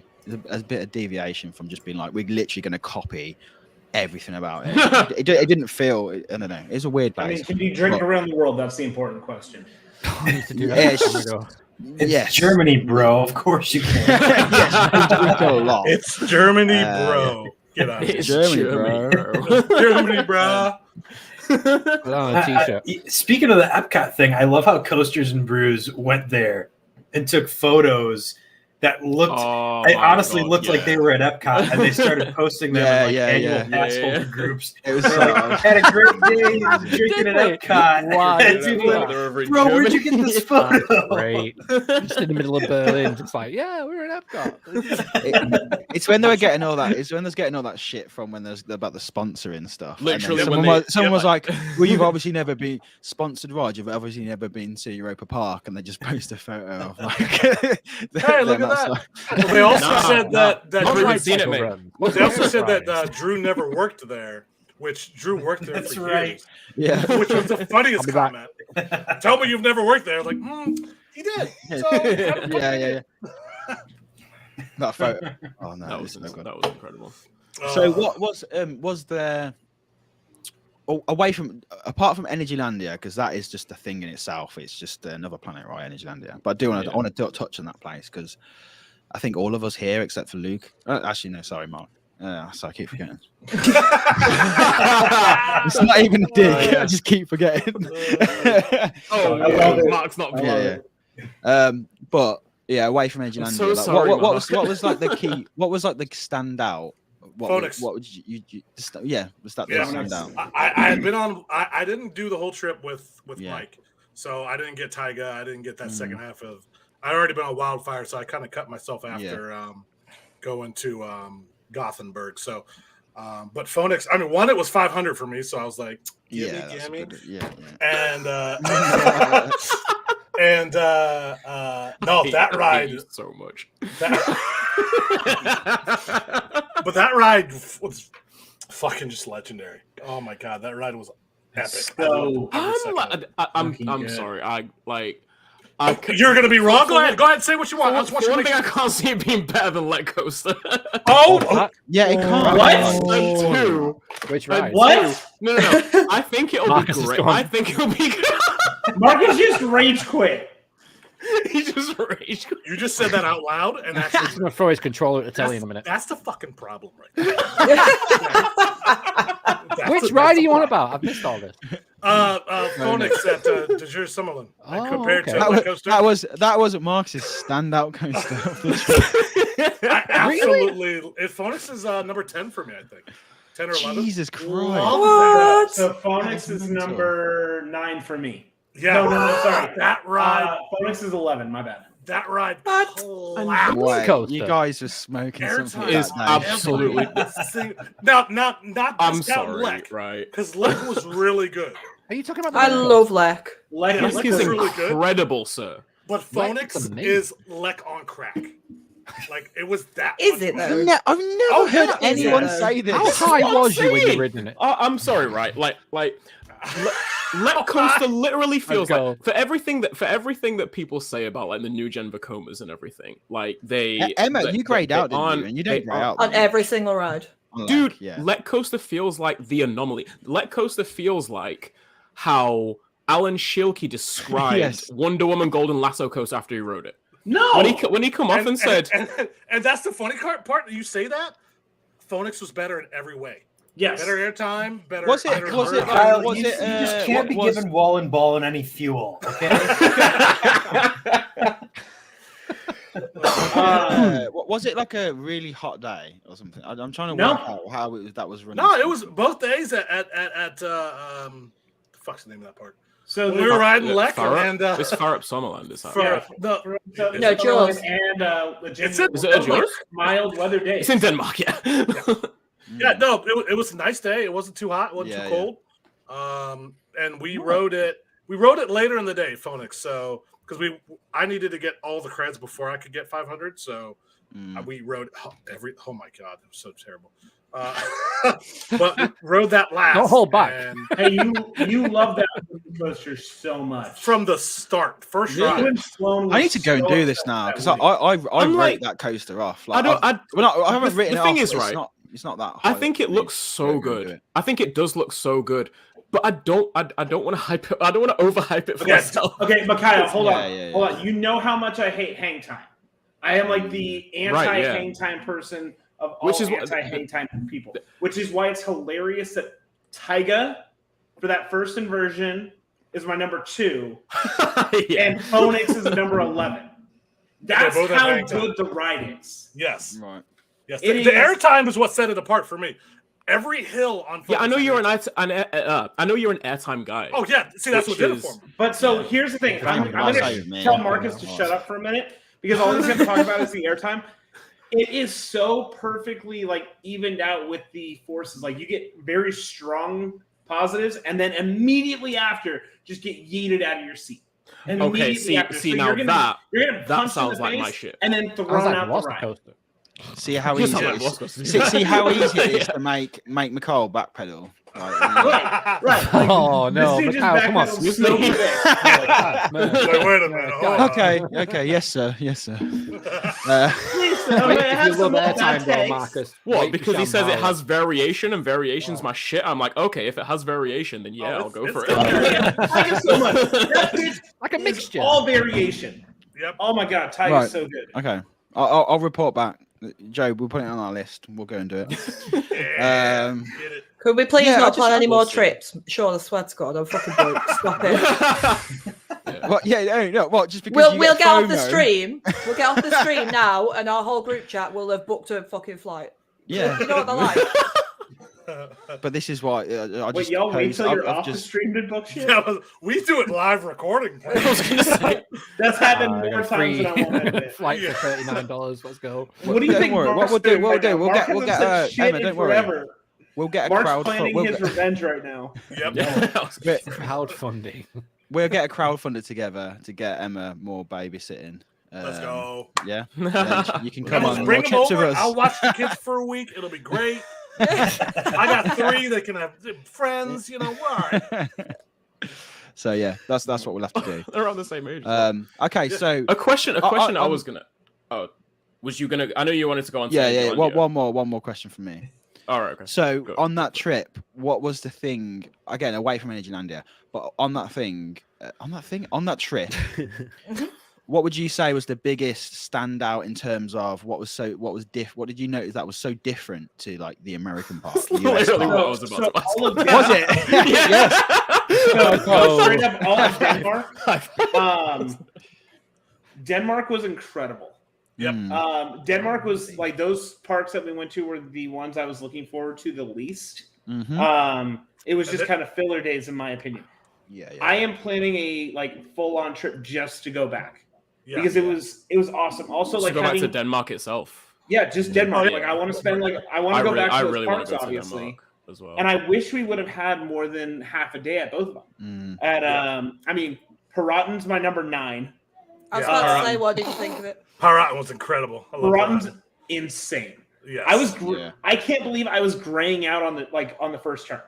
[SPEAKER 1] a bit of deviation from just being like we're literally going to copy everything about it. It didn't feel, I don't know, it's a weird
[SPEAKER 6] I
[SPEAKER 1] place.
[SPEAKER 6] mean, can you drink
[SPEAKER 1] But-
[SPEAKER 6] around the world? That's the important question.
[SPEAKER 2] I need to do that.
[SPEAKER 1] Yes.
[SPEAKER 2] before we go.
[SPEAKER 3] It's
[SPEAKER 1] Yes.
[SPEAKER 3] Germany, bro. Of course you can.
[SPEAKER 1] Yes, I drink a lot.
[SPEAKER 4] It's Germany,
[SPEAKER 1] Uh,
[SPEAKER 4] bro. Get out of here.
[SPEAKER 5] It's
[SPEAKER 1] Germany,
[SPEAKER 5] bro.
[SPEAKER 4] Germany, bro.
[SPEAKER 2] Put on a t-shirt.
[SPEAKER 3] Speaking of the Epcot thing, I love how Coasters and Brews went there and took photos that looked.
[SPEAKER 5] Oh,
[SPEAKER 3] It
[SPEAKER 5] my
[SPEAKER 3] honestly
[SPEAKER 5] God,
[SPEAKER 3] looked like
[SPEAKER 5] yeah.
[SPEAKER 3] they were at Epcot, and they started posting them in like annual pass holder groups.
[SPEAKER 1] It was
[SPEAKER 3] They're like, had a great day drinking at Epcot.
[SPEAKER 2] Why?
[SPEAKER 3] And people are like, bro, where'd you get this photo?
[SPEAKER 2] Great. Just in the middle of Berlin, just like, yeah, we're in Epcot.
[SPEAKER 1] It's when they were getting all that. It's when there's getting all that shit from when there's about the sponsoring stuff. And then
[SPEAKER 5] Literally,
[SPEAKER 1] someone
[SPEAKER 5] when
[SPEAKER 1] was
[SPEAKER 5] they-
[SPEAKER 1] like, "Well, you've obviously never been sponsored, right? You've obviously never been to Europa Park," and they just post a photo of like,
[SPEAKER 4] Hey, look at that.
[SPEAKER 1] that.
[SPEAKER 4] They also
[SPEAKER 5] Nah,
[SPEAKER 4] said that
[SPEAKER 5] I've
[SPEAKER 4] Drew,
[SPEAKER 5] already seen it, mate.
[SPEAKER 4] they also said that Drew never worked there, which Drew worked there
[SPEAKER 3] That's
[SPEAKER 4] for
[SPEAKER 3] right.
[SPEAKER 4] years.
[SPEAKER 1] Yeah.
[SPEAKER 4] Which was the funniest
[SPEAKER 2] I'll be back.
[SPEAKER 4] comment. Tell me you've never worked there. Like, he did. So,
[SPEAKER 1] Yeah. That photo. Oh no,
[SPEAKER 5] That
[SPEAKER 1] it's
[SPEAKER 5] was
[SPEAKER 1] so good.
[SPEAKER 5] incredible.
[SPEAKER 1] So what was there? Apart from Energylandia, because that is just a thing in itself. It's just another planet, right? Energylandia. But I want to touch on that place because I think all of us here, except for Luke. Actually, no, sorry, Mark. So I keep forgetting. It's not even a dig. I just keep forgetting.
[SPEAKER 5] Mark's not
[SPEAKER 1] Yeah. But yeah, away from Energylandia.
[SPEAKER 5] so
[SPEAKER 1] like,
[SPEAKER 5] sorry,
[SPEAKER 1] what
[SPEAKER 5] Mark.
[SPEAKER 1] was like the key? What was like the standout?
[SPEAKER 4] Phoenix.
[SPEAKER 1] What would you was that the standout?
[SPEAKER 4] I had been on. I didn't do the whole trip with
[SPEAKER 1] Yeah.
[SPEAKER 4] Mike, so I didn't get Tyga. I didn't get that second half of. I'd already been on Wildfire, so I kind of cut myself after going to Gothenburg. So, but Phoenix. I mean, one, it was 500 for me, so I was like, gimme.
[SPEAKER 1] Yeah.
[SPEAKER 4] And no, that
[SPEAKER 5] I
[SPEAKER 4] ride
[SPEAKER 5] hate you so much.
[SPEAKER 4] But that ride was fucking just legendary. Oh my god, that ride was epic.
[SPEAKER 6] So
[SPEAKER 5] I'm
[SPEAKER 6] good.
[SPEAKER 5] sorry.
[SPEAKER 4] You're gonna be wrong. Go ahead, and say what you want. I just want you to
[SPEAKER 5] One
[SPEAKER 4] make
[SPEAKER 5] thing I can't see it being better than Let Coaster.
[SPEAKER 1] Yeah, it can't.
[SPEAKER 6] What?
[SPEAKER 5] And two.
[SPEAKER 2] Which
[SPEAKER 5] and
[SPEAKER 2] ride?
[SPEAKER 6] What?
[SPEAKER 5] No. I think it'll
[SPEAKER 2] Marcus
[SPEAKER 5] be
[SPEAKER 2] is
[SPEAKER 5] great.
[SPEAKER 2] gone.
[SPEAKER 5] I think it'll be good.
[SPEAKER 6] Marcus just rage quit.
[SPEAKER 5] He just raged.
[SPEAKER 4] You just said that out loud, and
[SPEAKER 2] He's
[SPEAKER 4] actually,
[SPEAKER 2] gonna throw his controller at Telly in a minute.
[SPEAKER 4] that's the fucking problem, right?
[SPEAKER 2] Which ride are you on about? I've missed all this.
[SPEAKER 4] Phoenix at De Jure Summerlin. Compared
[SPEAKER 2] okay.
[SPEAKER 4] to Let Coaster,
[SPEAKER 1] That was Marx's standout coaster.
[SPEAKER 4] I absolutely. Phoenix is number 10 for me, I think. 10 or 11.
[SPEAKER 1] Jesus Christ!
[SPEAKER 7] What?
[SPEAKER 6] So Phoenix is number 9 for me.
[SPEAKER 4] Yeah,
[SPEAKER 6] No, sorry.
[SPEAKER 4] That ride.
[SPEAKER 6] Phoenix is 11. My bad.
[SPEAKER 4] That ride.
[SPEAKER 7] What?
[SPEAKER 4] collapsed.
[SPEAKER 1] Wait,
[SPEAKER 2] coaster.
[SPEAKER 1] you guys were smoking
[SPEAKER 4] Airtime
[SPEAKER 1] something.
[SPEAKER 5] is
[SPEAKER 1] that night.
[SPEAKER 5] absolutely-
[SPEAKER 4] Not
[SPEAKER 5] I'm
[SPEAKER 4] discount
[SPEAKER 5] sorry,
[SPEAKER 4] Lek,
[SPEAKER 5] right?
[SPEAKER 4] because Lek was really good.
[SPEAKER 2] Are you talking about?
[SPEAKER 7] I love Lek.
[SPEAKER 6] Lek
[SPEAKER 4] Yeah,
[SPEAKER 6] is
[SPEAKER 4] Lek
[SPEAKER 5] This is
[SPEAKER 4] is really good.
[SPEAKER 5] incredible, sir.
[SPEAKER 4] But
[SPEAKER 2] Lek
[SPEAKER 4] Phoenix
[SPEAKER 2] is amazing.
[SPEAKER 4] is Lek on crack. Like it was that.
[SPEAKER 7] Is it
[SPEAKER 4] much
[SPEAKER 7] though?
[SPEAKER 4] better.
[SPEAKER 1] I've never
[SPEAKER 4] Oh,
[SPEAKER 1] heard
[SPEAKER 4] yeah,
[SPEAKER 1] anyone
[SPEAKER 7] yeah.
[SPEAKER 1] say this.
[SPEAKER 2] How high
[SPEAKER 5] what I'm
[SPEAKER 2] was you when you
[SPEAKER 5] saying.
[SPEAKER 2] were in it?
[SPEAKER 5] I'm sorry, right? Let Coaster literally feels
[SPEAKER 2] go.
[SPEAKER 5] like for everything that people say about like the new gen Vacomas and everything, like they
[SPEAKER 1] Emma,
[SPEAKER 5] they-
[SPEAKER 1] you grayed
[SPEAKER 5] they
[SPEAKER 1] out, didn't
[SPEAKER 5] aren't-
[SPEAKER 1] you? And you
[SPEAKER 5] they
[SPEAKER 1] don't grey
[SPEAKER 5] aren't-
[SPEAKER 1] out.
[SPEAKER 7] On every single ride.
[SPEAKER 5] Dude,
[SPEAKER 1] yeah.
[SPEAKER 5] Let Coaster feels like the anomaly. Let Coaster feels like how Alan Schilke described
[SPEAKER 1] Yes.
[SPEAKER 5] Wonder Woman Golden Lasso Coaster after he wrote it.
[SPEAKER 6] No.
[SPEAKER 5] When he come off and said,
[SPEAKER 4] and that's the funny part. You say that Phoenix was better in every way.
[SPEAKER 6] yes.
[SPEAKER 4] Better airtime. Better.
[SPEAKER 1] Was it-
[SPEAKER 4] better
[SPEAKER 1] was it,
[SPEAKER 4] burn.
[SPEAKER 3] Kyle,
[SPEAKER 1] was
[SPEAKER 3] you
[SPEAKER 1] it,
[SPEAKER 3] just can't be
[SPEAKER 1] what was-
[SPEAKER 3] giving Wall and Ball any fuel, okay?
[SPEAKER 1] Was it like a really hot day or something? I'm trying to
[SPEAKER 6] No.
[SPEAKER 1] work out how that was running.
[SPEAKER 4] No, it was both days at the fuck's the name of that park?
[SPEAKER 6] So
[SPEAKER 4] We were riding Lek
[SPEAKER 5] Farup?
[SPEAKER 4] and
[SPEAKER 5] It's Farup Summerland. Is that
[SPEAKER 4] for
[SPEAKER 5] right?
[SPEAKER 4] the
[SPEAKER 7] No, Jaws.
[SPEAKER 6] And
[SPEAKER 4] It's in-
[SPEAKER 5] Is it a Jaws?
[SPEAKER 6] mild weather days.
[SPEAKER 5] It's in Denmark, yeah.
[SPEAKER 4] yeah, no, it was a nice day. It wasn't too hot, it wasn't
[SPEAKER 1] Yeah,
[SPEAKER 4] too cold. And we rode it. We rode it later in the day, Phoenix. So because I needed to get all the creds before I could get 500. So we rode oh my god, it was so terrible. But we rode that last.
[SPEAKER 2] Don't hold back.
[SPEAKER 4] and
[SPEAKER 6] Hey, you love that coaster so much.
[SPEAKER 4] from the start, first
[SPEAKER 6] You
[SPEAKER 4] ride.
[SPEAKER 6] and Sloan
[SPEAKER 1] I need
[SPEAKER 6] was
[SPEAKER 1] to go and
[SPEAKER 6] so
[SPEAKER 1] do this
[SPEAKER 6] upset
[SPEAKER 1] now
[SPEAKER 6] that
[SPEAKER 1] because
[SPEAKER 6] week.
[SPEAKER 1] I
[SPEAKER 5] I'm
[SPEAKER 1] wrote
[SPEAKER 5] like-
[SPEAKER 1] that coaster off.
[SPEAKER 5] I don't. I
[SPEAKER 1] haven't written
[SPEAKER 5] the
[SPEAKER 1] it
[SPEAKER 5] thing
[SPEAKER 1] off.
[SPEAKER 5] is,
[SPEAKER 1] but
[SPEAKER 5] right,
[SPEAKER 1] It's not that.
[SPEAKER 5] I
[SPEAKER 1] high
[SPEAKER 5] think
[SPEAKER 1] for
[SPEAKER 5] it
[SPEAKER 1] me
[SPEAKER 5] looks
[SPEAKER 1] to
[SPEAKER 5] so
[SPEAKER 1] go and do
[SPEAKER 5] good.
[SPEAKER 1] it.
[SPEAKER 5] I think it does look so good, but I don't want to hype it. I don't want to overhype it for myself.
[SPEAKER 6] Okay, Mikhail, hold on.
[SPEAKER 1] Yeah.
[SPEAKER 6] Hold on. You know how much I hate hang time. I am like the anti-hang time person of all
[SPEAKER 5] Which is what-
[SPEAKER 6] anti-hang time people. Which is why it's hilarious that Taiga, for that first inversion, is my number 2,
[SPEAKER 5] Yeah.
[SPEAKER 6] and Phoenix is number 11. That's
[SPEAKER 4] both have
[SPEAKER 6] how
[SPEAKER 4] hang time.
[SPEAKER 6] good the ride is.
[SPEAKER 4] Yes,
[SPEAKER 1] Right.
[SPEAKER 4] yes.
[SPEAKER 6] It
[SPEAKER 4] The
[SPEAKER 6] is-
[SPEAKER 4] airtime is what set it apart for me. Every hill on.
[SPEAKER 5] Yeah, I know
[SPEAKER 4] Focus
[SPEAKER 5] you're
[SPEAKER 4] Energy-
[SPEAKER 5] I know you're an airtime guy.
[SPEAKER 4] Oh yeah, see that's
[SPEAKER 5] Which
[SPEAKER 4] what did it
[SPEAKER 5] is-
[SPEAKER 4] for me.
[SPEAKER 6] But so here's the thing. I'm
[SPEAKER 1] I'll
[SPEAKER 6] going
[SPEAKER 1] say
[SPEAKER 6] to
[SPEAKER 1] with me,
[SPEAKER 6] tell
[SPEAKER 1] I'll
[SPEAKER 6] Marcus
[SPEAKER 1] say
[SPEAKER 6] to
[SPEAKER 1] with
[SPEAKER 6] shut up for a minute because all he's going to talk about is the airtime. It is so perfectly like evened out with the forces. Like you get very strong positives, and then immediately after, just get yeeted out of your seat. And
[SPEAKER 5] Okay,
[SPEAKER 6] immediately
[SPEAKER 5] see
[SPEAKER 6] after.
[SPEAKER 5] now
[SPEAKER 6] you're gonna
[SPEAKER 5] that
[SPEAKER 6] punch in
[SPEAKER 5] sounds
[SPEAKER 6] the
[SPEAKER 5] like my
[SPEAKER 6] face
[SPEAKER 5] shit.
[SPEAKER 6] and then
[SPEAKER 2] I was
[SPEAKER 6] thrown
[SPEAKER 2] like,
[SPEAKER 6] out
[SPEAKER 2] what's
[SPEAKER 6] the
[SPEAKER 2] the
[SPEAKER 6] ride.
[SPEAKER 2] coaster?
[SPEAKER 1] See how
[SPEAKER 5] You
[SPEAKER 1] easy
[SPEAKER 5] sound
[SPEAKER 1] it
[SPEAKER 5] like
[SPEAKER 1] is.
[SPEAKER 5] Roscoe.
[SPEAKER 1] See how easy it is
[SPEAKER 5] Yeah.
[SPEAKER 1] to make McCall backpedal. Like,
[SPEAKER 6] Right, right. Like,
[SPEAKER 2] Oh, no,
[SPEAKER 6] this dude just
[SPEAKER 2] Mikhail, come on.
[SPEAKER 6] backpedaled so
[SPEAKER 5] Excuse me.
[SPEAKER 6] quick.
[SPEAKER 2] God, man.
[SPEAKER 4] Like, wait a minute. Hold on.
[SPEAKER 1] okay, yes sir.
[SPEAKER 6] Please, I'm
[SPEAKER 2] Wait,
[SPEAKER 6] gonna
[SPEAKER 2] if
[SPEAKER 6] have
[SPEAKER 2] you
[SPEAKER 6] some
[SPEAKER 2] love
[SPEAKER 6] more
[SPEAKER 2] airtime, though,
[SPEAKER 6] lattes.
[SPEAKER 2] Marcus.
[SPEAKER 5] What?
[SPEAKER 2] wait for
[SPEAKER 5] Because he says it
[SPEAKER 2] Shambhala.
[SPEAKER 5] has variation, and variation's my shit. I'm like, okay, if it has variation, then yeah,
[SPEAKER 4] Oh,
[SPEAKER 5] I'll go
[SPEAKER 4] it's
[SPEAKER 5] for it.
[SPEAKER 4] got
[SPEAKER 6] Yeah, thank you so much. That bitch
[SPEAKER 2] like a
[SPEAKER 6] is
[SPEAKER 2] mixture.
[SPEAKER 6] all variation.
[SPEAKER 4] Yep.
[SPEAKER 6] Oh my god, Tiger's
[SPEAKER 1] Right.
[SPEAKER 6] so good.
[SPEAKER 1] Okay, I'll report back. Joe, we'll put it on our list. We'll go and do it.
[SPEAKER 4] Yeah,
[SPEAKER 1] Um,
[SPEAKER 4] get it.
[SPEAKER 7] Could we please
[SPEAKER 1] Yeah, I
[SPEAKER 7] not
[SPEAKER 1] just-
[SPEAKER 7] plan any
[SPEAKER 1] we'll
[SPEAKER 7] more
[SPEAKER 1] see.
[SPEAKER 7] trips? Sean, I swear to God, I'm fucking broke. Stop it.
[SPEAKER 1] Well, yeah, no, what? Just because
[SPEAKER 7] We'll
[SPEAKER 1] you
[SPEAKER 7] get off the
[SPEAKER 1] FOMO?
[SPEAKER 7] stream. We'll get off the stream now, and our whole group chat will have booked a fucking flight.
[SPEAKER 1] Yeah,
[SPEAKER 7] You know what they're like.
[SPEAKER 1] but this is why I
[SPEAKER 6] Wait,
[SPEAKER 1] just
[SPEAKER 6] y'all wait
[SPEAKER 1] posed-
[SPEAKER 6] till you're
[SPEAKER 1] I've
[SPEAKER 6] off the
[SPEAKER 1] just
[SPEAKER 6] stream to book shit?
[SPEAKER 4] Yeah, we do it live recording.
[SPEAKER 5] I was gonna say,
[SPEAKER 6] That's happened
[SPEAKER 2] I
[SPEAKER 6] more
[SPEAKER 2] got
[SPEAKER 6] times
[SPEAKER 2] free
[SPEAKER 6] than I want to admit.
[SPEAKER 2] flight
[SPEAKER 4] Yeah.
[SPEAKER 2] for $39. Let's go.
[SPEAKER 6] What do you
[SPEAKER 1] Don't
[SPEAKER 6] think
[SPEAKER 1] worry,
[SPEAKER 6] Mark's
[SPEAKER 1] what we'll do-
[SPEAKER 6] doing
[SPEAKER 1] we'll
[SPEAKER 6] right
[SPEAKER 1] do-
[SPEAKER 6] now?
[SPEAKER 1] we'll
[SPEAKER 6] Mark
[SPEAKER 1] get- we'll
[SPEAKER 6] hasn't
[SPEAKER 1] get,
[SPEAKER 6] said shit
[SPEAKER 1] Emma,
[SPEAKER 6] in
[SPEAKER 1] don't worry.
[SPEAKER 6] forever.
[SPEAKER 1] we'll get a
[SPEAKER 6] Mark's
[SPEAKER 1] crowd.
[SPEAKER 6] planning
[SPEAKER 1] We'll
[SPEAKER 6] his
[SPEAKER 1] get,
[SPEAKER 6] revenge right now.
[SPEAKER 4] Yep.
[SPEAKER 5] yeah.
[SPEAKER 2] Crowdfunding.
[SPEAKER 1] we'll get a crowdfunder together to get Emma more babysitting.
[SPEAKER 4] Let's go.
[SPEAKER 1] Yeah, then you can come
[SPEAKER 4] Come
[SPEAKER 1] on
[SPEAKER 4] on, bring
[SPEAKER 1] more
[SPEAKER 4] them
[SPEAKER 1] trips with
[SPEAKER 4] over.
[SPEAKER 1] us.
[SPEAKER 4] I'll watch the kids for a week. It'll be great. I got 3 that can have friends. You know, all right.
[SPEAKER 1] So yeah, that's what we'll have to do.
[SPEAKER 5] They're around the same age.
[SPEAKER 1] Okay, so
[SPEAKER 5] a question I
[SPEAKER 1] I'm-
[SPEAKER 5] was gonna. Oh, was you gonna? I know you wanted to go on.
[SPEAKER 1] yeah,
[SPEAKER 5] to
[SPEAKER 1] yeah.
[SPEAKER 5] India.
[SPEAKER 1] One more question from me.
[SPEAKER 5] All right. Okay.
[SPEAKER 1] So
[SPEAKER 5] Go.
[SPEAKER 1] on that trip, what was the thing? Again, away from Energylandia, but on that trip, what would you say was the biggest standout in terms of what did you notice that was so different to like the American part?
[SPEAKER 5] That's
[SPEAKER 1] the US
[SPEAKER 5] literally
[SPEAKER 1] part?
[SPEAKER 5] what I was about to ask.
[SPEAKER 6] all of
[SPEAKER 1] Was it?
[SPEAKER 5] Yes.
[SPEAKER 6] So straight up all of Denmark. Denmark was incredible.
[SPEAKER 4] Yep.
[SPEAKER 6] Denmark was like those parks that we went to were the ones I was looking forward to the least.
[SPEAKER 1] Mhm.
[SPEAKER 6] It was just kind of filler days in my opinion.
[SPEAKER 1] Yeah.
[SPEAKER 6] I am planning a like full on trip just to go back
[SPEAKER 4] Yeah.
[SPEAKER 6] because it was awesome. Also,
[SPEAKER 5] So
[SPEAKER 6] like
[SPEAKER 5] go back to
[SPEAKER 6] having,
[SPEAKER 5] Denmark itself.
[SPEAKER 6] just Denmark.
[SPEAKER 4] Oh, yeah.
[SPEAKER 6] Like I want to spend I want to go back
[SPEAKER 5] I
[SPEAKER 6] to those
[SPEAKER 5] really want
[SPEAKER 6] parks
[SPEAKER 5] to go to
[SPEAKER 6] obviously.
[SPEAKER 5] Denmark as well.
[SPEAKER 6] And I wish we would have had more than half a day at both of them.
[SPEAKER 1] Mm.
[SPEAKER 6] At I mean, Paratan's my number 9.
[SPEAKER 7] I was
[SPEAKER 4] Yeah.
[SPEAKER 7] about to say, what did you think of it?
[SPEAKER 4] Paratan was incredible. I love
[SPEAKER 6] Paratan's
[SPEAKER 4] Paratan.
[SPEAKER 6] insane.
[SPEAKER 4] Yes.
[SPEAKER 6] I was
[SPEAKER 1] Yeah.
[SPEAKER 6] I can't believe I was graying out on the first turn.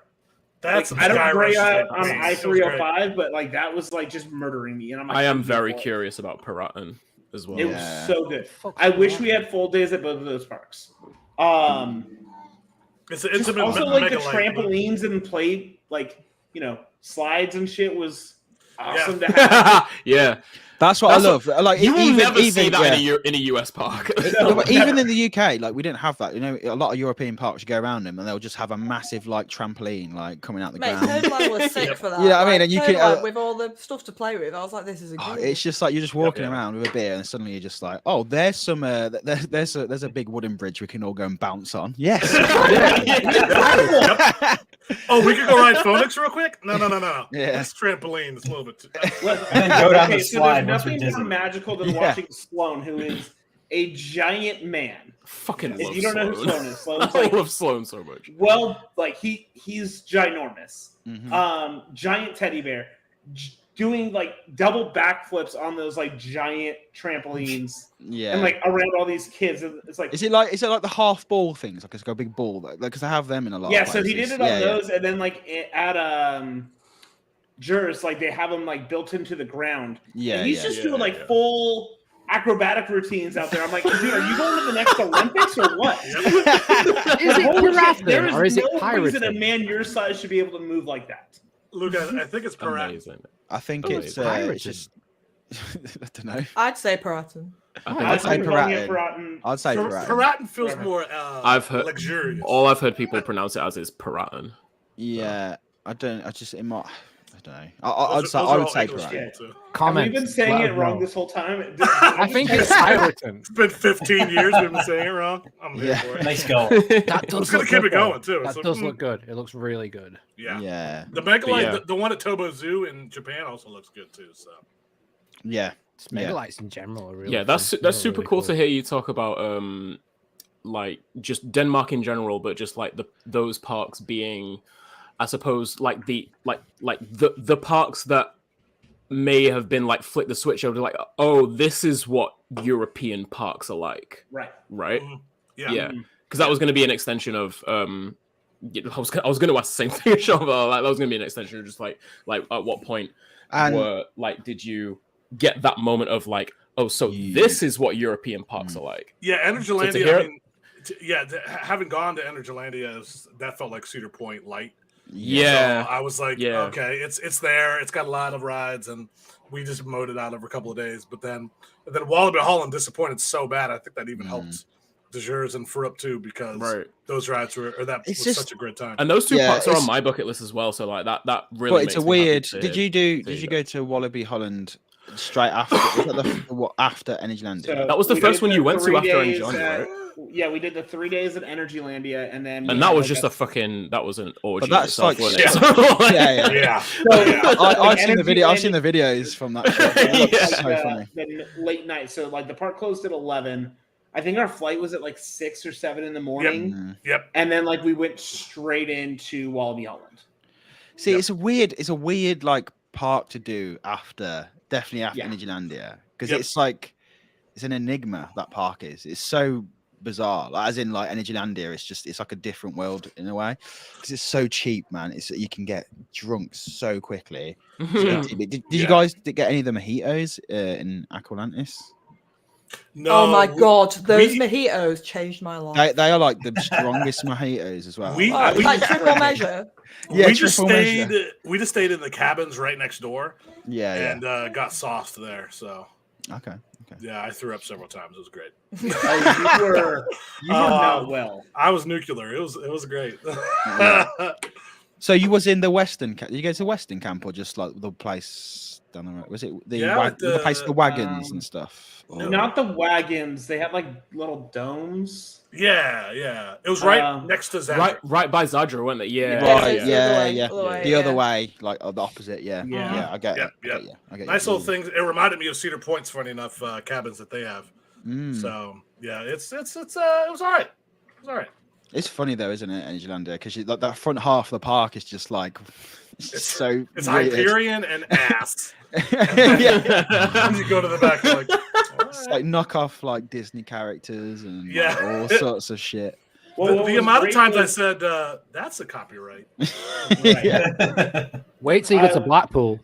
[SPEAKER 4] That's
[SPEAKER 6] I don't
[SPEAKER 4] Sky
[SPEAKER 6] gray
[SPEAKER 4] Rush
[SPEAKER 6] out
[SPEAKER 4] type
[SPEAKER 6] on
[SPEAKER 4] thing. It was great.
[SPEAKER 6] I-305, but like that was like just murdering me. And I'm like,
[SPEAKER 5] I am
[SPEAKER 6] I'm
[SPEAKER 5] very
[SPEAKER 6] for it.
[SPEAKER 5] curious about Paratan as well.
[SPEAKER 6] It was
[SPEAKER 1] Yeah.
[SPEAKER 6] so good. I wish we had full days at both of those parks.
[SPEAKER 4] It's an
[SPEAKER 6] Just
[SPEAKER 4] intimate
[SPEAKER 6] also like the
[SPEAKER 4] mega light.
[SPEAKER 6] trampolines and play slides and shit was awesome to have.
[SPEAKER 5] Yeah,
[SPEAKER 1] That's what
[SPEAKER 5] That's
[SPEAKER 1] I love. Like
[SPEAKER 5] you will
[SPEAKER 1] even,
[SPEAKER 5] never see
[SPEAKER 1] even,
[SPEAKER 5] that
[SPEAKER 1] yeah.
[SPEAKER 5] in a US park.
[SPEAKER 1] No, but even in the UK, like we didn't have that. You know, a lot of European parks, you go around them and they'll just have a massive like trampoline like coming out the
[SPEAKER 7] Mate,
[SPEAKER 1] ground.
[SPEAKER 7] Toadland was sick for that.
[SPEAKER 1] You know what I mean?
[SPEAKER 7] Like,
[SPEAKER 1] And you can,
[SPEAKER 7] Toadland with all the stuff to play with. I was like, this is incredible.
[SPEAKER 1] It's just like you're just walking
[SPEAKER 5] yeah.
[SPEAKER 1] around with a beer, and suddenly you're just like, oh, there's some, there's a big wooden bridge we can all go and bounce on. Yes.
[SPEAKER 4] Oh, we could go ride Phoenix real quick? No.
[SPEAKER 1] Yeah.
[SPEAKER 4] It's trampoline. It's a little bit too...
[SPEAKER 3] And then go down the
[SPEAKER 6] Okay, so
[SPEAKER 3] slide
[SPEAKER 6] there's
[SPEAKER 3] once we're
[SPEAKER 6] nothing more
[SPEAKER 3] dizzy.
[SPEAKER 6] magical than
[SPEAKER 1] Yeah.
[SPEAKER 6] watching Sloan, who is a giant man.
[SPEAKER 5] Fucking
[SPEAKER 6] If
[SPEAKER 5] love
[SPEAKER 6] you don't know who
[SPEAKER 5] Sloan.
[SPEAKER 6] Sloan is, Sloan's
[SPEAKER 5] I
[SPEAKER 6] like,
[SPEAKER 5] love Sloan so much.
[SPEAKER 6] well, like he's ginormous.
[SPEAKER 1] Mhm.
[SPEAKER 6] Giant teddy bear, doing like double backflips on those like giant trampolines
[SPEAKER 1] Yeah.
[SPEAKER 6] and like around all these kids. And it's like
[SPEAKER 1] Is it like the half ball things? Like it's got a big ball, because they have them in a lot.
[SPEAKER 6] yeah.
[SPEAKER 1] of
[SPEAKER 6] So he
[SPEAKER 1] places.
[SPEAKER 6] did it on
[SPEAKER 1] Yeah,
[SPEAKER 6] those, and then like at Jurs, like they have them like built into the ground.
[SPEAKER 1] Yeah,
[SPEAKER 6] and he's
[SPEAKER 1] yeah.
[SPEAKER 6] just doing like full acrobatic routines out there. I'm like, dude, are you going to the next Olympics or what?
[SPEAKER 2] Is it
[SPEAKER 6] Holy shit,
[SPEAKER 2] pirating
[SPEAKER 6] there is
[SPEAKER 2] or is it
[SPEAKER 6] no reason a
[SPEAKER 2] pirating?
[SPEAKER 6] man your size should be able to move like that.
[SPEAKER 4] Luke, I think it's correct.
[SPEAKER 5] Amazing.
[SPEAKER 1] I think
[SPEAKER 2] Oh,
[SPEAKER 1] it's
[SPEAKER 2] it's pirating.
[SPEAKER 1] just. I don't know.
[SPEAKER 7] I'd say Paraton.
[SPEAKER 5] I think
[SPEAKER 1] I'd say
[SPEAKER 6] I'm calling it
[SPEAKER 1] Paraton. I'd say Paraton.
[SPEAKER 4] Paraton feels
[SPEAKER 6] Whatever.
[SPEAKER 4] more
[SPEAKER 5] I've heard
[SPEAKER 4] luxurious.
[SPEAKER 5] all I've heard people pronounce it as is Paraton.
[SPEAKER 1] Yeah, I don't. I just it might. I don't know.
[SPEAKER 4] Those
[SPEAKER 1] I
[SPEAKER 4] are
[SPEAKER 1] would
[SPEAKER 4] all
[SPEAKER 1] say
[SPEAKER 4] English
[SPEAKER 1] Paraton.
[SPEAKER 4] people, too.
[SPEAKER 6] Have we
[SPEAKER 2] Comments.
[SPEAKER 6] been saying
[SPEAKER 2] let
[SPEAKER 6] it
[SPEAKER 2] us
[SPEAKER 6] wrong
[SPEAKER 2] know.
[SPEAKER 6] this whole time?
[SPEAKER 2] I think it's pirating.
[SPEAKER 4] It's been 15 years we've been saying it wrong. I'm here
[SPEAKER 1] Yeah.
[SPEAKER 4] for it.
[SPEAKER 3] Nice go.
[SPEAKER 2] That does
[SPEAKER 4] It's gonna
[SPEAKER 2] look
[SPEAKER 4] keep
[SPEAKER 2] good,
[SPEAKER 4] it going,
[SPEAKER 2] though.
[SPEAKER 4] too. It's
[SPEAKER 2] That
[SPEAKER 4] like,
[SPEAKER 2] does look good. It looks really good.
[SPEAKER 4] Yeah.
[SPEAKER 1] Yeah,
[SPEAKER 4] The Megalite,
[SPEAKER 5] yeah.
[SPEAKER 4] the one at Tobo Zoo in Japan also looks good, too. So
[SPEAKER 1] yeah.
[SPEAKER 2] Megalites in general are really
[SPEAKER 5] Yeah, that's
[SPEAKER 2] they're
[SPEAKER 5] super
[SPEAKER 2] really
[SPEAKER 5] cool to hear you talk about like just Denmark in general, but just like those parks being, I suppose, like the parks that may have been like flick the switch over to like, oh, this is what European parks are like,
[SPEAKER 6] Right.
[SPEAKER 5] right?
[SPEAKER 4] Mhm. Yeah.
[SPEAKER 5] Yeah, because that was going to be an extension of I was going to ask the same thing, Sean, but like that was going to be an extension of just like at what point
[SPEAKER 1] And
[SPEAKER 5] did you get that moment of like, oh, so this is what European parks are like?
[SPEAKER 4] Yeah, Energylandia,
[SPEAKER 5] So to hear-
[SPEAKER 4] I mean, having gone to Energylandia, that felt like Cedar Point light.
[SPEAKER 5] Yeah.
[SPEAKER 4] So I was like,
[SPEAKER 5] Yeah.
[SPEAKER 4] okay, it's there. It's got a lot of rides, and we just mowed it out over a couple of days. But then Wallaby Holland disappointed so bad. I think that even helped De Jures and Furup too, because those rides was such a great time.
[SPEAKER 5] And those two
[SPEAKER 1] Yeah,
[SPEAKER 5] parks are on
[SPEAKER 1] it's-
[SPEAKER 5] my bucket list as well. So like that really.
[SPEAKER 1] but it's a
[SPEAKER 5] makes me happy
[SPEAKER 1] weird.
[SPEAKER 5] to-
[SPEAKER 1] Did you go to Wallaby Holland straight after? Was that what after Energylandia?
[SPEAKER 6] So
[SPEAKER 5] That was the
[SPEAKER 6] we
[SPEAKER 5] first
[SPEAKER 6] did
[SPEAKER 5] one you went to
[SPEAKER 6] 3
[SPEAKER 5] after
[SPEAKER 6] days
[SPEAKER 5] Energylandia,
[SPEAKER 6] at-
[SPEAKER 5] right?
[SPEAKER 6] Yeah, we did the 3 days at Energylandia, and then
[SPEAKER 5] And that was just that was an orgy.
[SPEAKER 1] But that's
[SPEAKER 5] itself,
[SPEAKER 1] like-
[SPEAKER 5] wasn't it?
[SPEAKER 4] Yeah.
[SPEAKER 5] So, like-
[SPEAKER 1] yeah.
[SPEAKER 4] Yeah.
[SPEAKER 1] I've seen the video. I've seen the videos from that. Trip. It looks
[SPEAKER 5] Yeah.
[SPEAKER 1] so funny.
[SPEAKER 6] the late night. So like the park closed at 11. I think our flight was at like 6 or 7 in the morning,
[SPEAKER 1] Mm.
[SPEAKER 4] Yep.
[SPEAKER 6] and then like we went straight into Wallaby Holland.
[SPEAKER 1] See,
[SPEAKER 4] Yep.
[SPEAKER 1] it's a weird like park to do definitely after
[SPEAKER 6] Yeah.
[SPEAKER 1] Energylandia, because
[SPEAKER 4] Yep.
[SPEAKER 1] it's like it's an enigma. That park is. It's so bizarre. Like, as in like Energylandia, it's like a different world in a way, because it's so cheap, man. You can get drunk so quickly. Did you guys get any of the mojitos in Aqualantis?
[SPEAKER 4] No.
[SPEAKER 7] Oh my god, those
[SPEAKER 4] we-
[SPEAKER 7] mojitos changed my life.
[SPEAKER 1] They are like the strongest mojitos as well.
[SPEAKER 4] We-
[SPEAKER 7] Oh, it's like triple measure.
[SPEAKER 1] Yeah,
[SPEAKER 4] we just
[SPEAKER 1] triple measure.
[SPEAKER 4] stayed. We just stayed in the cabins right next door,
[SPEAKER 1] Yeah,
[SPEAKER 4] and got sauced there. So
[SPEAKER 1] yeah. Okay.
[SPEAKER 4] yeah, I threw up several times. It was great.
[SPEAKER 6] Oh, you were not well.
[SPEAKER 4] I was nuclear. It was great.
[SPEAKER 1] So you was in the Western camp. Did you go to the Western camp or just like the place down the road? Was it the
[SPEAKER 4] Yeah,
[SPEAKER 1] the place with the wagons
[SPEAKER 6] um,
[SPEAKER 1] and stuff? Or-
[SPEAKER 6] Not the wagons. They had like little domes.
[SPEAKER 4] yeah. It was right
[SPEAKER 6] Um,
[SPEAKER 4] next to Zach.
[SPEAKER 5] right by Zadra, weren't they? Yeah.
[SPEAKER 1] Right,
[SPEAKER 7] it's the
[SPEAKER 1] yeah,
[SPEAKER 7] other way,
[SPEAKER 1] yeah.
[SPEAKER 7] other way,
[SPEAKER 1] The other
[SPEAKER 7] yeah.
[SPEAKER 1] way, like the opposite, yeah.
[SPEAKER 6] Yeah.
[SPEAKER 1] Yeah, I get
[SPEAKER 4] Yep,
[SPEAKER 1] it. I
[SPEAKER 4] yep.
[SPEAKER 1] get you. I get
[SPEAKER 4] Nice
[SPEAKER 1] you.
[SPEAKER 4] little things. It reminded me of Cedar Point's funny enough cabins that they have.
[SPEAKER 1] Mm.
[SPEAKER 4] So yeah, it was all right. It was all right.
[SPEAKER 1] It's funny though, isn't it, Energylandia? Because like that front half of the park is just like it's so
[SPEAKER 4] It's
[SPEAKER 1] weird.
[SPEAKER 4] Hyperion and ass.
[SPEAKER 1] Yeah.
[SPEAKER 4] And you go to the back, you're like,
[SPEAKER 1] It's like knockoff like Disney characters and like,
[SPEAKER 4] Yeah.
[SPEAKER 1] all sorts of shit.
[SPEAKER 6] Well, what
[SPEAKER 4] the
[SPEAKER 6] was
[SPEAKER 4] amount of
[SPEAKER 6] great
[SPEAKER 4] times I
[SPEAKER 6] was-
[SPEAKER 4] said that's a copyright.
[SPEAKER 1] Yeah.
[SPEAKER 2] Wait till you get to Blackpool.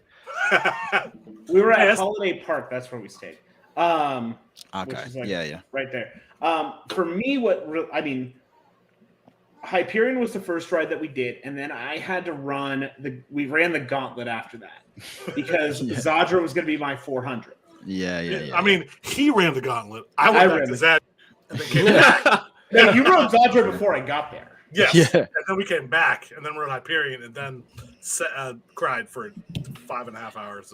[SPEAKER 6] we were at
[SPEAKER 4] Yes.
[SPEAKER 6] Holiday Park. That's where we stayed. Which
[SPEAKER 1] Okay.
[SPEAKER 6] is like-
[SPEAKER 1] Yeah.
[SPEAKER 6] right there. For me, Hyperion was the first ride that we did, and then I had to we ran the gauntlet after that because Zadra was going to be my 400.
[SPEAKER 1] Yeah.
[SPEAKER 4] I mean, he ran the gauntlet. I went back to Zad and then came back.
[SPEAKER 6] No, you rode Zadra before I got there.
[SPEAKER 4] Yes.
[SPEAKER 1] Yeah.
[SPEAKER 4] And then we came back, and then we were in Hyperion, and then cried for 5.5 hours.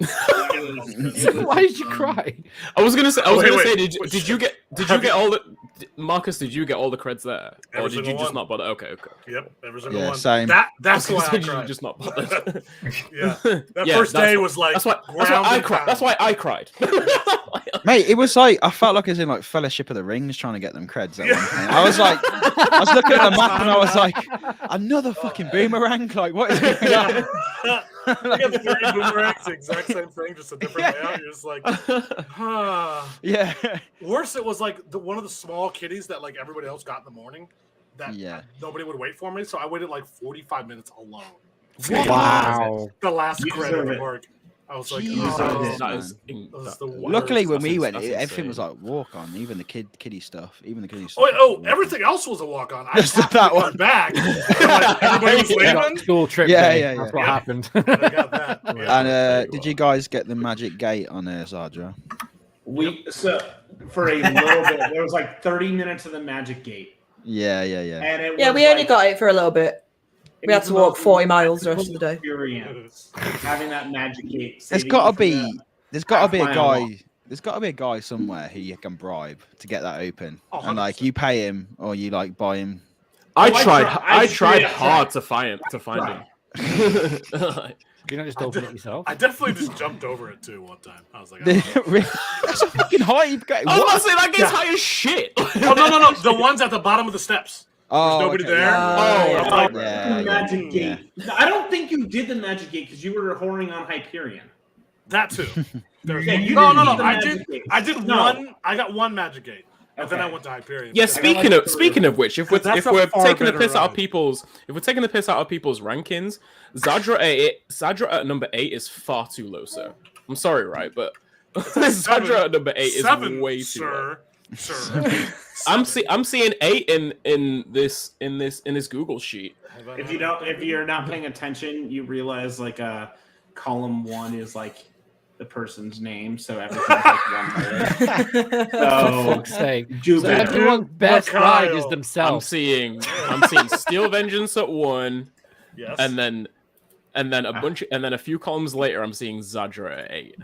[SPEAKER 2] Why did you cry?
[SPEAKER 5] I was gonna say.
[SPEAKER 4] Wait,
[SPEAKER 5] Did you get all the Marcus? Did you get all the creds there, or did you just not bother? Okay.
[SPEAKER 4] Yep, every single one.
[SPEAKER 1] Same.
[SPEAKER 4] That's why I
[SPEAKER 5] Did you
[SPEAKER 4] cried.
[SPEAKER 5] just not bothered?
[SPEAKER 4] Yeah, that first day was like
[SPEAKER 5] that's why I cried. That's why I cried.
[SPEAKER 1] Mate, it was like I felt like I was in like Fellowship of the Rings trying to get them creds. At one point. I was like, I was looking at the map and I was like, another fucking boomerang. Like, what is going on?
[SPEAKER 4] I got 30 boomerangs, the exact same thing, just a different layout. You're just like,
[SPEAKER 1] Yeah.
[SPEAKER 4] Worse, it was like one of the small kitties that like everybody else got in the morning. That nobody would wait for me, so I waited like 45 minutes alone.
[SPEAKER 2] Wow.
[SPEAKER 4] The last
[SPEAKER 6] You
[SPEAKER 4] credit
[SPEAKER 6] deserve
[SPEAKER 4] of
[SPEAKER 6] it.
[SPEAKER 4] work. I was like,
[SPEAKER 1] Jesus,
[SPEAKER 4] that's the worst.
[SPEAKER 1] Luckily, when we went,
[SPEAKER 5] that's
[SPEAKER 1] everything
[SPEAKER 5] insane.
[SPEAKER 1] was like walk on, even the kiddie stuff,
[SPEAKER 4] Everything else was a walk on. I
[SPEAKER 1] Just
[SPEAKER 4] just
[SPEAKER 1] that
[SPEAKER 4] that
[SPEAKER 1] one.
[SPEAKER 4] one back. Like, everybody was leaving.
[SPEAKER 2] School trip.
[SPEAKER 1] Yeah,
[SPEAKER 2] day.
[SPEAKER 1] yeah,
[SPEAKER 2] That's
[SPEAKER 1] yeah.
[SPEAKER 2] what happened.
[SPEAKER 4] I got that.
[SPEAKER 1] And did you guys get the magic gate on Zadra?
[SPEAKER 6] So for a little bit, there was like 30 minutes of the Magic Gate,
[SPEAKER 1] Yeah.
[SPEAKER 6] and it
[SPEAKER 7] Yeah,
[SPEAKER 6] was
[SPEAKER 7] we only
[SPEAKER 6] like-
[SPEAKER 7] got it for a little bit.
[SPEAKER 6] it
[SPEAKER 7] We had
[SPEAKER 6] was
[SPEAKER 7] to
[SPEAKER 6] the
[SPEAKER 7] walk
[SPEAKER 6] most
[SPEAKER 7] 40 miles the rest of the day.
[SPEAKER 6] Experience having that Magic Gate.
[SPEAKER 1] There's
[SPEAKER 6] saving
[SPEAKER 1] got to
[SPEAKER 6] you from
[SPEAKER 1] be.
[SPEAKER 6] the-
[SPEAKER 1] There's got to be a
[SPEAKER 6] half-mile
[SPEAKER 1] guy.
[SPEAKER 6] walk.
[SPEAKER 1] There's got to be a guy somewhere who you can bribe to get that open,
[SPEAKER 4] Oh,
[SPEAKER 1] and like
[SPEAKER 4] 100%.
[SPEAKER 1] you pay him or you like buy him.
[SPEAKER 5] I
[SPEAKER 6] I
[SPEAKER 5] tried
[SPEAKER 6] tried.
[SPEAKER 5] hard to find him.
[SPEAKER 2] You don't just open it yourself.
[SPEAKER 4] I definitely just jumped over it too one time. I was like,
[SPEAKER 1] That's a fucking height.
[SPEAKER 5] I was about to say that gets high as shit.
[SPEAKER 4] oh no, the ones at the bottom of the steps.
[SPEAKER 1] Oh,
[SPEAKER 4] nobody
[SPEAKER 1] okay.
[SPEAKER 4] there.
[SPEAKER 1] Yeah.
[SPEAKER 6] The
[SPEAKER 1] Yeah,
[SPEAKER 6] Magic
[SPEAKER 1] yeah.
[SPEAKER 6] Gate. I don't think you did the Magic Gate because you were whoring on Hyperion.
[SPEAKER 4] That too. There's
[SPEAKER 6] Yeah, you
[SPEAKER 4] no.
[SPEAKER 6] didn't do the
[SPEAKER 4] I
[SPEAKER 6] Magic
[SPEAKER 4] did.
[SPEAKER 6] Gate.
[SPEAKER 4] I did
[SPEAKER 6] No.
[SPEAKER 4] one. I got one Magic Gate, and then
[SPEAKER 6] Okay.
[SPEAKER 4] I went to Hyperion.
[SPEAKER 5] Yeah,
[SPEAKER 4] because I got, like,
[SPEAKER 5] speaking of which, if we're
[SPEAKER 4] That's a
[SPEAKER 5] taking
[SPEAKER 4] far
[SPEAKER 5] the
[SPEAKER 4] better
[SPEAKER 5] piss out of
[SPEAKER 4] ride.
[SPEAKER 5] people's rankings, Zadra at number 8 is far too low, sir. I'm sorry, right, but Zadra at number 8 is
[SPEAKER 4] 7,
[SPEAKER 5] way too low.
[SPEAKER 4] sir.
[SPEAKER 5] I'm seeing 8 in this Google sheet.
[SPEAKER 6] If you're not paying attention, you realize like column 1 is like the person's name, so everything's like one letter.
[SPEAKER 2] For
[SPEAKER 6] So
[SPEAKER 2] fuck's sake.
[SPEAKER 6] do
[SPEAKER 2] So
[SPEAKER 6] better.
[SPEAKER 2] everyone's best
[SPEAKER 4] Kyle.
[SPEAKER 2] ride is
[SPEAKER 5] I'm
[SPEAKER 2] themselves.
[SPEAKER 5] seeing Steel Vengeance at 1,
[SPEAKER 4] Yes.
[SPEAKER 5] and then a few columns later, I'm seeing Zadra at 8.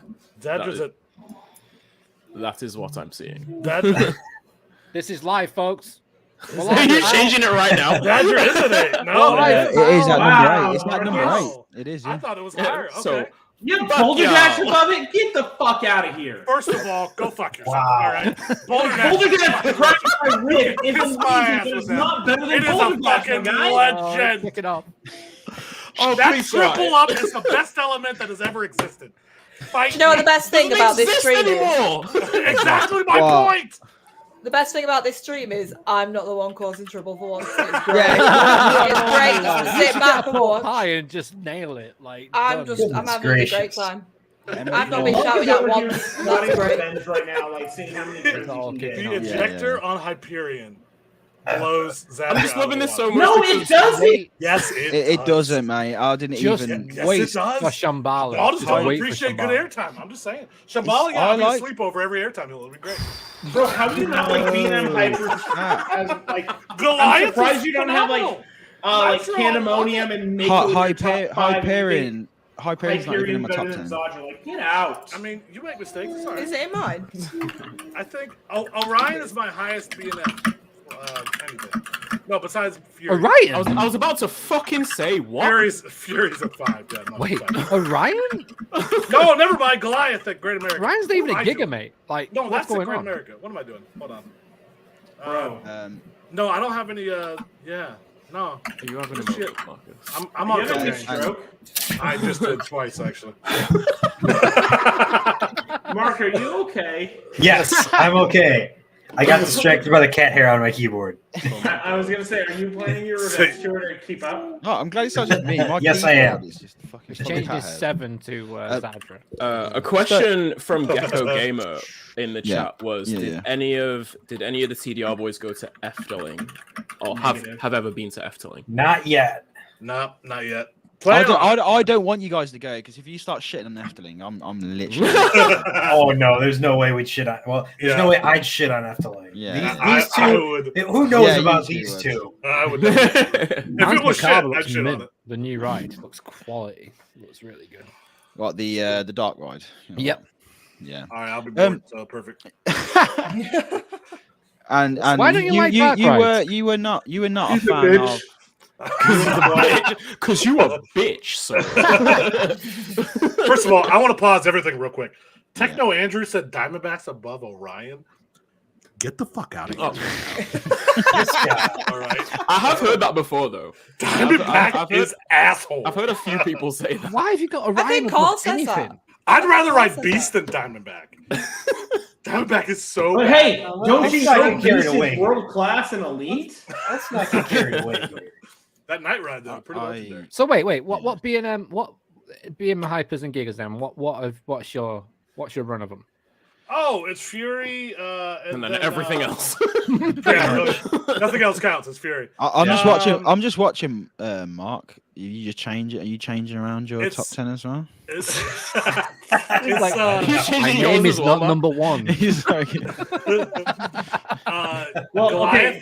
[SPEAKER 4] Zadra's at
[SPEAKER 5] That is what I'm seeing.
[SPEAKER 4] that.
[SPEAKER 2] This is live, folks. Well,
[SPEAKER 5] You're changing it right now.
[SPEAKER 4] Zadra isn't it? No.
[SPEAKER 2] Oh, right.
[SPEAKER 1] It is at
[SPEAKER 6] Wow.
[SPEAKER 1] number 8. It's at number
[SPEAKER 4] Wow.
[SPEAKER 1] 8. It is.
[SPEAKER 4] I
[SPEAKER 1] Yeah.
[SPEAKER 4] thought it was higher. Okay.
[SPEAKER 5] So
[SPEAKER 6] you Boulder
[SPEAKER 5] y'all.
[SPEAKER 6] Dash above it. Get the fuck out of here.
[SPEAKER 4] First of all, go fuck yourself.
[SPEAKER 3] Wow.
[SPEAKER 4] All right. Boulder Dash.
[SPEAKER 6] Boulder Dash crushed my rib. It's
[SPEAKER 4] Kiss my ass
[SPEAKER 6] amazing, but
[SPEAKER 4] with
[SPEAKER 6] it's
[SPEAKER 4] that.
[SPEAKER 6] not better than
[SPEAKER 4] It is
[SPEAKER 6] Boulder
[SPEAKER 4] a
[SPEAKER 6] Dash, my
[SPEAKER 4] fucking
[SPEAKER 6] guy.
[SPEAKER 4] legend.
[SPEAKER 2] Pick it up.
[SPEAKER 5] Oh,
[SPEAKER 4] That
[SPEAKER 5] please
[SPEAKER 4] triple
[SPEAKER 5] try.
[SPEAKER 4] up is the best element that has ever existed. Fight.
[SPEAKER 7] You know what the best thing
[SPEAKER 5] Doesn't
[SPEAKER 7] about this
[SPEAKER 5] exist
[SPEAKER 7] stream is?
[SPEAKER 5] anymore.
[SPEAKER 4] Exactly my
[SPEAKER 1] Wow.
[SPEAKER 4] point.
[SPEAKER 7] The best thing about this stream is I'm not the one causing trouble for once. It's great.
[SPEAKER 1] Yeah.
[SPEAKER 7] It's great just to sit back and
[SPEAKER 2] Apple
[SPEAKER 7] watch.
[SPEAKER 2] pie and just nail it. Like
[SPEAKER 7] I'm
[SPEAKER 2] done.
[SPEAKER 7] having a great
[SPEAKER 3] gracious.
[SPEAKER 7] time.
[SPEAKER 1] And
[SPEAKER 7] I've not
[SPEAKER 1] we-
[SPEAKER 7] been shouted at once.
[SPEAKER 6] Not
[SPEAKER 7] That's
[SPEAKER 6] even
[SPEAKER 7] great.
[SPEAKER 6] revenge right now, like seeing how many crazy
[SPEAKER 2] all
[SPEAKER 6] you
[SPEAKER 2] kicking
[SPEAKER 6] can
[SPEAKER 4] The
[SPEAKER 2] off.
[SPEAKER 6] get.
[SPEAKER 4] ejector on Hyperion blows Zadra.
[SPEAKER 5] I'm just
[SPEAKER 4] out of
[SPEAKER 5] loving
[SPEAKER 4] the
[SPEAKER 5] this so
[SPEAKER 4] water.
[SPEAKER 5] much.
[SPEAKER 6] No,
[SPEAKER 5] because-
[SPEAKER 6] it doesn't.
[SPEAKER 2] Wait
[SPEAKER 4] Yes,
[SPEAKER 1] It doesn't, mate. I didn't
[SPEAKER 2] Just
[SPEAKER 1] even
[SPEAKER 4] Yes,
[SPEAKER 1] wait.
[SPEAKER 4] it does.
[SPEAKER 2] for Shambhala.
[SPEAKER 4] Y'all just don't
[SPEAKER 2] wait for
[SPEAKER 4] appreciate good
[SPEAKER 2] Shambhala.
[SPEAKER 4] airtime. I'm just saying. Shambhala,
[SPEAKER 1] I
[SPEAKER 4] I'll be
[SPEAKER 1] like-
[SPEAKER 4] asleep over every airtime. It'll be great.
[SPEAKER 6] Bro, how do you not like being on Piper? As, like,
[SPEAKER 4] Goliath
[SPEAKER 6] I'm surprised
[SPEAKER 4] is
[SPEAKER 6] you don't have like
[SPEAKER 4] phenomenal.
[SPEAKER 6] like pandemonium and make
[SPEAKER 1] Hyperion's not even in my top 10.
[SPEAKER 6] Like, get out.
[SPEAKER 4] I mean, you make mistakes. It's all right.
[SPEAKER 7] Is it in mine?
[SPEAKER 4] I think Orion is my highest BNF. Anything. No, besides Fury.
[SPEAKER 2] Orion.
[SPEAKER 5] I was about to fucking say what?
[SPEAKER 4] Fury's a 5. Yeah, not a
[SPEAKER 2] Wait,
[SPEAKER 4] 5.
[SPEAKER 2] Orion?
[SPEAKER 4] No, never mind. Goliath at Great America.
[SPEAKER 2] Orion's not even a
[SPEAKER 4] What am I
[SPEAKER 2] giga,
[SPEAKER 4] doing?
[SPEAKER 2] mate. Like,
[SPEAKER 4] No,
[SPEAKER 2] what's
[SPEAKER 4] that's at
[SPEAKER 2] going
[SPEAKER 4] Great
[SPEAKER 2] on?
[SPEAKER 4] America. What am I doing? Hold on.
[SPEAKER 6] Bro.
[SPEAKER 4] No, I don't have any. Yeah. No,
[SPEAKER 5] Are you having a
[SPEAKER 4] Shit.
[SPEAKER 5] moment, Marcus?
[SPEAKER 4] I'm
[SPEAKER 6] You
[SPEAKER 4] on
[SPEAKER 6] having a
[SPEAKER 4] cocaine.
[SPEAKER 6] stroke?
[SPEAKER 4] I just did twice actually.
[SPEAKER 6] Mark, are you okay?
[SPEAKER 3] Yes, I'm okay. I got distracted by the cat hair on my keyboard.
[SPEAKER 6] I was gonna say, are you planning your revenge tour to keep up?
[SPEAKER 1] No, I'm glad it started with me. My
[SPEAKER 3] Yes, I am.
[SPEAKER 1] keyboard is just fucking
[SPEAKER 2] He's
[SPEAKER 1] full of
[SPEAKER 2] changed
[SPEAKER 1] cat
[SPEAKER 2] his
[SPEAKER 1] hair.
[SPEAKER 2] 7 to Zadra.
[SPEAKER 5] A question from Gecko Gamer in the
[SPEAKER 1] Yeah.
[SPEAKER 5] chat was:
[SPEAKER 1] Yeah,
[SPEAKER 5] Did
[SPEAKER 1] yeah.
[SPEAKER 5] any of the TDR boys go to Efteling, or have ever been to Efteling?
[SPEAKER 3] Not yet.
[SPEAKER 4] No, not yet.
[SPEAKER 1] I
[SPEAKER 4] Plan on it.
[SPEAKER 1] don't want you guys to go because if you start shitting on Efteling, I'm literally.
[SPEAKER 3] Oh no, there's no way we'd shit on. Well, there's
[SPEAKER 4] Yeah.
[SPEAKER 3] no way I'd shit on Efteling.
[SPEAKER 1] Yeah.
[SPEAKER 3] These two.
[SPEAKER 4] I would.
[SPEAKER 3] Who knows
[SPEAKER 1] Yeah, you
[SPEAKER 3] about
[SPEAKER 1] two
[SPEAKER 3] these
[SPEAKER 1] would.
[SPEAKER 3] two?
[SPEAKER 4] I would. If
[SPEAKER 2] Mine's
[SPEAKER 4] it was shit,
[SPEAKER 2] Macabre
[SPEAKER 4] I'd
[SPEAKER 2] looks
[SPEAKER 4] shit on
[SPEAKER 2] mint.
[SPEAKER 4] it.
[SPEAKER 2] The new ride looks quality. Looks really good.
[SPEAKER 1] What the dark ride? You know,
[SPEAKER 2] Yep.
[SPEAKER 1] Yeah.
[SPEAKER 4] All right, I'll be bored. So perfect.
[SPEAKER 1] And
[SPEAKER 2] Why don't you like dark rides?
[SPEAKER 1] you were not a
[SPEAKER 4] He's a
[SPEAKER 1] fan
[SPEAKER 4] bitch.
[SPEAKER 1] of.
[SPEAKER 5] Because you a bitch, sir.
[SPEAKER 4] First of all, I want to pause everything real quick. Techno Andrew said Diamondbacks above Orion. Get the fuck out of here.
[SPEAKER 3] This guy.
[SPEAKER 4] All right.
[SPEAKER 5] I have heard that before, though.
[SPEAKER 4] Diamondback
[SPEAKER 5] I've heard-
[SPEAKER 4] is asshole.
[SPEAKER 5] I've heard a few people say that.
[SPEAKER 2] Why have you got
[SPEAKER 7] I
[SPEAKER 2] Orion
[SPEAKER 7] think
[SPEAKER 2] above
[SPEAKER 7] Carl says that.
[SPEAKER 2] anything?
[SPEAKER 4] I'd rather ride
[SPEAKER 7] said
[SPEAKER 4] Beast than Diamondback. Diamondback is so
[SPEAKER 6] But
[SPEAKER 4] bad.
[SPEAKER 6] hey, don't
[SPEAKER 3] let's
[SPEAKER 6] you
[SPEAKER 3] not
[SPEAKER 6] know
[SPEAKER 3] get carried
[SPEAKER 6] Beast
[SPEAKER 3] away.
[SPEAKER 6] is world class and elite?
[SPEAKER 3] Let's not get carried away here.
[SPEAKER 4] That night ride though, pretty legendary.
[SPEAKER 2] So wait. What being hypers and gigas then? What's your run of them?
[SPEAKER 4] Oh, it's Fury,
[SPEAKER 5] And then everything else.
[SPEAKER 4] Yeah, really. Nothing else counts. It's Fury.
[SPEAKER 1] I'm just
[SPEAKER 4] Yeah.
[SPEAKER 1] watching. I'm just watching. Mark, you just change it. Are you changing around your
[SPEAKER 4] It's-
[SPEAKER 1] top 10 as well?
[SPEAKER 4] It's,
[SPEAKER 2] He's like,
[SPEAKER 4] it's
[SPEAKER 2] my
[SPEAKER 5] yours
[SPEAKER 2] name
[SPEAKER 5] as
[SPEAKER 2] is
[SPEAKER 5] well,
[SPEAKER 2] not number 1.
[SPEAKER 1] He's like,
[SPEAKER 6] Well, okay,
[SPEAKER 4] Goliath,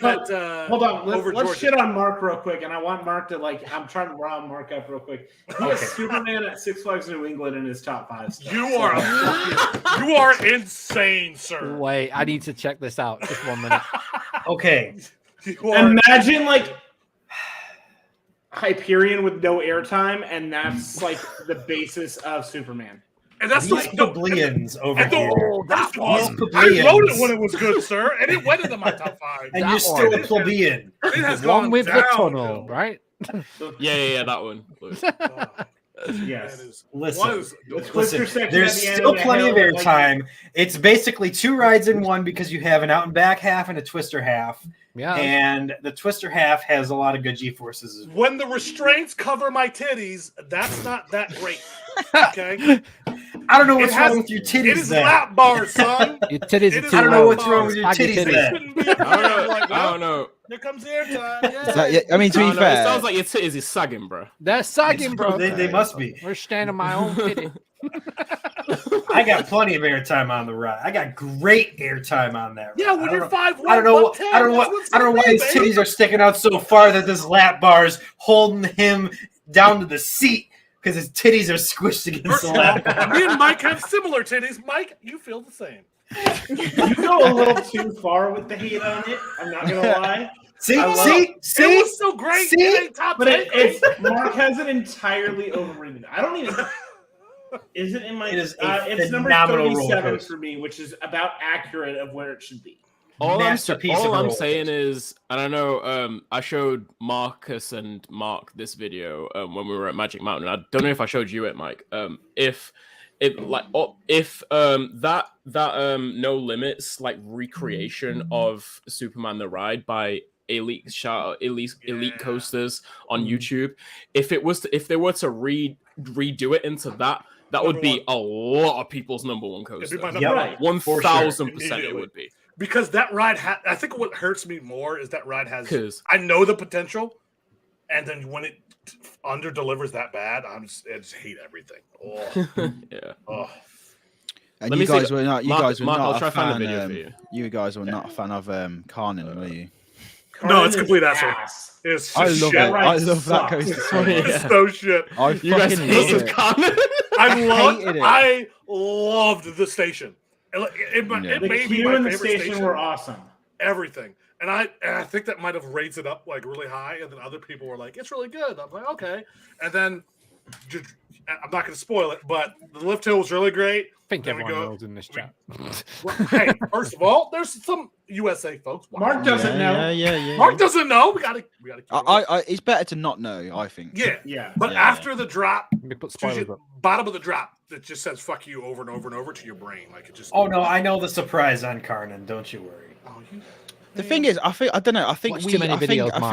[SPEAKER 6] hold on.
[SPEAKER 4] over
[SPEAKER 6] Let's
[SPEAKER 4] Georgia.
[SPEAKER 6] shit on Mark real quick, and I want Mark to I'm trying to round Mark up real quick. He has Superman at Six Flags New England in his top 5. Stuff.
[SPEAKER 4] You are insane, sir.
[SPEAKER 2] Wait, I need to check this out. Just 1 minute.
[SPEAKER 3] Okay.
[SPEAKER 4] You are
[SPEAKER 6] Imagine Hyperion with no airtime, and that's like the basis of Superman.
[SPEAKER 4] and that's
[SPEAKER 3] These
[SPEAKER 4] like
[SPEAKER 3] plebeians over
[SPEAKER 4] and the-
[SPEAKER 3] here.
[SPEAKER 4] first of all,
[SPEAKER 3] These
[SPEAKER 4] I
[SPEAKER 3] plebeians.
[SPEAKER 4] wrote it when it was good, sir, and it went into my top 5.
[SPEAKER 3] And
[SPEAKER 2] That
[SPEAKER 3] you're still
[SPEAKER 2] one.
[SPEAKER 3] a plebeian.
[SPEAKER 4] It has
[SPEAKER 2] One
[SPEAKER 4] gone
[SPEAKER 2] with the
[SPEAKER 4] downhill.
[SPEAKER 2] tunnel, right?
[SPEAKER 5] Yeah, that one.
[SPEAKER 6] Yes.
[SPEAKER 4] That is,
[SPEAKER 3] Listen.
[SPEAKER 4] what is-
[SPEAKER 6] Twister section
[SPEAKER 3] There's
[SPEAKER 6] at the end
[SPEAKER 3] still
[SPEAKER 6] of the
[SPEAKER 3] plenty of
[SPEAKER 6] hill, like-
[SPEAKER 3] airtime. It's basically 2 rides in one because you have an out and back half and a twister half.
[SPEAKER 2] Yeah.
[SPEAKER 3] And the twister half has a lot of good G-forces as well.
[SPEAKER 4] when the restraints cover my titties, that's not that great. Okay,
[SPEAKER 3] I don't know
[SPEAKER 4] It
[SPEAKER 3] what's
[SPEAKER 4] has-
[SPEAKER 3] wrong with your
[SPEAKER 4] it
[SPEAKER 3] titties
[SPEAKER 4] is
[SPEAKER 3] then.
[SPEAKER 4] lap bars, son.
[SPEAKER 2] Your titties
[SPEAKER 4] It
[SPEAKER 2] are
[SPEAKER 4] is-
[SPEAKER 2] too
[SPEAKER 3] I don't know
[SPEAKER 2] low.
[SPEAKER 3] what's wrong with your
[SPEAKER 2] Baggy
[SPEAKER 3] titties
[SPEAKER 4] They
[SPEAKER 3] then.
[SPEAKER 4] shouldn't be a
[SPEAKER 5] I don't know.
[SPEAKER 4] like,
[SPEAKER 5] I
[SPEAKER 4] well,
[SPEAKER 5] don't know.
[SPEAKER 4] here comes airtime.
[SPEAKER 1] so, yeah, I mean, to
[SPEAKER 5] I
[SPEAKER 1] be
[SPEAKER 5] don't know. It
[SPEAKER 1] fair,
[SPEAKER 5] sounds like your titties is sagging, bro.
[SPEAKER 2] They're sagging, bro.
[SPEAKER 3] They must be.
[SPEAKER 2] We're standing on my own titty.
[SPEAKER 3] I got plenty of airtime on the ride. I got great airtime on that ride.
[SPEAKER 4] Yeah, when you're 5'1",
[SPEAKER 3] I don't know.
[SPEAKER 4] buck 10,
[SPEAKER 3] I don't know.
[SPEAKER 4] that's
[SPEAKER 3] I don't know why his
[SPEAKER 4] what's up,
[SPEAKER 3] titties are sticking out so far that this lap bar is holding him down to the seat because his titties are squished against
[SPEAKER 4] First
[SPEAKER 3] the
[SPEAKER 4] of
[SPEAKER 3] lap
[SPEAKER 4] all,
[SPEAKER 3] bar.
[SPEAKER 4] me and Mike have similar titties. Mike, you feel the same.
[SPEAKER 6] You go a little too far with the hate on it. I'm not gonna lie.
[SPEAKER 3] See,
[SPEAKER 6] I love-
[SPEAKER 4] It
[SPEAKER 3] see.
[SPEAKER 4] was so great.
[SPEAKER 3] See?
[SPEAKER 4] It ain't top
[SPEAKER 6] But
[SPEAKER 4] 10.
[SPEAKER 6] it's Mark has it entirely overrated. I don't even. Is it in my?
[SPEAKER 3] It is a
[SPEAKER 6] it's number
[SPEAKER 3] phenomenal roller
[SPEAKER 6] 37
[SPEAKER 3] coaster.
[SPEAKER 6] for me, which is about accurate of where it should be.
[SPEAKER 5] All
[SPEAKER 3] Masterpiece of a
[SPEAKER 5] I'm
[SPEAKER 3] roller
[SPEAKER 5] saying
[SPEAKER 3] coaster.
[SPEAKER 5] is, I don't know. I showed Marcus and Mark this video when we were at Magic Mountain. I don't know if I showed you it, Mike. If that No Limits like recreation of Superman the Ride by Elite Coasters on YouTube, if they were to redo it into that would be a lot of people's number 1 coaster.
[SPEAKER 4] It'd be my number
[SPEAKER 3] Yep.
[SPEAKER 4] one.
[SPEAKER 5] 1000% it would be.
[SPEAKER 4] Because that ride, I think what hurts me more is that ride has.
[SPEAKER 5] 'Cause-
[SPEAKER 4] I know the potential, and then when it under delivers that bad, I just hate everything. Oh,
[SPEAKER 5] Yeah.
[SPEAKER 4] oh.
[SPEAKER 1] and
[SPEAKER 5] Let
[SPEAKER 1] you
[SPEAKER 5] me see
[SPEAKER 1] guys
[SPEAKER 5] the-
[SPEAKER 1] were not. You
[SPEAKER 5] Mark-
[SPEAKER 1] guys were
[SPEAKER 5] Mark, I'll
[SPEAKER 1] not
[SPEAKER 5] try
[SPEAKER 1] a
[SPEAKER 5] to find
[SPEAKER 1] fan.
[SPEAKER 5] the video for you.
[SPEAKER 1] You guys were not a fan of Carnin, were you?
[SPEAKER 4] No, it's
[SPEAKER 6] Carnage
[SPEAKER 4] complete
[SPEAKER 6] is
[SPEAKER 4] asshole.
[SPEAKER 6] ass.
[SPEAKER 4] It's
[SPEAKER 1] I
[SPEAKER 4] just
[SPEAKER 1] love
[SPEAKER 4] shit.
[SPEAKER 1] it. I
[SPEAKER 6] ride
[SPEAKER 1] love that
[SPEAKER 6] sucks.
[SPEAKER 1] coaster so much.
[SPEAKER 4] It's so shit.
[SPEAKER 1] I
[SPEAKER 5] You guys
[SPEAKER 1] fucking
[SPEAKER 5] hate
[SPEAKER 1] love
[SPEAKER 5] the
[SPEAKER 1] it.
[SPEAKER 5] comment?
[SPEAKER 1] hated it.
[SPEAKER 4] I loved the station. It
[SPEAKER 1] Yeah.
[SPEAKER 6] The
[SPEAKER 4] made me
[SPEAKER 6] queue
[SPEAKER 4] my
[SPEAKER 6] and the
[SPEAKER 4] favorite
[SPEAKER 6] station were awesome.
[SPEAKER 4] Everything. And I think that might have raised it up like really high, and then other people were like, "It's really good." I'm like, "Okay," and then I'm not going to spoil it, but the lift hill was really great.
[SPEAKER 2] I think
[SPEAKER 4] There we
[SPEAKER 2] everyone
[SPEAKER 4] go.
[SPEAKER 2] knows in this chat.
[SPEAKER 4] Well, hey, first of all, there's some USA folks.
[SPEAKER 6] Mark doesn't know.
[SPEAKER 1] Yeah.
[SPEAKER 4] Mark doesn't know. We gotta. Keep it
[SPEAKER 1] I it's better to not know. I think.
[SPEAKER 4] yeah.
[SPEAKER 6] Yeah.
[SPEAKER 4] But
[SPEAKER 1] Yeah,
[SPEAKER 4] after the drop,
[SPEAKER 2] Let me put spoilers up.
[SPEAKER 4] bottom of the drop, it just says "fuck you" over and over and over to your brain, like it just.
[SPEAKER 3] Oh no, I know the surprise on Karnan. Don't you worry.
[SPEAKER 4] Oh,
[SPEAKER 1] The thing is, I don't know. I think
[SPEAKER 2] Watch too many videos, Mark.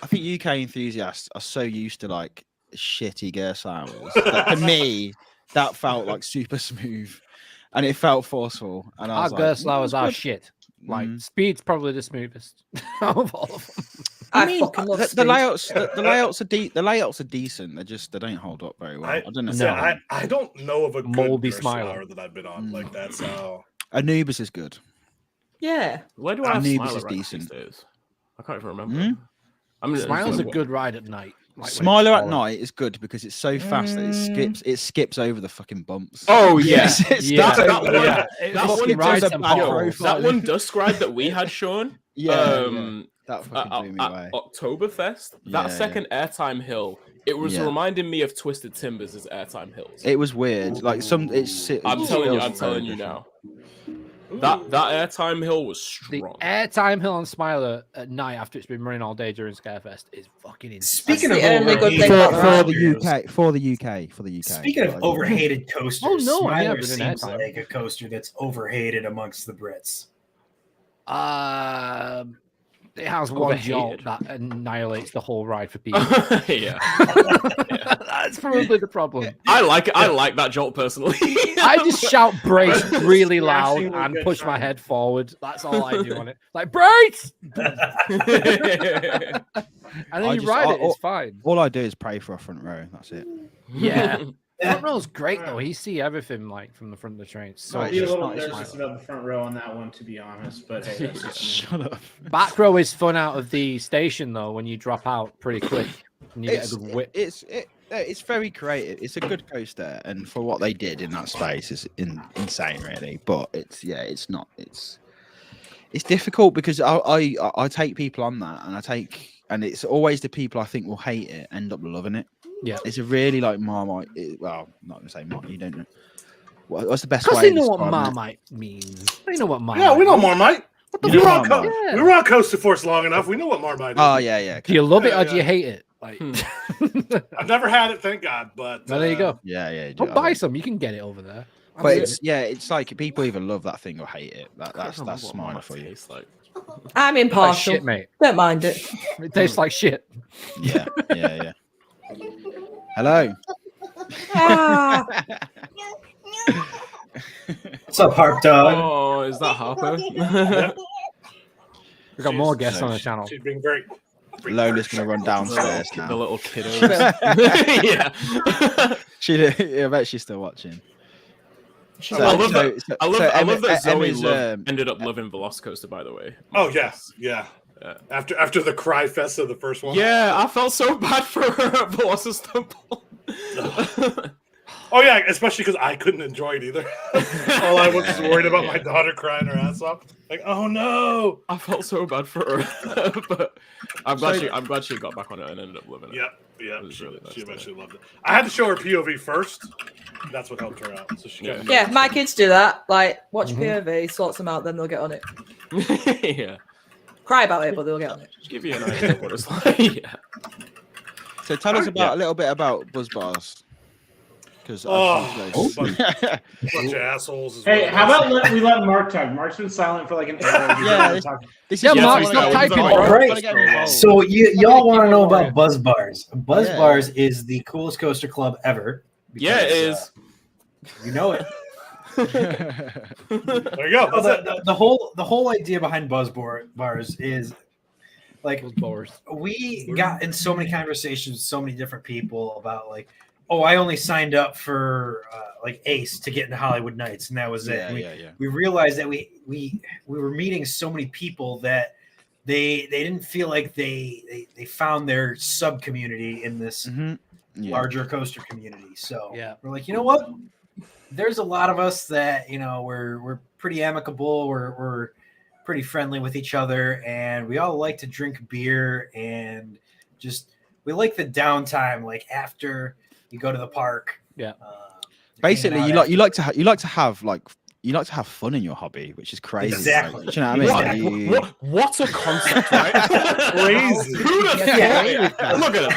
[SPEAKER 1] I think UK enthusiasts are so used to like shitty Gerstlauers that for me that felt like super smooth, and it felt forceful. And I
[SPEAKER 2] Our
[SPEAKER 1] was like,
[SPEAKER 2] Gerstlauers are
[SPEAKER 1] good.
[SPEAKER 2] shit. Like Speed's probably the smoothest of all of them.
[SPEAKER 7] I
[SPEAKER 1] mean,
[SPEAKER 7] fucking love
[SPEAKER 1] the
[SPEAKER 7] Speed.
[SPEAKER 1] layouts. The layouts are decent. They don't hold up very well. I don't know.
[SPEAKER 2] No.
[SPEAKER 4] I don't know of a good
[SPEAKER 2] Moldy
[SPEAKER 4] Gerstlauer
[SPEAKER 2] Smiler.
[SPEAKER 4] that I've been on. Like that's how.
[SPEAKER 1] Anubis is good.
[SPEAKER 7] Yeah.
[SPEAKER 5] Where do I have
[SPEAKER 1] Anubis
[SPEAKER 5] Smiler
[SPEAKER 1] is
[SPEAKER 5] right
[SPEAKER 1] decent.
[SPEAKER 5] these days? I can't even remember. I mean,
[SPEAKER 2] Smile's a
[SPEAKER 5] what-
[SPEAKER 2] good ride at night. Like, when it's
[SPEAKER 1] Smiler at
[SPEAKER 2] falling.
[SPEAKER 1] night is good because it's so fast that it skips over the fucking bumps.
[SPEAKER 5] Oh yeah,
[SPEAKER 2] Yeah,
[SPEAKER 5] that one,
[SPEAKER 2] yeah.
[SPEAKER 5] that
[SPEAKER 2] Fucking
[SPEAKER 5] one
[SPEAKER 2] rides
[SPEAKER 5] does
[SPEAKER 2] and
[SPEAKER 1] bad
[SPEAKER 2] potholes.
[SPEAKER 5] that one Dusk ride that we had, Sean.
[SPEAKER 1] Yeah, that fucking blew me away.
[SPEAKER 5] Oktoberfest.
[SPEAKER 1] Yeah,
[SPEAKER 5] That second airtime hill. It was
[SPEAKER 1] Yeah.
[SPEAKER 5] reminding me of Twisted Timbers as airtime hills.
[SPEAKER 1] It was weird. Like
[SPEAKER 5] I'm telling you now. That airtime hill was
[SPEAKER 2] The
[SPEAKER 5] strong.
[SPEAKER 2] airtime hill on Smiler at night after it's been running all day during Scarefest is fucking insane.
[SPEAKER 3] Speaking
[SPEAKER 7] That's
[SPEAKER 3] of
[SPEAKER 7] the only good
[SPEAKER 3] overhated
[SPEAKER 7] thing about the
[SPEAKER 3] coasters-
[SPEAKER 1] for the UK.
[SPEAKER 3] Speaking of overhated coasters,
[SPEAKER 2] Oh, no, I've
[SPEAKER 3] Smiler
[SPEAKER 2] never been in
[SPEAKER 3] seems
[SPEAKER 2] that time.
[SPEAKER 3] like a coaster that's overhated amongst the Brits.
[SPEAKER 2] It has one jolt
[SPEAKER 5] Overhated.
[SPEAKER 2] that annihilates the whole ride for people.
[SPEAKER 5] Yeah.
[SPEAKER 2] That's probably the problem.
[SPEAKER 5] I like it. I like that jolt personally.
[SPEAKER 2] I just shout brace really loud
[SPEAKER 6] Smashingly
[SPEAKER 2] and
[SPEAKER 6] good
[SPEAKER 2] push my
[SPEAKER 6] time.
[SPEAKER 2] head forward. That's all I do on it. Like brace, and then
[SPEAKER 1] I
[SPEAKER 2] you
[SPEAKER 1] just-
[SPEAKER 2] ride it.
[SPEAKER 1] I-
[SPEAKER 2] It's fine.
[SPEAKER 1] All I do is pray for a front row. That's it.
[SPEAKER 2] Yeah, front row's great though. You see everything like from the front of the train. So
[SPEAKER 6] I'd be a
[SPEAKER 1] just
[SPEAKER 6] little
[SPEAKER 1] not- it's
[SPEAKER 6] nervous about the front row on that one, to be honest. But hey, that's just me.
[SPEAKER 1] Shut up.
[SPEAKER 2] back row is fun out of the station though. When you drop out pretty quick and you get a good whip.
[SPEAKER 1] It's very creative. It's a good coaster, and for what they did in that space is insane, really. But it's not. It's difficult because I take people on that, and it's always the people I think will hate it end up loving it.
[SPEAKER 2] Yeah.
[SPEAKER 1] It's a really like Marmite. Well, I'm not gonna say Marmite. You don't know. What's the best
[SPEAKER 2] Because
[SPEAKER 1] way?
[SPEAKER 2] they know
[SPEAKER 1] to
[SPEAKER 2] what
[SPEAKER 1] describe it?
[SPEAKER 2] Marmite means. They know what Marmite.
[SPEAKER 4] Yeah, we know
[SPEAKER 2] means.
[SPEAKER 4] Marmite.
[SPEAKER 1] You
[SPEAKER 4] We
[SPEAKER 1] know
[SPEAKER 4] were on
[SPEAKER 1] Marmite?
[SPEAKER 2] Yeah.
[SPEAKER 4] we were on Coaster Force long enough. We know what Marmite is.
[SPEAKER 1] Oh yeah.
[SPEAKER 2] Do you love it or
[SPEAKER 4] Yeah,
[SPEAKER 2] do you
[SPEAKER 4] yeah.
[SPEAKER 2] hate it? Like,
[SPEAKER 4] I've never had it, thank God. But
[SPEAKER 2] well, there you go.
[SPEAKER 1] Yeah.
[SPEAKER 2] Go buy some. You can get it over there.
[SPEAKER 1] But it's like people either love that thing or hate it. That's Smiler for you.
[SPEAKER 5] Like.
[SPEAKER 7] I'm
[SPEAKER 2] Like
[SPEAKER 7] impartial.
[SPEAKER 2] shit, mate.
[SPEAKER 7] Don't mind it.
[SPEAKER 2] It tastes like shit.
[SPEAKER 1] Yeah. Hello.
[SPEAKER 7] Ah,
[SPEAKER 3] What's up, Harp Dog?
[SPEAKER 5] Oh, is that Harper?
[SPEAKER 2] We've got more guests on the channel.
[SPEAKER 4] she's being very.
[SPEAKER 1] Lola's gonna run downstairs
[SPEAKER 5] The
[SPEAKER 1] now.
[SPEAKER 5] little kiddos. Yeah.
[SPEAKER 1] I bet she's still watching.
[SPEAKER 5] I love that Zoe
[SPEAKER 1] Emma's,
[SPEAKER 5] ended up loving Velocicoaster, by the way.
[SPEAKER 4] Oh yeah. After the cry fest of the first one.
[SPEAKER 5] Yeah, I felt so bad for her at Velocicoaster.
[SPEAKER 4] Oh yeah, especially because I couldn't enjoy it either. All I was worried about my daughter crying her ass off. Like, oh no.
[SPEAKER 5] I felt so bad for her, but I'm glad she got back on it and ended up loving it.
[SPEAKER 4] Yeah.
[SPEAKER 5] It was really nice
[SPEAKER 4] She
[SPEAKER 5] to
[SPEAKER 4] eventually loved it. I had to show her POV first. That's what helped her out. So she got
[SPEAKER 7] yeah, my kids do that. Like, watch POV, sorts them out, then they'll get on it.
[SPEAKER 5] Yeah,
[SPEAKER 7] Cry about it, but they'll get on it.
[SPEAKER 5] just give you an idea of what it's like. Yeah.
[SPEAKER 1] So tell us a little bit about Buzz Bars. Because
[SPEAKER 4] bunch of assholes. As
[SPEAKER 6] Hey,
[SPEAKER 4] well.
[SPEAKER 6] how about we let Mark talk? Mark's been silent for like an hour.
[SPEAKER 1] Yeah,
[SPEAKER 2] Yeah, Mark,
[SPEAKER 5] we
[SPEAKER 2] stop
[SPEAKER 5] know.
[SPEAKER 2] typing,
[SPEAKER 5] All
[SPEAKER 2] bro.
[SPEAKER 3] right. So y'all want to know about Buzz Bars? Buzz
[SPEAKER 1] Yeah.
[SPEAKER 3] Bars is the coolest coaster club ever.
[SPEAKER 5] Yeah, it
[SPEAKER 3] because,
[SPEAKER 5] is.
[SPEAKER 3] You know it.
[SPEAKER 4] There you go.
[SPEAKER 3] No,
[SPEAKER 4] That's it.
[SPEAKER 3] the whole idea behind Buzz Bars is like we got in so many conversations with so many different people about like, oh, I only signed up for like Ace to get into Hollywood Nights, and that was it. And we realized that we were meeting so many people that they didn't feel like they found their sub community in this larger coaster community. So we're like, you know what? There's a lot of us that we're pretty amicable. We're pretty friendly with each other, and we all like to drink beer and just like the downtime, like after you go to the park.
[SPEAKER 2] Yeah.
[SPEAKER 1] Basically,
[SPEAKER 3] hanging out
[SPEAKER 1] you like to have fun in your hobby, which is crazy.
[SPEAKER 3] Exactly.
[SPEAKER 1] Like, do you know what I mean? Like,
[SPEAKER 5] What a concept, right?
[SPEAKER 4] Crazy.
[SPEAKER 5] Who'd have thought it? Look at it.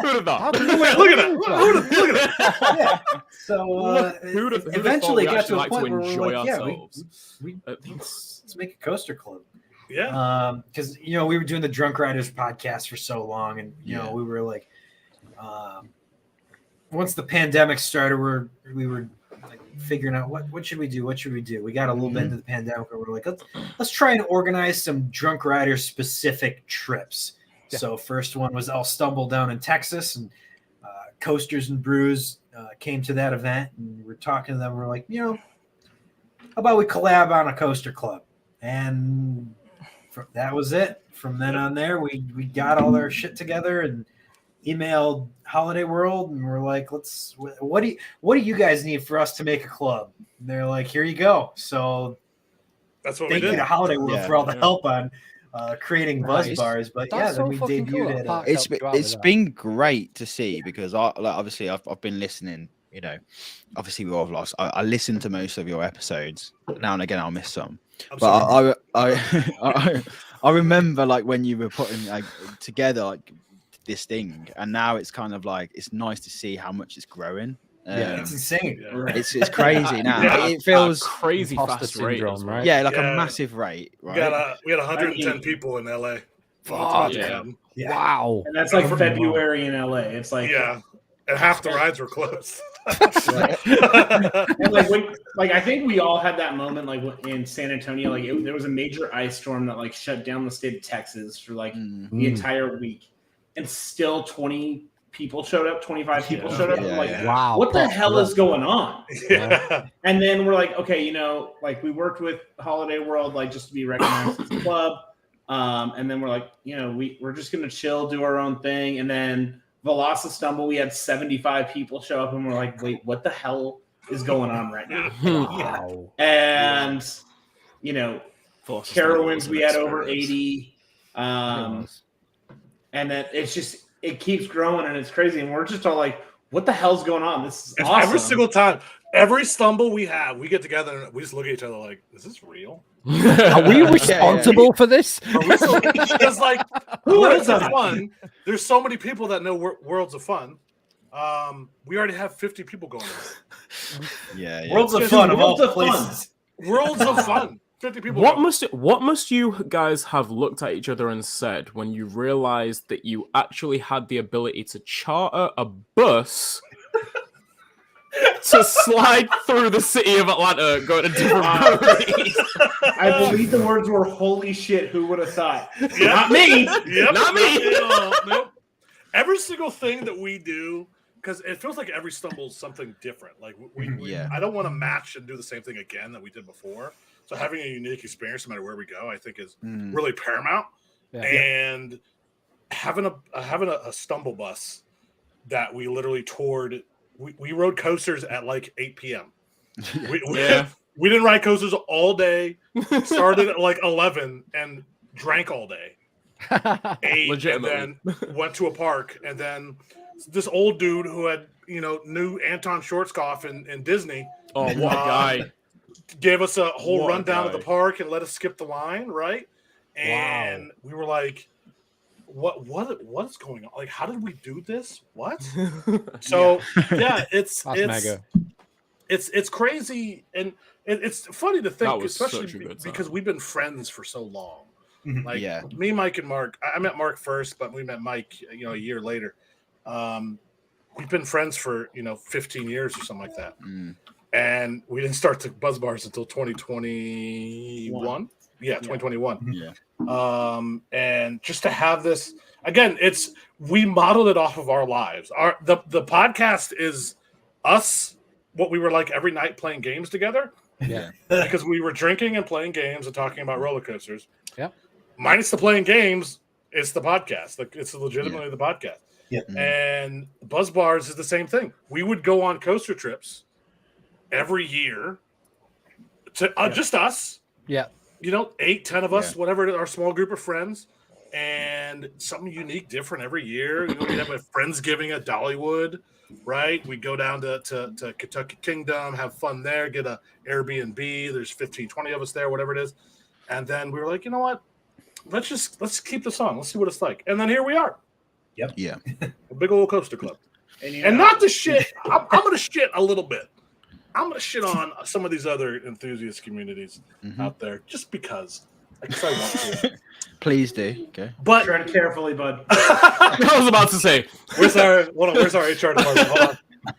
[SPEAKER 5] Who'd have thought?
[SPEAKER 4] Look at that.
[SPEAKER 3] Yeah. So
[SPEAKER 5] Who'd have
[SPEAKER 3] eventually
[SPEAKER 5] thought we
[SPEAKER 3] got to a
[SPEAKER 5] actually like
[SPEAKER 3] point
[SPEAKER 5] to
[SPEAKER 3] where we're
[SPEAKER 5] enjoy
[SPEAKER 3] like, yeah,
[SPEAKER 5] ourselves?
[SPEAKER 3] let's make a coaster club.
[SPEAKER 4] Yeah.
[SPEAKER 3] Because we were doing the Drunk Riders podcast for so long, and you know we were like, once the pandemic started, we were like figuring out what should we do? What should we do? We got a little bit into the pandemic, where we're like, let's try and organize some Drunk Riders specific trips. Yeah. So first one was I'll Stumble down in Texas, and Coasters and Brews came to that event, and we're talking to them. We're like, how about we collab on a coaster club? And that was it. From then on there, we got all our shit together and emailed Holiday World, and we're like, what do you guys need for us to make a club? And they're like, here you go. So
[SPEAKER 4] that's what
[SPEAKER 3] thank
[SPEAKER 4] we did.
[SPEAKER 3] you to Holiday World for all the help on creating Buzz Bars. But
[SPEAKER 2] That's
[SPEAKER 3] then
[SPEAKER 2] so
[SPEAKER 3] we
[SPEAKER 2] fucking cool.
[SPEAKER 3] debuted it.
[SPEAKER 1] It's been great to see, because obviously I've been listening. Obviously we all lost. I listen to most of your episodes. Now and again I'll miss some. But I remember like when you were putting together like this thing, and now it's kind of like it's nice to see how much it's growing.
[SPEAKER 3] It's insane.
[SPEAKER 1] It's crazy now. It feels
[SPEAKER 5] crazy fast rate,
[SPEAKER 2] right?
[SPEAKER 1] Yeah, like a massive rate. Right?
[SPEAKER 4] We had 110 people in LA.
[SPEAKER 2] Fuck.
[SPEAKER 3] Yeah.
[SPEAKER 2] Wow.
[SPEAKER 6] And that's like February in LA. It's like
[SPEAKER 4] and half the rides were closed.
[SPEAKER 6] And I think we all had that moment like in San Antonio. Like there was a major ice storm that like shut down the state of Texas for like the entire week, and still 20 people showed up, 25 people showed up.
[SPEAKER 2] Wow,
[SPEAKER 6] what the hell is going on?
[SPEAKER 4] Yeah.
[SPEAKER 6] And then we're like, okay, like we worked with Holiday World, like just to be recognized as a club. And then we're like, we're just gonna chill, do our own thing. And then Velocity, we had 75 people show up, and we're like, wait, what the hell is going on right now?
[SPEAKER 2] Wow.
[SPEAKER 6] And Carowinds, we had over 80. And then it keeps growing, and it's crazy. And we're just all like, what the hell's going on? This is awesome.
[SPEAKER 4] Every single time, every stumble we have, we get together and we just look at each other like, is this real?
[SPEAKER 2] Are we responsible for this?
[SPEAKER 4] Because like Worlds of Fun, there's so many people that know Worlds of Fun. We already have 50 people going.
[SPEAKER 3] Worlds of Fun of all places.
[SPEAKER 4] Worlds of Fun. 50 people.
[SPEAKER 5] What must you guys have looked at each other and said when you realized that you actually had the ability to charter a bus to slide through the city of Atlanta, go to different breweries?
[SPEAKER 6] I believe the words were "Holy shit! Who would have thought?"
[SPEAKER 4] Yep.
[SPEAKER 6] Not me.
[SPEAKER 4] Yep.
[SPEAKER 6] Not me.
[SPEAKER 4] Nope. Every single thing that we do, because it feels like every stumble is something different. Like I don't want to match and do the same thing again that we did before. So having a unique experience, no matter where we go, I think is really paramount. Yeah. And having a stumble bus that we literally toured. We rode coasters at like 8 p.m. We didn't ride coasters all day. Started at like 11 and drank all day. Ate and then went to a park. And then this old dude who had knew Anton Schwarzkopf in Disney.
[SPEAKER 5] Oh, what a guy!
[SPEAKER 4] Gave us a whole rundown of the park and let us skip the line, right? And we were like, what's going on? Like, how did we do this? What? So it's crazy, and it's funny to think, especially because we've been friends for so long. Like me, Mike, and Mark. I met Mark first, but we met Mike, a year later. We've been friends for 15 years or something like that. And we didn't start the Buzz Bars until 2021. Yeah, 2021. Yeah. And just to have this again, we modeled it off of our lives. The podcast is us, what we were like every night playing games together.
[SPEAKER 2] Yeah.
[SPEAKER 4] Because we were drinking and playing games and talking about roller coasters.
[SPEAKER 2] Yeah.
[SPEAKER 4] Minus the playing games, it's the podcast. It's legitimately the podcast.
[SPEAKER 3] Yeah.
[SPEAKER 4] And Buzz Bars is the same thing. We would go on coaster trips every year to just us.
[SPEAKER 2] Yeah.
[SPEAKER 4] 8, 10 of us, whatever, our small group of friends. and something unique, different every year. You know, we have a Friendsgiving at Dollywood, right? We go down to Kentucky Kingdom, have fun there, get a Airbnb. There's 15, 20 of us there, whatever it is. And then we were like, you know what? Let's keep this on. Let's see what it's like. And then here we are.
[SPEAKER 3] Yep.
[SPEAKER 1] Yeah.
[SPEAKER 4] A big old coaster club.
[SPEAKER 6] And
[SPEAKER 4] not to shit. I'm going to shit a little bit. I'm going to shit on some of these other enthusiast communities out there just because. I guess I want to.
[SPEAKER 1] Please do. Okay.
[SPEAKER 4] But
[SPEAKER 6] tread carefully, bud.
[SPEAKER 5] I was about to say,
[SPEAKER 4] where's our HR department? Hold on.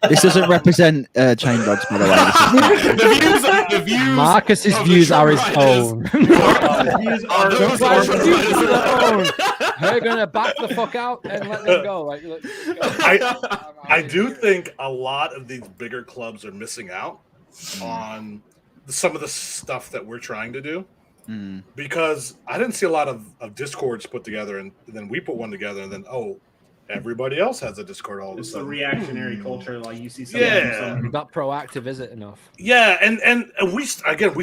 [SPEAKER 1] This doesn't represent chain dogs, by the way.
[SPEAKER 5] the views
[SPEAKER 2] Marcus's
[SPEAKER 5] of
[SPEAKER 2] views
[SPEAKER 5] the
[SPEAKER 2] are his
[SPEAKER 5] Trump
[SPEAKER 2] own.
[SPEAKER 5] riders are those
[SPEAKER 2] Like,
[SPEAKER 5] Trump
[SPEAKER 2] views are their
[SPEAKER 5] riders.
[SPEAKER 2] own. They're gonna back the fuck out and let them go. Like, let's go.
[SPEAKER 4] I do think a lot of these bigger clubs are missing out on some of the stuff that we're trying to do. Because I didn't see a lot of Discords put together, and then we put one together, and then everybody else has a Discord all of a
[SPEAKER 6] It's the
[SPEAKER 4] sudden.
[SPEAKER 6] reactionary culture, like you see.
[SPEAKER 2] Not proactive, is it enough?
[SPEAKER 4] Yeah, and we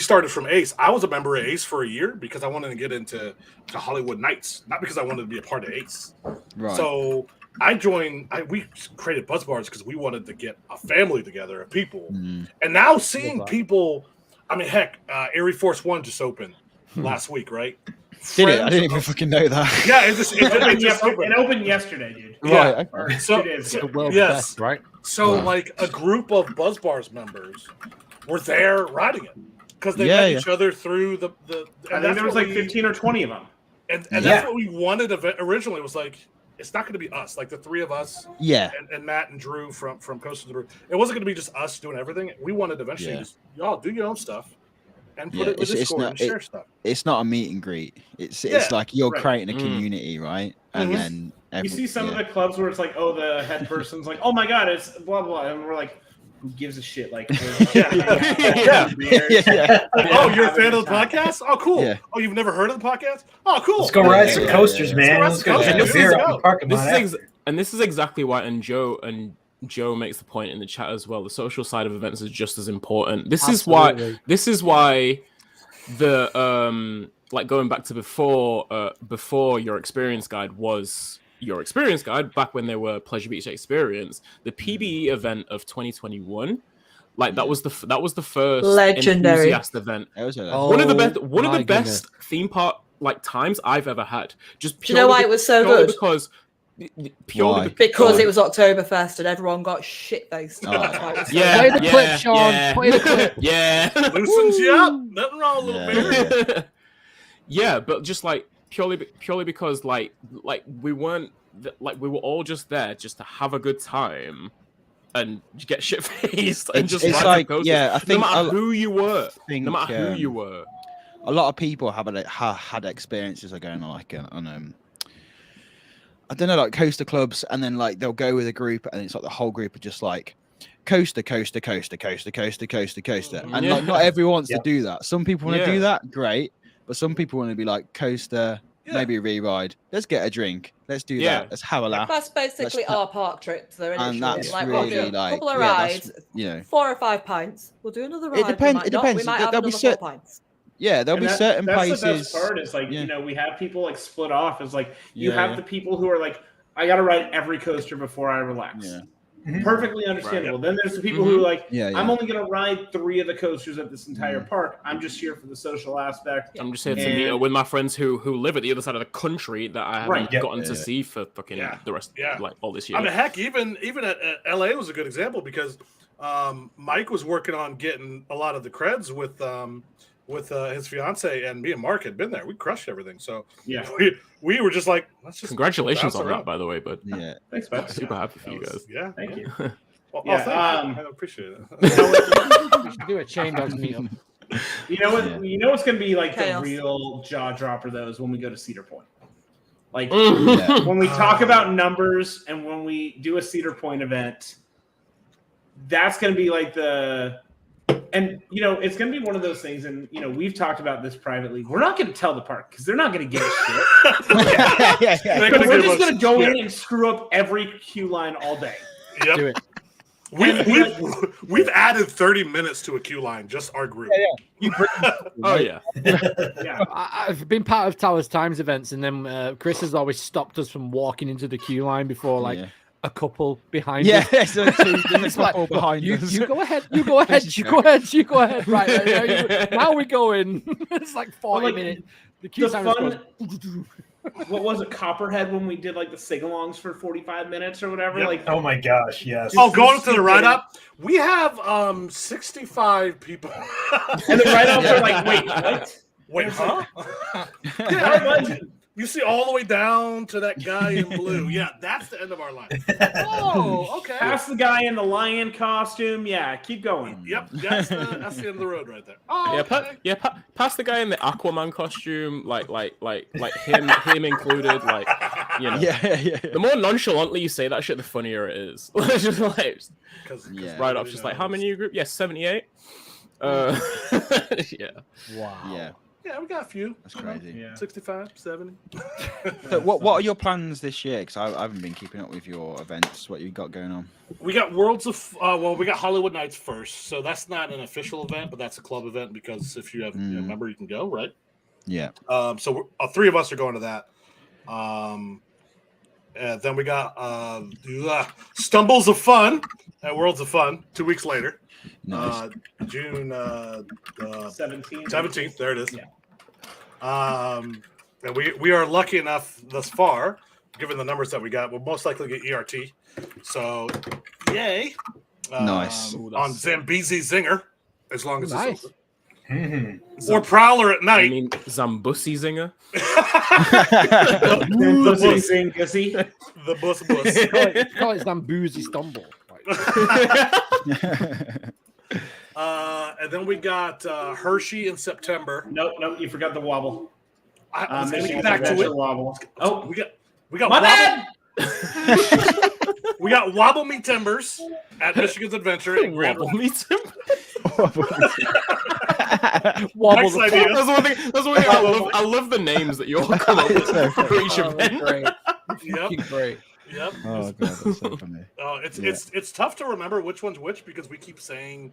[SPEAKER 4] started from Ace. I was a member of Ace for a year because I wanted to get into Hollywood Nights, not because I wanted to be a part of Ace.
[SPEAKER 1] Right.
[SPEAKER 4] So I joined. We created Buzz Bars because we wanted to get a family together of people. And now seeing people, I mean, heck, Air Force One just opened last week, right?
[SPEAKER 1] Did it? I didn't even fucking know that.
[SPEAKER 4] Yeah, it just opened.
[SPEAKER 6] It opened yesterday, dude.
[SPEAKER 4] Yeah.
[SPEAKER 1] Right.
[SPEAKER 6] Or
[SPEAKER 4] So-
[SPEAKER 6] 2 days
[SPEAKER 2] The
[SPEAKER 6] ago.
[SPEAKER 2] world's
[SPEAKER 4] Yes.
[SPEAKER 2] best, right?
[SPEAKER 4] So,
[SPEAKER 1] Wow.
[SPEAKER 4] like, a group of Buzz Bars members were there riding it because they
[SPEAKER 1] Yeah,
[SPEAKER 4] met
[SPEAKER 1] yeah.
[SPEAKER 4] each other through the.
[SPEAKER 6] I think there was like 15 or 20 of them.
[SPEAKER 4] And that's what we wanted originally. Was like, it's not going to be us, like the three of us,
[SPEAKER 1] Yeah.
[SPEAKER 4] and Matt and Drew from Coast to the Brew. It wasn't going to be just us doing everything. We wanted eventually just y'all do your own stuff and put it in the Discord and share stuff.
[SPEAKER 1] It's not a meet and greet. It's
[SPEAKER 4] Yeah,
[SPEAKER 1] like you're
[SPEAKER 6] right.
[SPEAKER 1] creating a community, right? And then
[SPEAKER 6] You see some of the clubs where it's like, oh, the head person's like, oh my god, it's blah blah, and we're like, who gives a shit? Like,
[SPEAKER 4] Yeah. Oh, you're a fan of the podcast? Oh, cool.
[SPEAKER 1] Yeah.
[SPEAKER 4] Oh, you've never heard of the podcast? Oh, cool.
[SPEAKER 3] Let's go ride some coasters, man.
[SPEAKER 4] Let's go ride some
[SPEAKER 3] Let's go
[SPEAKER 4] coasters.
[SPEAKER 3] get a beer
[SPEAKER 4] Let's
[SPEAKER 3] up in
[SPEAKER 4] go.
[SPEAKER 3] the parking lot.
[SPEAKER 5] This is exactly why, and Joe makes the point in the chat as well. The social side of events is just as important. This is why the like going back to before your experience guide was your experience guide, back when they were Pleasure Beach Experience, the PBE event of 2021, like that was the first
[SPEAKER 7] Legendary
[SPEAKER 5] enthusiast event.
[SPEAKER 1] It was
[SPEAKER 5] One of the
[SPEAKER 2] my
[SPEAKER 5] best theme park like times I've ever had. Just
[SPEAKER 7] Do you know why it was so
[SPEAKER 5] purely
[SPEAKER 7] good?
[SPEAKER 5] Because
[SPEAKER 1] Why?
[SPEAKER 7] Because it was Oktoberfest and everyone got shit faced.
[SPEAKER 1] Oh.
[SPEAKER 7] That's why it was so
[SPEAKER 5] Yeah,
[SPEAKER 2] Play the clip, Sean. Play the clip.
[SPEAKER 5] Yeah.
[SPEAKER 4] Loosens you up. Nothing wrong with a little beer.
[SPEAKER 5] Yeah, but just like purely because like we weren't like we were all just there just to have a good time and get shit faced and just
[SPEAKER 1] It's
[SPEAKER 5] ride
[SPEAKER 1] like,
[SPEAKER 5] the coasters.
[SPEAKER 1] yeah, I think
[SPEAKER 5] no matter
[SPEAKER 1] a-
[SPEAKER 5] who you were,
[SPEAKER 1] think,
[SPEAKER 5] no matter who you were.
[SPEAKER 1] a lot of people have had experiences of going like on I don't know, like coaster clubs, and then like they'll go with a group, and it's like the whole group are just like coaster, and like not everyone wants to do that. Some people want to do that, great, but some people want to be like coaster, maybe a re-ride. Let's get a drink. Let's do that. Let's have a laugh.
[SPEAKER 7] That's basically our park trips. They're
[SPEAKER 1] And that's
[SPEAKER 7] like we'll do
[SPEAKER 1] really
[SPEAKER 7] a
[SPEAKER 1] like
[SPEAKER 7] couple of
[SPEAKER 1] that's,
[SPEAKER 7] rides, 4 or 5 pints. We'll do another ride.
[SPEAKER 1] depends-
[SPEAKER 7] We
[SPEAKER 1] it
[SPEAKER 7] might not.
[SPEAKER 1] depends.
[SPEAKER 7] We might have
[SPEAKER 1] There'll be
[SPEAKER 7] another 4
[SPEAKER 1] certain-
[SPEAKER 7] pints.
[SPEAKER 1] Yeah, there'll
[SPEAKER 6] And
[SPEAKER 1] be certain
[SPEAKER 6] that's
[SPEAKER 1] places.
[SPEAKER 6] the best part is like,
[SPEAKER 1] yeah.
[SPEAKER 6] you know, we have people like split off. Is like you
[SPEAKER 1] Yeah,
[SPEAKER 6] have the people who are like, I got to ride every coaster before I relax.
[SPEAKER 1] Yeah.
[SPEAKER 6] Perfectly understandable. Then there's the people who are like,
[SPEAKER 1] Yeah,
[SPEAKER 6] I'm
[SPEAKER 1] yeah.
[SPEAKER 6] only going to ride 3 of the coasters at this entire park. I'm just here for the social aspect.
[SPEAKER 5] I'm just here to meet up with my friends who live at the other side of the country that I haven't gotten to see for fucking the rest like all this year.
[SPEAKER 4] I mean, heck, even at LA was a good example because Mike was working on getting a lot of the creds with his fiance, and me and Mark had been there. We crushed everything. So we were just like, let's just
[SPEAKER 5] Congratulations on
[SPEAKER 4] bounce
[SPEAKER 5] that,
[SPEAKER 4] around.
[SPEAKER 5] by the way, but
[SPEAKER 1] Yeah.
[SPEAKER 6] Thanks, man.
[SPEAKER 5] super happy for you guys.
[SPEAKER 4] Yeah,
[SPEAKER 6] Thank you.
[SPEAKER 4] Well,
[SPEAKER 6] Yeah,
[SPEAKER 4] thank you. I appreciate it.
[SPEAKER 2] We should do a chain dogs meetup.
[SPEAKER 6] You know what? You know what's going to be like
[SPEAKER 7] Chaos.
[SPEAKER 6] the real jaw dropper though is when we go to Cedar Point. Like
[SPEAKER 1] Yeah.
[SPEAKER 6] when we talk about numbers and when we do a Cedar Point event, that's going to be like and you know, it's going to be one of those things. And you know, we've talked about this privately. We're not going to tell the park because they're not going to give a shit.
[SPEAKER 1] yeah.
[SPEAKER 4] They're
[SPEAKER 6] But
[SPEAKER 4] gonna
[SPEAKER 6] we're
[SPEAKER 4] give
[SPEAKER 6] just
[SPEAKER 4] us
[SPEAKER 6] going to go
[SPEAKER 4] shit.
[SPEAKER 6] in and screw up every queue line all day.
[SPEAKER 4] Yep.
[SPEAKER 2] Do it.
[SPEAKER 4] We've added 30 minutes to a queue line, just our group.
[SPEAKER 5] Oh yeah.
[SPEAKER 6] Yeah.
[SPEAKER 2] I've been part of Towers Times events, and then Chris has always stopped us from walking into the queue line before like a couple behind us.
[SPEAKER 1] Yeah, so there's a couple
[SPEAKER 2] Like,
[SPEAKER 1] behind
[SPEAKER 2] you,
[SPEAKER 1] us.
[SPEAKER 2] you go ahead, you go ahead, you go ahead, you go ahead. Right, now we go in. It's like 40
[SPEAKER 6] like,
[SPEAKER 2] minutes. The queue
[SPEAKER 6] the
[SPEAKER 2] time
[SPEAKER 6] fun-
[SPEAKER 2] is going.
[SPEAKER 6] What was it, Copperhead, when we did like the sing-alongs for 45 minutes or whatever?
[SPEAKER 4] Yep.
[SPEAKER 6] Like,
[SPEAKER 3] Oh my gosh, yes.
[SPEAKER 4] Oh, going to the write up, we have 65 people.
[SPEAKER 6] and the write-ups are like, wait, what?
[SPEAKER 4] Wait,
[SPEAKER 6] It's
[SPEAKER 4] huh?
[SPEAKER 6] How much?
[SPEAKER 4] You see all the way down to that guy in blue. Yeah, that's the end of our line. Oh, okay.
[SPEAKER 6] Past the guy in the lion costume. Yeah, keep going.
[SPEAKER 4] Yep, that's the end of the road right there. Oh,
[SPEAKER 5] Yeah,
[SPEAKER 4] okay.
[SPEAKER 5] past the guy in the Aquaman costume, like him included, like, you know.
[SPEAKER 1] Yeah.
[SPEAKER 5] The more nonchalantly you say that shit, the funnier it is. It's just like,
[SPEAKER 1] Yeah.
[SPEAKER 5] right up, just like, how many in your group? Yes, 78. Yeah.
[SPEAKER 2] Wow.
[SPEAKER 1] Yeah,
[SPEAKER 4] Yeah, we got a few.
[SPEAKER 1] that's crazy.
[SPEAKER 6] Yeah.
[SPEAKER 4] 65, 70.
[SPEAKER 1] So what are your plans this year? Because I haven't been keeping up with your events. What you got going on?
[SPEAKER 4] We got we got Hollywood Nights first. So that's not an official event, but that's a club event because if you have a member, you can go, right?
[SPEAKER 1] Yeah.
[SPEAKER 4] So three of us are going to that. Then we got Stumbles of Fun at Worlds of Fun 2 weeks later.
[SPEAKER 1] Nice.
[SPEAKER 4] June
[SPEAKER 6] 17th.
[SPEAKER 4] There it is.
[SPEAKER 6] Yeah.
[SPEAKER 4] And we are lucky enough thus far, given the numbers that we got, we'll most likely get ERT. So, yay!
[SPEAKER 1] Nice.
[SPEAKER 4] On Zambezi Zinger, as long as
[SPEAKER 2] Nice.
[SPEAKER 4] it's open. Or Prowler at
[SPEAKER 5] I
[SPEAKER 4] night.
[SPEAKER 5] mean, Zambusi Zinger.
[SPEAKER 4] The bus.
[SPEAKER 2] Call it Zamboozy Stumble.
[SPEAKER 4] And then we got Hershey in September.
[SPEAKER 6] Nope, you forgot the wobble.
[SPEAKER 4] I was going to
[SPEAKER 6] Michigan's
[SPEAKER 4] get back to
[SPEAKER 6] Adventure
[SPEAKER 4] it.
[SPEAKER 6] Wobble. Oh,
[SPEAKER 4] we got
[SPEAKER 6] my bad.
[SPEAKER 4] We got Wobble Me Timbers at Michigan's Adventure in Grand
[SPEAKER 5] Wobble me Timber.
[SPEAKER 2] Wobble
[SPEAKER 4] Next
[SPEAKER 2] the
[SPEAKER 4] idea.
[SPEAKER 5] That's one thing. I love the names that you all come up with for each event.
[SPEAKER 2] Great.
[SPEAKER 4] Yep.
[SPEAKER 2] Great.
[SPEAKER 4] Yep.
[SPEAKER 1] Oh god, that's so funny.
[SPEAKER 4] It's tough to remember which one's which because we keep saying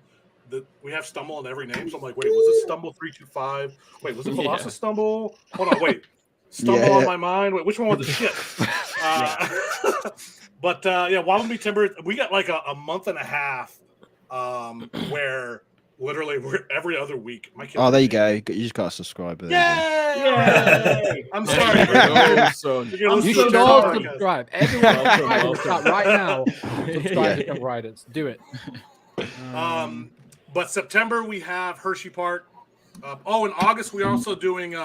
[SPEAKER 4] that we have Stumble in every name. So I'm like, wait, was it Stumble 325? Wait, was it Velocity Stumble? Hold on, wait. Stumble on my mind. Wait, which one was the shit? But Wobble Me Timber, we got like a month and a half where literally we're every other week. My kids
[SPEAKER 1] There you go. You just got a subscriber.
[SPEAKER 4] Yay! I'm sorry.
[SPEAKER 2] You should all subscribe. Everyone subscribe right now. Subscribe to Riders. Do it.
[SPEAKER 4] But September we have Hershey Park. In August we're also doing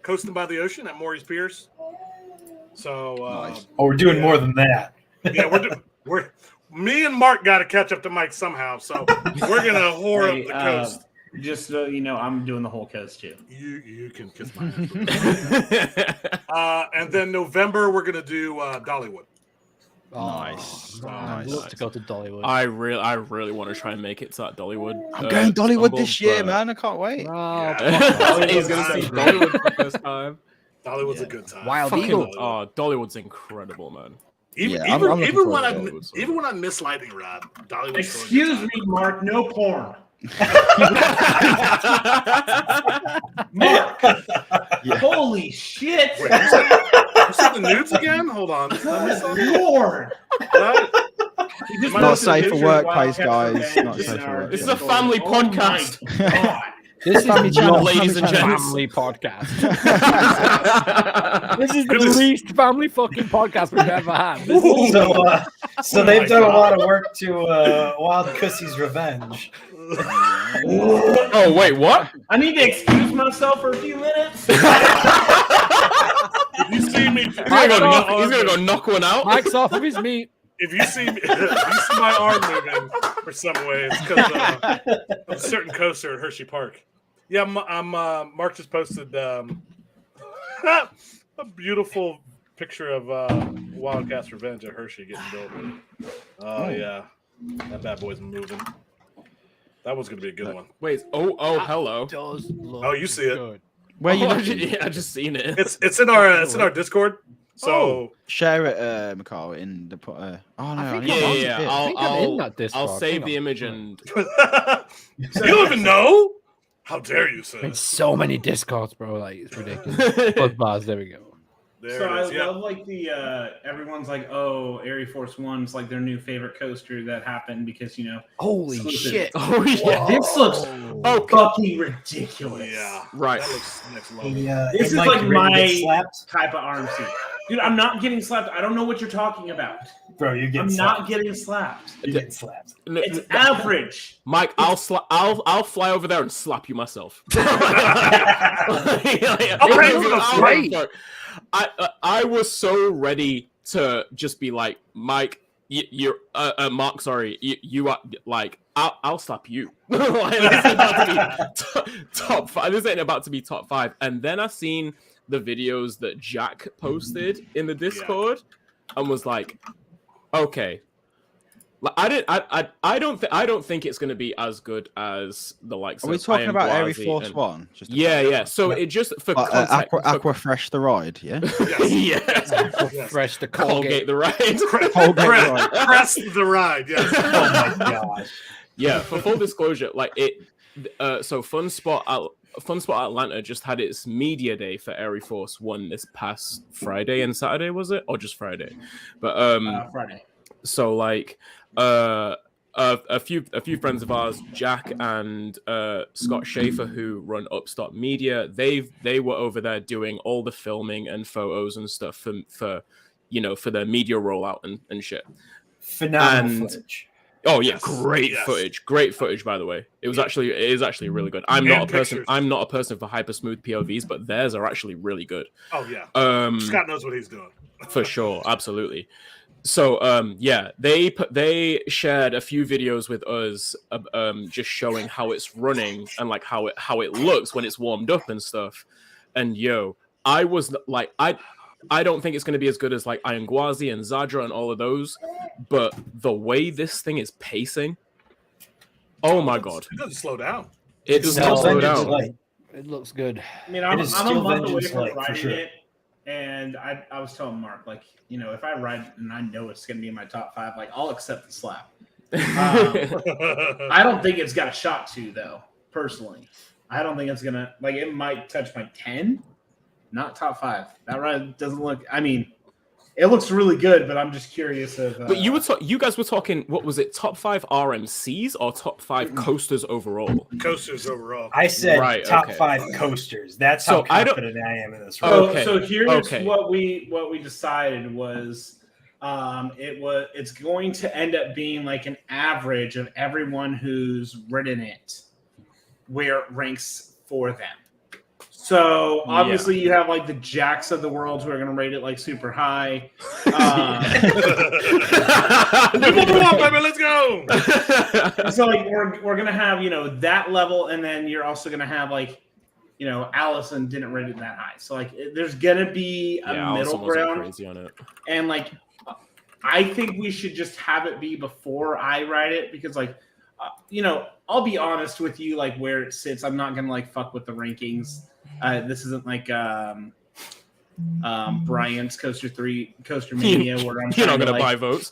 [SPEAKER 4] Coasting by the Ocean at Maury's Piers. So
[SPEAKER 1] Nice.
[SPEAKER 3] We're doing more than that.
[SPEAKER 4] Yeah, we're me and Mark got to catch up to Mike somehow. So we're gonna whore up the coast.
[SPEAKER 6] Just so you know, I'm doing the whole coast too.
[SPEAKER 4] You can kiss my ass. And then November we're gonna do Dollywood.
[SPEAKER 1] Nice.
[SPEAKER 2] I'd love to go to Dollywood.
[SPEAKER 5] I really want to try and make it to that Dollywood.
[SPEAKER 1] I'm going Dollywood
[SPEAKER 5] Stumble,
[SPEAKER 1] this year,
[SPEAKER 5] but-
[SPEAKER 1] man. I can't wait.
[SPEAKER 5] He's gonna see Dollywood for the first time.
[SPEAKER 4] Dollywood's a good time.
[SPEAKER 2] Wild
[SPEAKER 5] Fucking,
[SPEAKER 2] Eagle.
[SPEAKER 5] Dollywood's incredible, man.
[SPEAKER 1] I'm looking
[SPEAKER 4] Even
[SPEAKER 1] forward
[SPEAKER 4] when
[SPEAKER 1] to
[SPEAKER 4] I
[SPEAKER 1] Dollywood, so.
[SPEAKER 4] even when I miss Lightning Rod, Dollywood's
[SPEAKER 6] Excuse me, Mark. No porn. Mark. Holy shit!
[SPEAKER 4] Wait, you said the nudes again? Hold on.
[SPEAKER 6] Lord.
[SPEAKER 1] Not safe for workplace, guys. Not safe for work.
[SPEAKER 5] This is a family podcast.
[SPEAKER 2] This is
[SPEAKER 1] Family channel,
[SPEAKER 2] not
[SPEAKER 5] ladies and gents.
[SPEAKER 2] family podcast. This is the least family fucking podcast we've ever had.
[SPEAKER 3] So they've done a lot of work to Wild Cussy's Revenge.
[SPEAKER 5] Oh wait, what?
[SPEAKER 6] I need to excuse myself for a few minutes.
[SPEAKER 4] If you see me,
[SPEAKER 5] He's gonna go knock one out.
[SPEAKER 2] Mike's off of his meat.
[SPEAKER 4] if you see my arm moving for some way, it's because of a certain coaster at Hershey Park. Yeah, Mark just posted a beautiful picture of Wildcats Revenge at Hershey getting built. Oh yeah, that bad boy's moving. That was going to be a good one.
[SPEAKER 5] Wait, hello.
[SPEAKER 2] Does look
[SPEAKER 4] Oh, you see it?
[SPEAKER 2] good.
[SPEAKER 1] Where you
[SPEAKER 5] Oh,
[SPEAKER 1] looking?
[SPEAKER 5] yeah, I just seen it.
[SPEAKER 4] It's in our Discord. So
[SPEAKER 1] share it, Mikhail, in the. Oh no,
[SPEAKER 2] I think
[SPEAKER 1] need
[SPEAKER 2] I'm
[SPEAKER 1] to
[SPEAKER 2] on
[SPEAKER 1] see
[SPEAKER 5] Yeah,
[SPEAKER 1] it.
[SPEAKER 2] I think I'm in that Discord.
[SPEAKER 5] I'll save
[SPEAKER 2] Hang
[SPEAKER 5] the
[SPEAKER 2] on.
[SPEAKER 5] image and
[SPEAKER 4] you don't even know? How dare you, sir?
[SPEAKER 2] I'm in so many Discords, bro. Like it's ridiculous. Buzz bars. There we go.
[SPEAKER 4] There
[SPEAKER 6] So
[SPEAKER 4] it
[SPEAKER 6] I
[SPEAKER 4] is. Yeah.
[SPEAKER 6] love like the everyone's like, oh, Air Force One's like their new favorite coaster that happened because
[SPEAKER 2] Holy
[SPEAKER 6] Exclusive.
[SPEAKER 2] shit!
[SPEAKER 5] oh yeah,
[SPEAKER 6] this looks fucking ridiculous.
[SPEAKER 4] Yeah.
[SPEAKER 5] right.
[SPEAKER 4] That looks next level.
[SPEAKER 6] This is
[SPEAKER 3] It might
[SPEAKER 6] like
[SPEAKER 3] get ready to
[SPEAKER 6] my
[SPEAKER 3] get slapped.
[SPEAKER 6] type of RMC. Dude, I'm not getting slapped. I don't know what you're talking about.
[SPEAKER 3] Bro, you're getting
[SPEAKER 6] I'm
[SPEAKER 3] slapped.
[SPEAKER 6] not getting slapped.
[SPEAKER 3] You're getting slapped.
[SPEAKER 6] It's average.
[SPEAKER 5] Mike, I'll fly over there and slap you myself. I was so ready to just be like, Mike, you're Mark. Sorry, you are like, I'll slap you. Like, this is about to be top 5. This ain't about to be top 5. And then I seen the videos that Jack posted in the Discord, and was like, okay. Like, I don't think it's going to be as good as the likes.
[SPEAKER 1] Are we
[SPEAKER 5] of
[SPEAKER 1] talking about Air
[SPEAKER 5] Gwazi
[SPEAKER 1] Force
[SPEAKER 5] and-
[SPEAKER 1] One? Just to
[SPEAKER 5] Yeah,
[SPEAKER 1] clarify.
[SPEAKER 5] yeah. So it just for context,
[SPEAKER 1] Aqua Fresh the ride, yeah.
[SPEAKER 4] Yes.
[SPEAKER 2] Fresh the
[SPEAKER 5] Colgate
[SPEAKER 2] Colgate.
[SPEAKER 5] the ride.
[SPEAKER 1] Colgate ride.
[SPEAKER 4] Press the ride. Yes.
[SPEAKER 3] Oh my gosh.
[SPEAKER 5] Yeah, for full disclosure, like it. So Fun Spot Atlanta just had its media day for Air Force One this past Friday and Saturday, was it, or just Friday? But
[SPEAKER 6] Friday.
[SPEAKER 5] so like a few friends of ours, Jack and Scott Schaefer, who run Upstart Media, they were over there doing all the filming and photos and stuff for their media rollout and shit.
[SPEAKER 3] Phenomenal footage.
[SPEAKER 5] Oh yeah,
[SPEAKER 4] Yes,
[SPEAKER 5] great
[SPEAKER 4] yes.
[SPEAKER 5] footage. By the way, it is actually really good. I'm not a person for hyper smooth POVs, but theirs are actually really good.
[SPEAKER 4] Oh yeah. Scott knows what he's doing.
[SPEAKER 5] For sure, absolutely. So they shared a few videos with us, just showing how it's running and like how it looks when it's warmed up and stuff. And I was like, I don't think it's going to be as good as like Iron Gwazi and Zadra and all of those, but the way this thing is pacing, oh my god,
[SPEAKER 4] It doesn't slow down.
[SPEAKER 5] it does not slow
[SPEAKER 3] Vengeance
[SPEAKER 5] down.
[SPEAKER 3] Light.
[SPEAKER 2] It looks good.
[SPEAKER 6] I mean, I'm
[SPEAKER 3] It is
[SPEAKER 6] a
[SPEAKER 3] still
[SPEAKER 6] month away
[SPEAKER 3] Vengeance
[SPEAKER 6] from
[SPEAKER 3] Light, for
[SPEAKER 6] riding
[SPEAKER 3] sure.
[SPEAKER 6] it, and I was telling Mark, like, if I ride and I know it's going to be in my top 5, like, I'll accept the slap. I don't think it's got a shot to, though, personally. I don't think it's going to, like, it might touch my 10, not top 5. That ride doesn't look, I mean, it looks really good, but I'm just curious of.
[SPEAKER 5] But you guys were talking, what was it, top 5 RMCs or top 5 coasters overall?
[SPEAKER 4] Coasters overall.
[SPEAKER 3] I said
[SPEAKER 5] Right,
[SPEAKER 3] top
[SPEAKER 5] okay.
[SPEAKER 3] 5 coasters. That's
[SPEAKER 5] So
[SPEAKER 3] how
[SPEAKER 5] I don't-
[SPEAKER 3] confident I am in this.
[SPEAKER 6] So,
[SPEAKER 5] Okay,
[SPEAKER 6] so here's
[SPEAKER 5] okay.
[SPEAKER 6] what we decided was, it's going to end up being like an average of everyone who's ridden it, where it ranks for them. So obviously you have like the Jacks of the world who are going to rate it like super high.
[SPEAKER 4] Number 1, baby, let's go.
[SPEAKER 6] So like we're going to have that level, and then you're also going to have like Allison didn't rate it that high. So like there's going to be a middle
[SPEAKER 5] Allison wasn't
[SPEAKER 6] ground.
[SPEAKER 5] crazy on it.
[SPEAKER 6] And like, I think we should just have it be before I write it because like, I'll be honest with you, like where it sits, I'm not gonna like fuck with the rankings. This isn't like Brian's Coaster Mania where I'm
[SPEAKER 5] You're not
[SPEAKER 6] trying to,
[SPEAKER 5] gonna
[SPEAKER 6] like,
[SPEAKER 5] buy votes.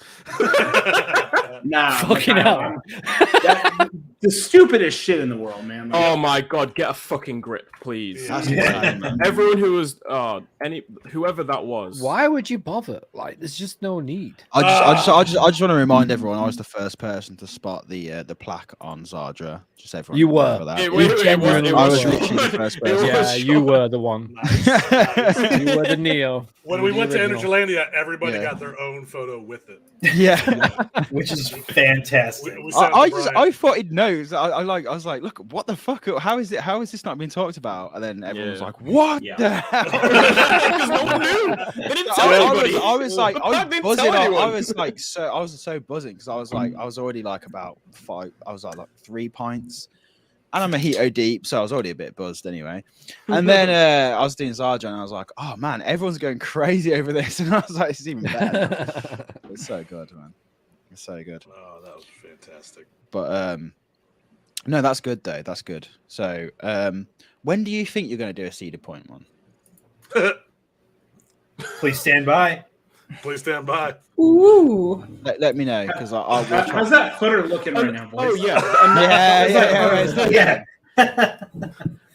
[SPEAKER 6] Nah,
[SPEAKER 2] Fucking
[SPEAKER 6] like,
[SPEAKER 2] hell.
[SPEAKER 6] the stupidest shit in the world, man. Like,
[SPEAKER 5] Oh my god, get a fucking grip, please.
[SPEAKER 4] Yeah.
[SPEAKER 1] That's insane, man.
[SPEAKER 5] Everyone who was whoever that was.
[SPEAKER 2] Why would you bother? Like, there's just no need.
[SPEAKER 1] I just want to remind everyone I was the first person to spot the plaque on Zadra. Just everyone.
[SPEAKER 2] You
[SPEAKER 1] remember
[SPEAKER 2] were.
[SPEAKER 1] that.
[SPEAKER 2] Genuinely
[SPEAKER 1] I was
[SPEAKER 2] were.
[SPEAKER 1] literally the first
[SPEAKER 5] It
[SPEAKER 1] person.
[SPEAKER 5] was
[SPEAKER 2] Yeah, you
[SPEAKER 5] shocking.
[SPEAKER 2] were the one.
[SPEAKER 4] Nice, nice.
[SPEAKER 2] You were the Neo.
[SPEAKER 4] When we
[SPEAKER 2] You
[SPEAKER 4] went to
[SPEAKER 2] original.
[SPEAKER 4] Energylandia, everybody
[SPEAKER 1] Yeah.
[SPEAKER 4] got their own photo with it.
[SPEAKER 1] Yeah.
[SPEAKER 3] Which is fantastic.
[SPEAKER 4] We sent it to Brian.
[SPEAKER 1] I thought he'd know. I was like, look, what the fuck? How is this not being talked about? And then everyone was
[SPEAKER 5] Yeah.
[SPEAKER 1] like, what
[SPEAKER 6] Yeah.
[SPEAKER 1] the hell?
[SPEAKER 5] Because no one knew. They didn't tell anybody.
[SPEAKER 1] I was like, I was
[SPEAKER 5] Didn't
[SPEAKER 1] buzzing.
[SPEAKER 5] tell
[SPEAKER 1] I
[SPEAKER 5] anyone.
[SPEAKER 1] was like, I was so buzzing because I was already like about 5. I was like 3 pints, and I'm a Mojito deep, so I was already a bit buzzed anyway. And then I was doing Zarja, and I was like, oh man, everyone's going crazy over this, and I was like, it's even better. It's so good, man. It's so good.
[SPEAKER 4] Oh, that was fantastic.
[SPEAKER 1] But no, that's good though. That's good. So when do you think you're going to do a Cedar Point one?
[SPEAKER 3] Please stand by.
[SPEAKER 4] Please stand by.
[SPEAKER 8] Ooh.
[SPEAKER 1] Let me know because I will try.
[SPEAKER 6] How's that footer looking right now, boys?
[SPEAKER 5] Oh yeah,
[SPEAKER 1] yeah.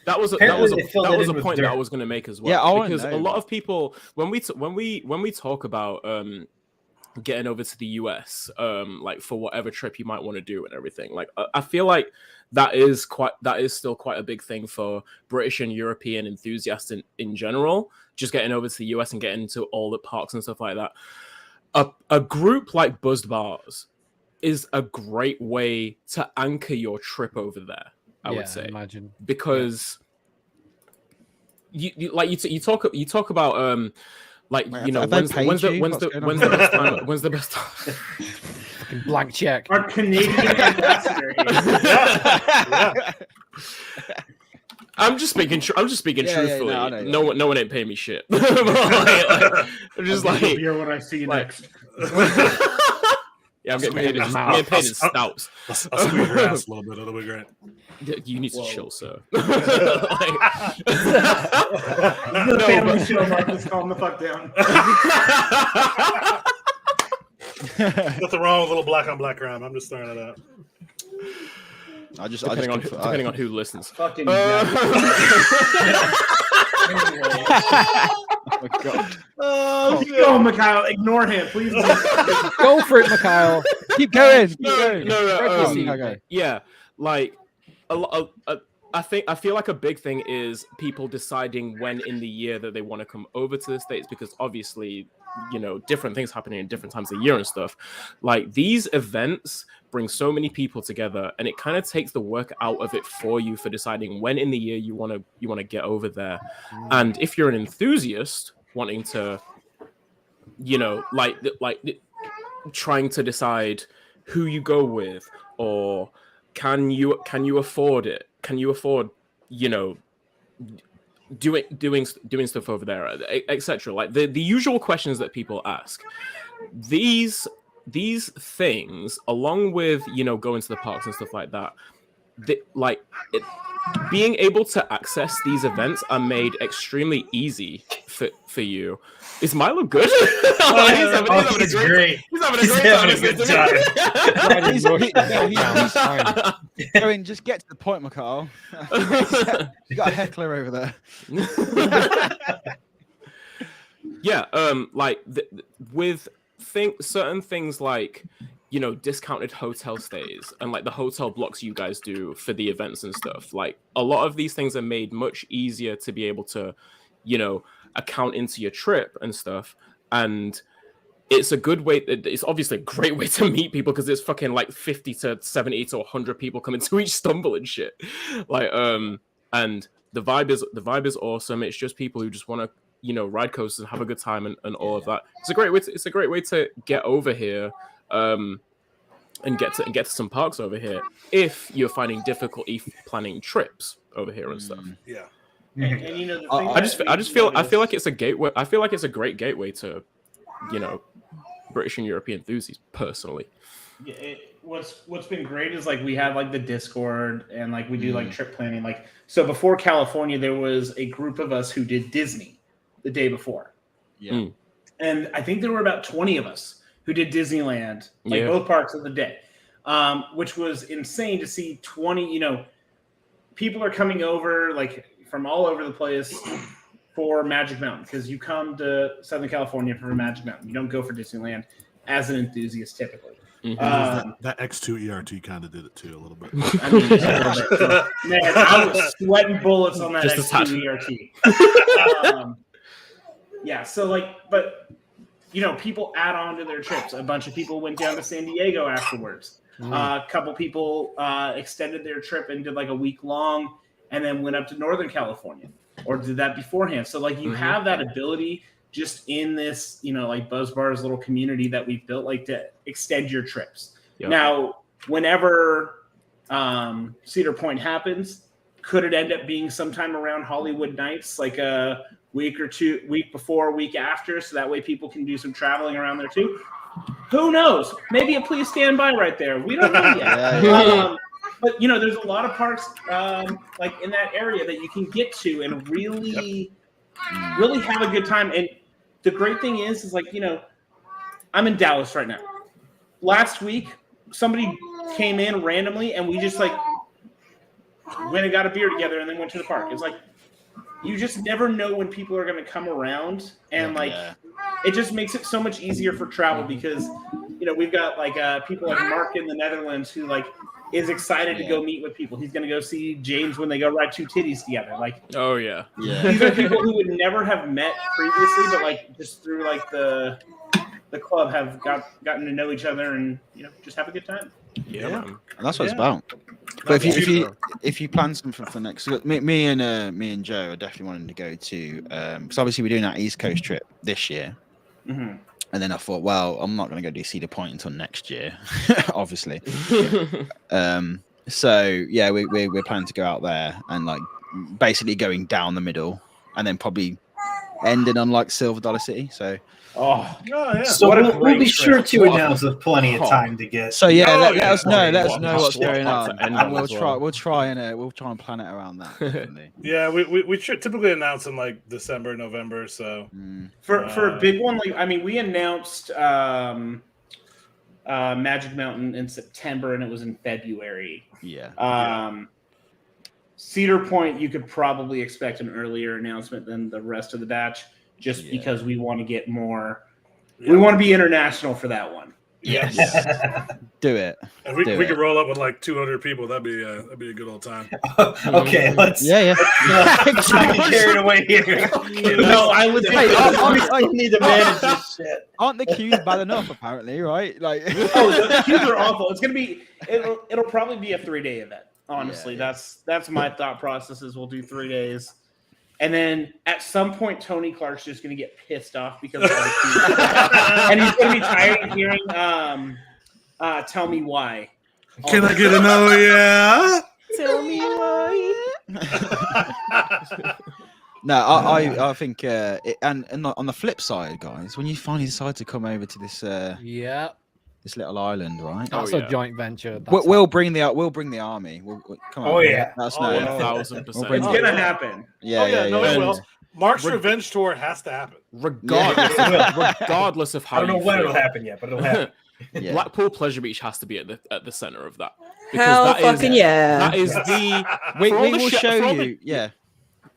[SPEAKER 5] That was a
[SPEAKER 3] Apparently they filled it in with
[SPEAKER 5] point that I
[SPEAKER 3] dirt.
[SPEAKER 5] was going to make as well.
[SPEAKER 1] Yeah, I wanna
[SPEAKER 5] because
[SPEAKER 1] know
[SPEAKER 5] a lot
[SPEAKER 1] that.
[SPEAKER 5] of people when we talk about getting over to the US, like for whatever trip you might want to do and everything, like I feel like that is still quite a big thing for British and European enthusiasts in general. Just getting over to the US and getting into all the parks and stuff like that. A group like Buzzed Bars is a great way to anchor your trip over there. I would say,
[SPEAKER 2] imagine,
[SPEAKER 5] because you talk about like
[SPEAKER 1] Wait,
[SPEAKER 5] you know
[SPEAKER 1] have they
[SPEAKER 5] when's
[SPEAKER 1] paid
[SPEAKER 5] the
[SPEAKER 1] you?
[SPEAKER 5] when's
[SPEAKER 1] What's
[SPEAKER 5] the
[SPEAKER 1] going
[SPEAKER 5] when's
[SPEAKER 1] on?
[SPEAKER 5] the best time when's the best time
[SPEAKER 2] fucking blank check.
[SPEAKER 6] Our Canadian ambassador here.
[SPEAKER 4] Yeah.
[SPEAKER 5] I'm just speaking truthfully.
[SPEAKER 1] I know,
[SPEAKER 5] No one ain't paying me shit. I'm just like
[SPEAKER 6] Here when I see you
[SPEAKER 5] like-
[SPEAKER 6] next.
[SPEAKER 5] yeah, I'm getting paid in stouts.
[SPEAKER 4] I'll squeeze your ass a little bit. It'll be great.
[SPEAKER 5] You need to chill, sir.
[SPEAKER 6] This is a family show, Marcus. Calm the fuck down.
[SPEAKER 4] Nothing wrong with a little black on black crime. I'm just throwing it out.
[SPEAKER 5] Depending on who listens.
[SPEAKER 6] Fucking
[SPEAKER 1] Oh my God.
[SPEAKER 6] keep going, Mikhail. Ignore him, please.
[SPEAKER 2] Go for it, Mikhail.
[SPEAKER 1] Keep going. Keep
[SPEAKER 5] No,
[SPEAKER 1] going.
[SPEAKER 5] no, yeah, like I feel like a big thing is people deciding when in the year that they want to come over to the States, because obviously, you know, different things happening in different times of the year and stuff. Like these events bring so many people together, and it kind of takes the work out of it for you for deciding when in the year you want to get over there. And if you're an enthusiast wanting to, you know, like trying to decide who you go with, or can you afford it? Can you afford, you know, doing stuff over there, etc. Like the usual questions that people ask. These things, along with, you know, going to the parks and stuff like that, being able to access these events are made extremely easy for you. Is Milo good?
[SPEAKER 3] He's great.
[SPEAKER 5] He's having
[SPEAKER 3] He's having a good
[SPEAKER 5] time.
[SPEAKER 1] I mean, just get to the point, Mikhail. You got a heckler over there.
[SPEAKER 5] Yeah, like with certain things like, you know, discounted hotel stays and like the hotel blocks you guys do for the events and stuff. Like a lot of these things are made much easier to be able to, you know, account into your trip and stuff. And it's a good way. It's obviously a great way to meet people, because it's fucking like 50 to 70 to 100 people coming to each stumble and shit. Like, and the vibe is awesome. It's just people who just want to, you know, ride coasters and have a good time and all of that. It's a great way to get over here, and get to some parks over here if you're finding difficulty planning trips over here and stuff.
[SPEAKER 4] Yeah.
[SPEAKER 6] And you know, the thing
[SPEAKER 5] I feel like it's a gateway. I feel like it's a great gateway to, you know, British and European enthusiasts personally.
[SPEAKER 6] Yeah, what's been great is like we have like the Discord, and like we do like trip planning. Like, so before California, there was a group of us who did Disney the day before.
[SPEAKER 1] Yeah.
[SPEAKER 6] And I think there were about 20 of us who did Disneyland, like both parks of the day, which was insane to see 20, you know, people are coming over like from all over the place for Magic Mountain, because you come to Southern California for Magic Mountain. You don't go for Disneyland as an enthusiast typically.
[SPEAKER 4] That X2 ERT kind of did it too a little bit.
[SPEAKER 6] I mean, man, I was sweating bullets on that X2 ERT. Yeah, so like, but you know, people add on to their trips. A bunch of people went down to San Diego afterwards. A couple people extended their trip and did like a week long, and then went up to Northern California, or did that beforehand. So like, you have that ability just in this, you know, like Buzz Bar's little community that we've built, like to extend your trips. Yep. Now, whenever Cedar Point happens, could it end up being sometime around Hollywood Nights, like a week before, week after, so that way people can do some traveling around there too? Who knows? Maybe a please stand by right there. We don't know yet. But you know, there's a lot of parks like in that area that you can get to and really have a good time. And the great thing is like, you know, I'm in Dallas right now. Last week, somebody came in randomly, and we just like went and got a beer together, and then went to the park. It's like you just never know when people are going to come around, and it just makes it so much easier for travel because you know we've got like people like Mark in the Netherlands who like is excited to go meet with people. He's going to go see James when they go ride two titties together. Like,
[SPEAKER 5] oh yeah.
[SPEAKER 6] These are people who would never have met previously, but like just through like the club have gotten to know each other and you know just have a good time.
[SPEAKER 5] Yeah, man.
[SPEAKER 1] And that's what it's about. But if you plan something for next, me and Joe are definitely wanting to go to because obviously we're doing that East Coast trip this year.
[SPEAKER 6] Mm-hmm.
[SPEAKER 1] And then I thought, well, I'm not going to go do Cedar Point until next year, obviously. So yeah, we're planning to go out there and like basically going down the middle, and then probably ending on like Silver Dollar City. So
[SPEAKER 3] yeah. So we'll be sure to announce with plenty of time to get.
[SPEAKER 1] So yeah, let us know what's
[SPEAKER 5] Swap
[SPEAKER 1] going
[SPEAKER 5] back
[SPEAKER 1] on,
[SPEAKER 5] to end
[SPEAKER 1] and
[SPEAKER 5] as well.
[SPEAKER 1] we'll try and plan it around that. Definitely.
[SPEAKER 4] Yeah, we should typically announce in like December, November. So
[SPEAKER 6] for a big one, like I mean, we announced Magic Mountain in September, and it was in February.
[SPEAKER 1] Yeah.
[SPEAKER 6] Cedar Point, you could probably expect an earlier announcement than the rest of the batch, just because we want to get more. We want to be international for that one.
[SPEAKER 1] Yes. Do it.
[SPEAKER 4] If we could roll up with like 200 people, that'd be a good old time.
[SPEAKER 3] Okay, let's.
[SPEAKER 1] Yeah.
[SPEAKER 3] Let's not get carried away here.
[SPEAKER 6] No, I would.
[SPEAKER 3] I need to manage this shit.
[SPEAKER 1] Aren't the queues bad enough? Apparently, right? Like,
[SPEAKER 6] the queues are awful. It's gonna be. It'll probably be a 3-day event. Honestly, that's my thought process. Is we'll do 3 days. And then at some point, Tony Clark's just going to get pissed off because of all the queues. And he's going to be tired of hearing tell me why.
[SPEAKER 4] Can I get a no? Yeah.
[SPEAKER 7] Tell me why.
[SPEAKER 1] No, I think and on the flip side, guys, when you finally decide to come over to this this little island, right?
[SPEAKER 2] That's a joint venture.
[SPEAKER 1] We'll bring the army. Come on.
[SPEAKER 3] Oh yeah.
[SPEAKER 1] That's
[SPEAKER 5] 1,000%.
[SPEAKER 1] We'll bring
[SPEAKER 6] It's going to happen.
[SPEAKER 1] Yeah.
[SPEAKER 4] No, it will. Mark's revenge tour has to happen.
[SPEAKER 5] Regardless of how
[SPEAKER 3] I don't know when it'll happen yet, but it'll happen.
[SPEAKER 1] Yeah.
[SPEAKER 5] Blackpool Pleasure Beach has to be at the center of that.
[SPEAKER 7] Hell fucking yeah.
[SPEAKER 5] That is the.
[SPEAKER 1] We
[SPEAKER 5] for all the
[SPEAKER 1] will
[SPEAKER 5] shit-
[SPEAKER 1] show
[SPEAKER 5] for all
[SPEAKER 1] you.
[SPEAKER 5] the-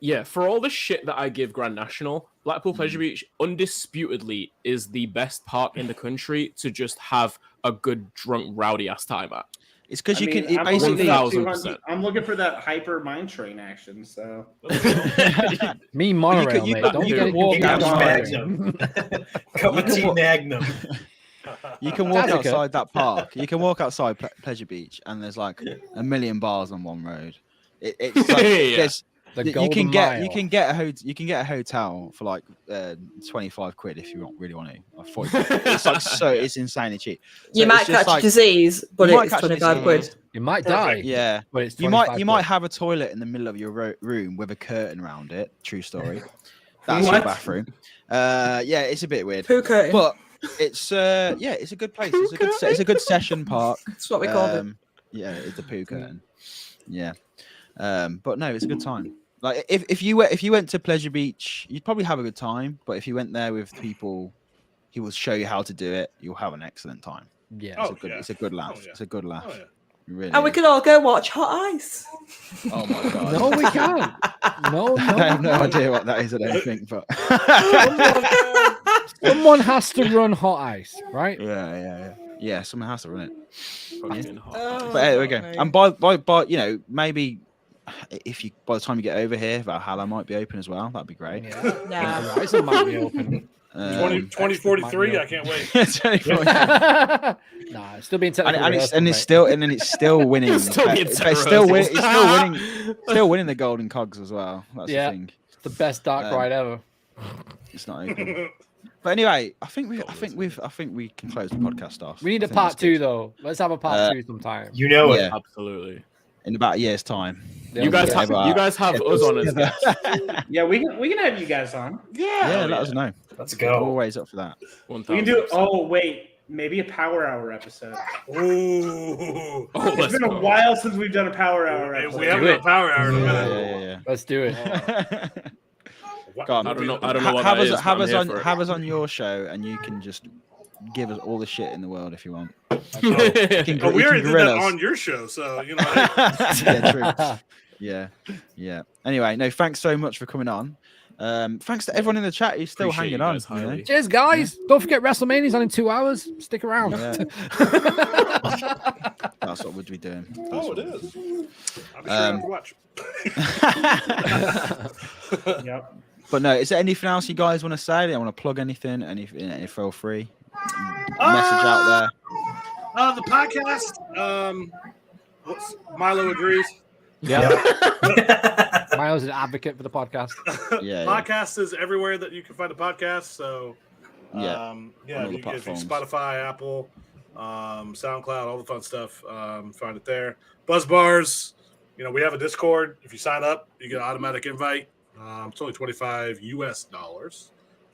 [SPEAKER 5] Yeah, for all the shit that I give Grand National, Blackpool Pleasure Beach undisputedly is the best park in the country to just have a good drunk rowdy ass time at.
[SPEAKER 1] It's because you
[SPEAKER 6] I mean,
[SPEAKER 1] can. It
[SPEAKER 6] I'm
[SPEAKER 1] basically.
[SPEAKER 6] looking for 200 I'm looking for that hyper mine train action. So
[SPEAKER 2] Me monorail,
[SPEAKER 1] you
[SPEAKER 2] mate.
[SPEAKER 1] could-
[SPEAKER 2] Don't
[SPEAKER 1] you
[SPEAKER 2] get
[SPEAKER 1] could walk
[SPEAKER 2] it.
[SPEAKER 1] out
[SPEAKER 3] Magnum. Cup of tea Magnum.
[SPEAKER 1] You can walk
[SPEAKER 2] That's okay.
[SPEAKER 1] outside that park. You can walk outside Pleasure Beach, and there's like a million bars on one road. It's like there's. You can get a hotel for like 25 quid if you really want to. Or 40 quid. It's like it's insanely cheap.
[SPEAKER 7] You might catch a disease, but it's 25 quid.
[SPEAKER 2] You might die.
[SPEAKER 1] Yeah,
[SPEAKER 2] but it's
[SPEAKER 1] you might have a toilet in the middle of your room with a curtain around it. True story. That's your bathroom. Yeah, it's a bit weird.
[SPEAKER 7] Poo curtain.
[SPEAKER 1] But it's it's a good place. It's a good session park.
[SPEAKER 7] That's what we called it.
[SPEAKER 1] Yeah, it's the poo curtain. Yeah. But no, it's a good time. Like if you went to Pleasure Beach, you'd probably have a good time. But if you went there with people, he will show you how to do it. You'll have an excellent time.
[SPEAKER 2] Yeah,
[SPEAKER 1] it's a good laugh. It's a good laugh.
[SPEAKER 4] Oh, yeah.
[SPEAKER 1] Really.
[SPEAKER 7] And we could all go watch Hot Ice.
[SPEAKER 1] Oh my god.
[SPEAKER 2] No, we can't. No.
[SPEAKER 1] I have no idea what that is. I don't think, but
[SPEAKER 2] Someone has to run Hot Ice, right?
[SPEAKER 1] Yeah. Someone has to run it.
[SPEAKER 5] Fucking hot.
[SPEAKER 7] Oh,
[SPEAKER 1] But there we go.
[SPEAKER 7] mate.
[SPEAKER 1] And by maybe if you by the time you get over here, Valhalla might be open as well. That'd be great.
[SPEAKER 7] Nah.
[SPEAKER 2] Horizon might be open.
[SPEAKER 4] 2043. I can't wait.
[SPEAKER 2] Nah, it's still being technical.
[SPEAKER 1] and it's still winning.
[SPEAKER 5] It's still being
[SPEAKER 1] It's still winning the golden cogs as well. That's the thing.
[SPEAKER 2] the best dark ride ever.
[SPEAKER 1] It's not open. But anyway, I think we can close the podcast off.
[SPEAKER 2] We need a part 2 though. Let's have a part 2 sometime.
[SPEAKER 3] You know it.
[SPEAKER 1] Yeah.
[SPEAKER 5] Absolutely.
[SPEAKER 1] In about a year's time.
[SPEAKER 5] You guys have us on as guests.
[SPEAKER 6] yeah, we can have you guys on.
[SPEAKER 1] Yeah, let us know.
[SPEAKER 3] Let's
[SPEAKER 1] We're
[SPEAKER 3] go.
[SPEAKER 1] always up for that.
[SPEAKER 6] We can do. Oh wait, maybe a Power Hour episode.
[SPEAKER 4] Ooh.
[SPEAKER 6] It's been a while since we've done a Power Hour episode.
[SPEAKER 4] We haven't done a power hour in a minute.
[SPEAKER 1] Yeah.
[SPEAKER 2] Let's do it.
[SPEAKER 1] Go on.
[SPEAKER 5] I don't know what
[SPEAKER 1] have
[SPEAKER 5] that
[SPEAKER 1] us,
[SPEAKER 5] is,
[SPEAKER 1] have
[SPEAKER 5] but
[SPEAKER 1] us
[SPEAKER 5] I'm
[SPEAKER 1] on
[SPEAKER 5] here for it.
[SPEAKER 1] have us on your show, and you can just give us all the shit in the world if you want.
[SPEAKER 4] Oh, we already did that
[SPEAKER 1] grill us.
[SPEAKER 4] on your show, so you know.
[SPEAKER 1] Yeah, true. Yeah. Anyway, no, thanks so much for coming on. Thanks to everyone in the chat who's still
[SPEAKER 5] Appreciate
[SPEAKER 1] hanging
[SPEAKER 5] you
[SPEAKER 1] on.
[SPEAKER 5] guys highly.
[SPEAKER 2] Cheers, guys. Don't forget WrestleMania's on in 2 hours. Stick around.
[SPEAKER 1] Yeah. That's what we'd be doing.
[SPEAKER 4] Oh, it is. I'll be sure not to watch.
[SPEAKER 6] Yep.
[SPEAKER 1] But no, is there anything else you guys want to say? Do you want to plug anything? Anything? Feel free. Message out there.
[SPEAKER 4] The podcast. What's Milo agrees.
[SPEAKER 2] Yeah. Miles is an advocate for the podcast.
[SPEAKER 1] Yeah.
[SPEAKER 4] Podcast is everywhere that you can find a podcast. So,
[SPEAKER 1] Yeah. On all the
[SPEAKER 4] if you
[SPEAKER 1] platforms.
[SPEAKER 4] Spotify, Apple, SoundCloud, all the fun stuff. Find it there. Buzz Bars. We have a Discord. If you sign up, you get an automatic invite. It's only $25 US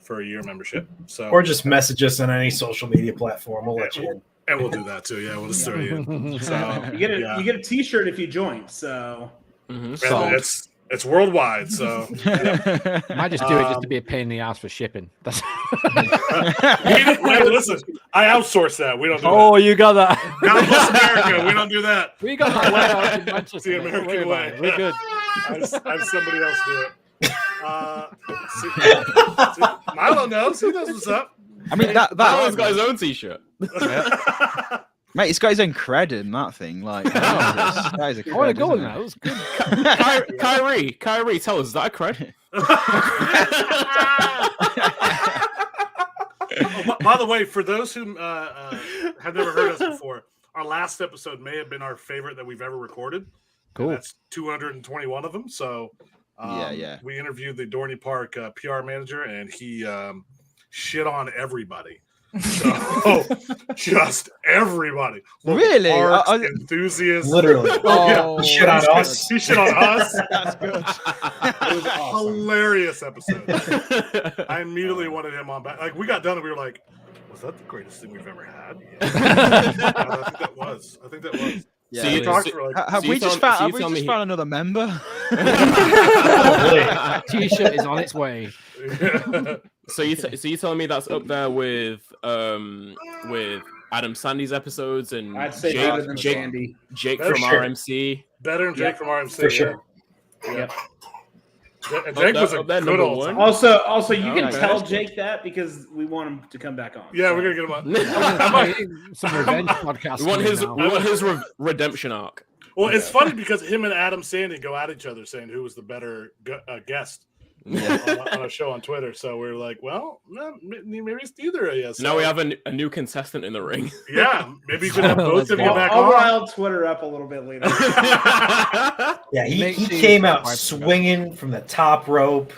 [SPEAKER 4] for a year membership. So,
[SPEAKER 3] Or just message us on any social media platform. We'll let you in.
[SPEAKER 4] and we'll do that too. Yeah, we'll just throw you in. So
[SPEAKER 6] You get a T-shirt if you join. So
[SPEAKER 4] and it's worldwide. So
[SPEAKER 2] Might just do it just to be a pain in the ass for shipping. That's
[SPEAKER 4] listen, I outsource that. We don't do that.
[SPEAKER 2] oh, you got that.
[SPEAKER 4] God bless America. We don't do that.
[SPEAKER 2] We got that warehouse in Manchester.
[SPEAKER 4] The
[SPEAKER 2] mate. Don't worry
[SPEAKER 4] American
[SPEAKER 2] about
[SPEAKER 4] way.
[SPEAKER 2] it. We're good.
[SPEAKER 4] I have somebody else do it. See, Milo knows. He knows what's up.
[SPEAKER 1] I mean
[SPEAKER 5] That one's got his own T-shirt.
[SPEAKER 1] Mate, he's got his own cred in that thing. Like, that is a
[SPEAKER 2] I want to
[SPEAKER 1] cred,
[SPEAKER 2] go
[SPEAKER 1] isn't
[SPEAKER 2] now.
[SPEAKER 1] it?
[SPEAKER 2] It was good.
[SPEAKER 5] Kyrie, tell us, is that a cred?
[SPEAKER 4] By the way, for those who have never heard us before, our last episode may have been our favorite that we've ever recorded.
[SPEAKER 2] Cool.
[SPEAKER 4] And that's 221 of them. So,
[SPEAKER 1] Yeah.
[SPEAKER 4] we interviewed the Dorney Park PR manager, and he shit on everybody. So, just everybody. Local
[SPEAKER 1] Really?
[SPEAKER 4] parks, enthusiasts.
[SPEAKER 3] Literally.
[SPEAKER 1] Oh,
[SPEAKER 3] He shit on us.
[SPEAKER 4] He shit on us.
[SPEAKER 1] That's good.
[SPEAKER 4] It was a hilarious episode. I immediately wanted him on back. Like, we got done and we were like, was that the greatest thing we've ever had? Yeah. I think that was.
[SPEAKER 1] Yeah.
[SPEAKER 4] So you talked for like,
[SPEAKER 1] Have we just found another member?
[SPEAKER 2] T-shirt is on its way.
[SPEAKER 5] So you telling me that's up there with Adam Sandy's episodes and
[SPEAKER 6] I'd say better than
[SPEAKER 5] Jake
[SPEAKER 6] Sandy.
[SPEAKER 5] Jake
[SPEAKER 4] Better
[SPEAKER 5] from
[SPEAKER 4] sure.
[SPEAKER 5] RMC.
[SPEAKER 4] better than Jake from RMC.
[SPEAKER 3] For sure.
[SPEAKER 6] Yep.
[SPEAKER 4] And Jake was a
[SPEAKER 5] Up there,
[SPEAKER 4] good
[SPEAKER 5] number
[SPEAKER 4] old
[SPEAKER 5] one.
[SPEAKER 4] time.
[SPEAKER 6] Also, you can
[SPEAKER 5] Okay.
[SPEAKER 6] tell Jake that because we want him to come back on.
[SPEAKER 4] Yeah, we're gonna get him on.
[SPEAKER 2] Some revenge podcast.
[SPEAKER 5] We want his
[SPEAKER 2] now.
[SPEAKER 5] redemption arc.
[SPEAKER 4] Well, it's funny because him and Adam Sandy go at each other saying who was the better guest on a show on Twitter. So we're like, well, no, maybe it's neither of you. So,
[SPEAKER 5] Now we have a new contestant in the ring.
[SPEAKER 4] yeah, maybe you could have both of you back
[SPEAKER 6] I'll
[SPEAKER 4] on.
[SPEAKER 6] rile Twitter up a little bit later.
[SPEAKER 3] Yeah, he
[SPEAKER 2] Make sure you
[SPEAKER 3] came out
[SPEAKER 2] subscribe to
[SPEAKER 3] swinging from the top rope.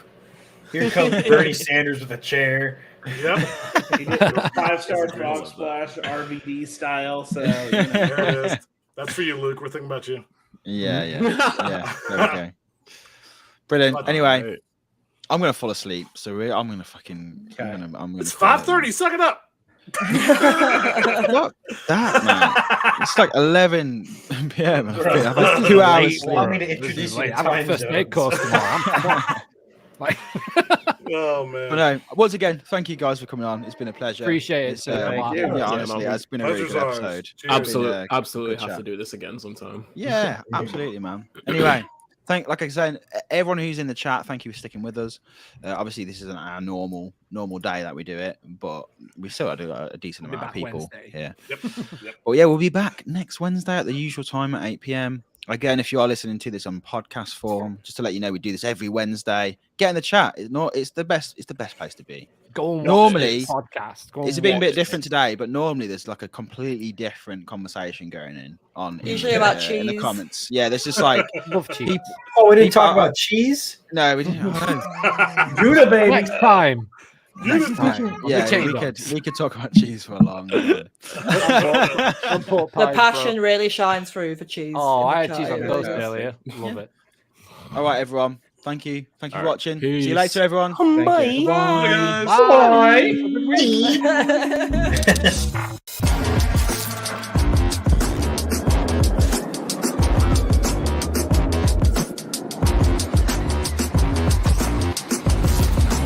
[SPEAKER 3] Here comes Bernie Sanders with a chair.
[SPEAKER 4] Yep,
[SPEAKER 6] He did 5-star frog splash RVD style. So
[SPEAKER 4] there it is. That's for you, Luke. We're thinking about you.
[SPEAKER 1] Yeah. There we go. Brilliant. Anyway, I'm gonna fall asleep. So I'm gonna fucking. I'm gonna
[SPEAKER 4] It's 5:30. Suck it up.
[SPEAKER 1] Not that, man. It's like 11 p.m. I've had 2
[SPEAKER 3] Late.
[SPEAKER 1] hours.
[SPEAKER 3] Allow me
[SPEAKER 1] sleep.
[SPEAKER 3] to introduce you
[SPEAKER 2] Like,
[SPEAKER 3] to
[SPEAKER 2] I've got a
[SPEAKER 3] time
[SPEAKER 2] first aid
[SPEAKER 3] zones.
[SPEAKER 2] course tomorrow. Come on. Like,
[SPEAKER 4] Oh man.
[SPEAKER 1] But no, once again, thank you guys for coming on. It's been a pleasure.
[SPEAKER 2] Appreciate it,
[SPEAKER 1] It's,
[SPEAKER 2] sir.
[SPEAKER 6] Thank you.
[SPEAKER 1] Yeah, honestly,
[SPEAKER 5] man.
[SPEAKER 1] it's been a really
[SPEAKER 4] Pleasure's
[SPEAKER 1] good
[SPEAKER 4] ours.
[SPEAKER 1] episode.
[SPEAKER 4] Cheers.
[SPEAKER 5] Absolutely
[SPEAKER 1] good
[SPEAKER 5] have to
[SPEAKER 1] chat.
[SPEAKER 5] do this again sometime.
[SPEAKER 1] Yeah, absolutely, man. Anyway, like I said, everyone who's in the chat, thank you for sticking with us. Obviously, this isn't our normal day that we do it, but we still do a decent
[SPEAKER 2] We'll be
[SPEAKER 1] amount of
[SPEAKER 2] back
[SPEAKER 1] people
[SPEAKER 2] Wednesday.
[SPEAKER 1] here.
[SPEAKER 4] Yep.
[SPEAKER 1] But yeah, we'll be back next Wednesday at the usual time at 8 p.m. Again, if you are listening to this on podcast form, just to let you know, we do this every Wednesday. Get in the chat. It's the best place to be.
[SPEAKER 2] go and watch
[SPEAKER 1] Normally,
[SPEAKER 2] this podcast. Go
[SPEAKER 1] It's
[SPEAKER 2] and
[SPEAKER 1] been a
[SPEAKER 2] watch
[SPEAKER 1] bit
[SPEAKER 2] it.
[SPEAKER 1] different today, but normally there's like a completely different conversation going on.
[SPEAKER 7] Usually about
[SPEAKER 1] in the
[SPEAKER 7] cheese.
[SPEAKER 1] comments. Yeah, there's just like
[SPEAKER 2] Love cheese.
[SPEAKER 1] people.
[SPEAKER 3] Oh, we didn't
[SPEAKER 1] People
[SPEAKER 3] talk
[SPEAKER 1] are-
[SPEAKER 3] about cheese?
[SPEAKER 1] No, we didn't.
[SPEAKER 3] Gouda, baby.
[SPEAKER 2] Next time.
[SPEAKER 1] Next time. Yeah,
[SPEAKER 2] change
[SPEAKER 1] we could talk about cheese for a long time.
[SPEAKER 7] The passion really shines through for cheese.
[SPEAKER 2] Oh,
[SPEAKER 7] in the
[SPEAKER 2] I had
[SPEAKER 7] chat,
[SPEAKER 2] cheese on
[SPEAKER 7] it
[SPEAKER 2] toast
[SPEAKER 7] really does.
[SPEAKER 2] earlier. Love it.
[SPEAKER 1] All right, everyone. Thank you. Thank you for
[SPEAKER 5] All right.
[SPEAKER 1] watching. See you
[SPEAKER 5] Peace.
[SPEAKER 1] later, everyone.
[SPEAKER 3] Bye.
[SPEAKER 1] Thank you.
[SPEAKER 2] Bye.
[SPEAKER 7] Bye.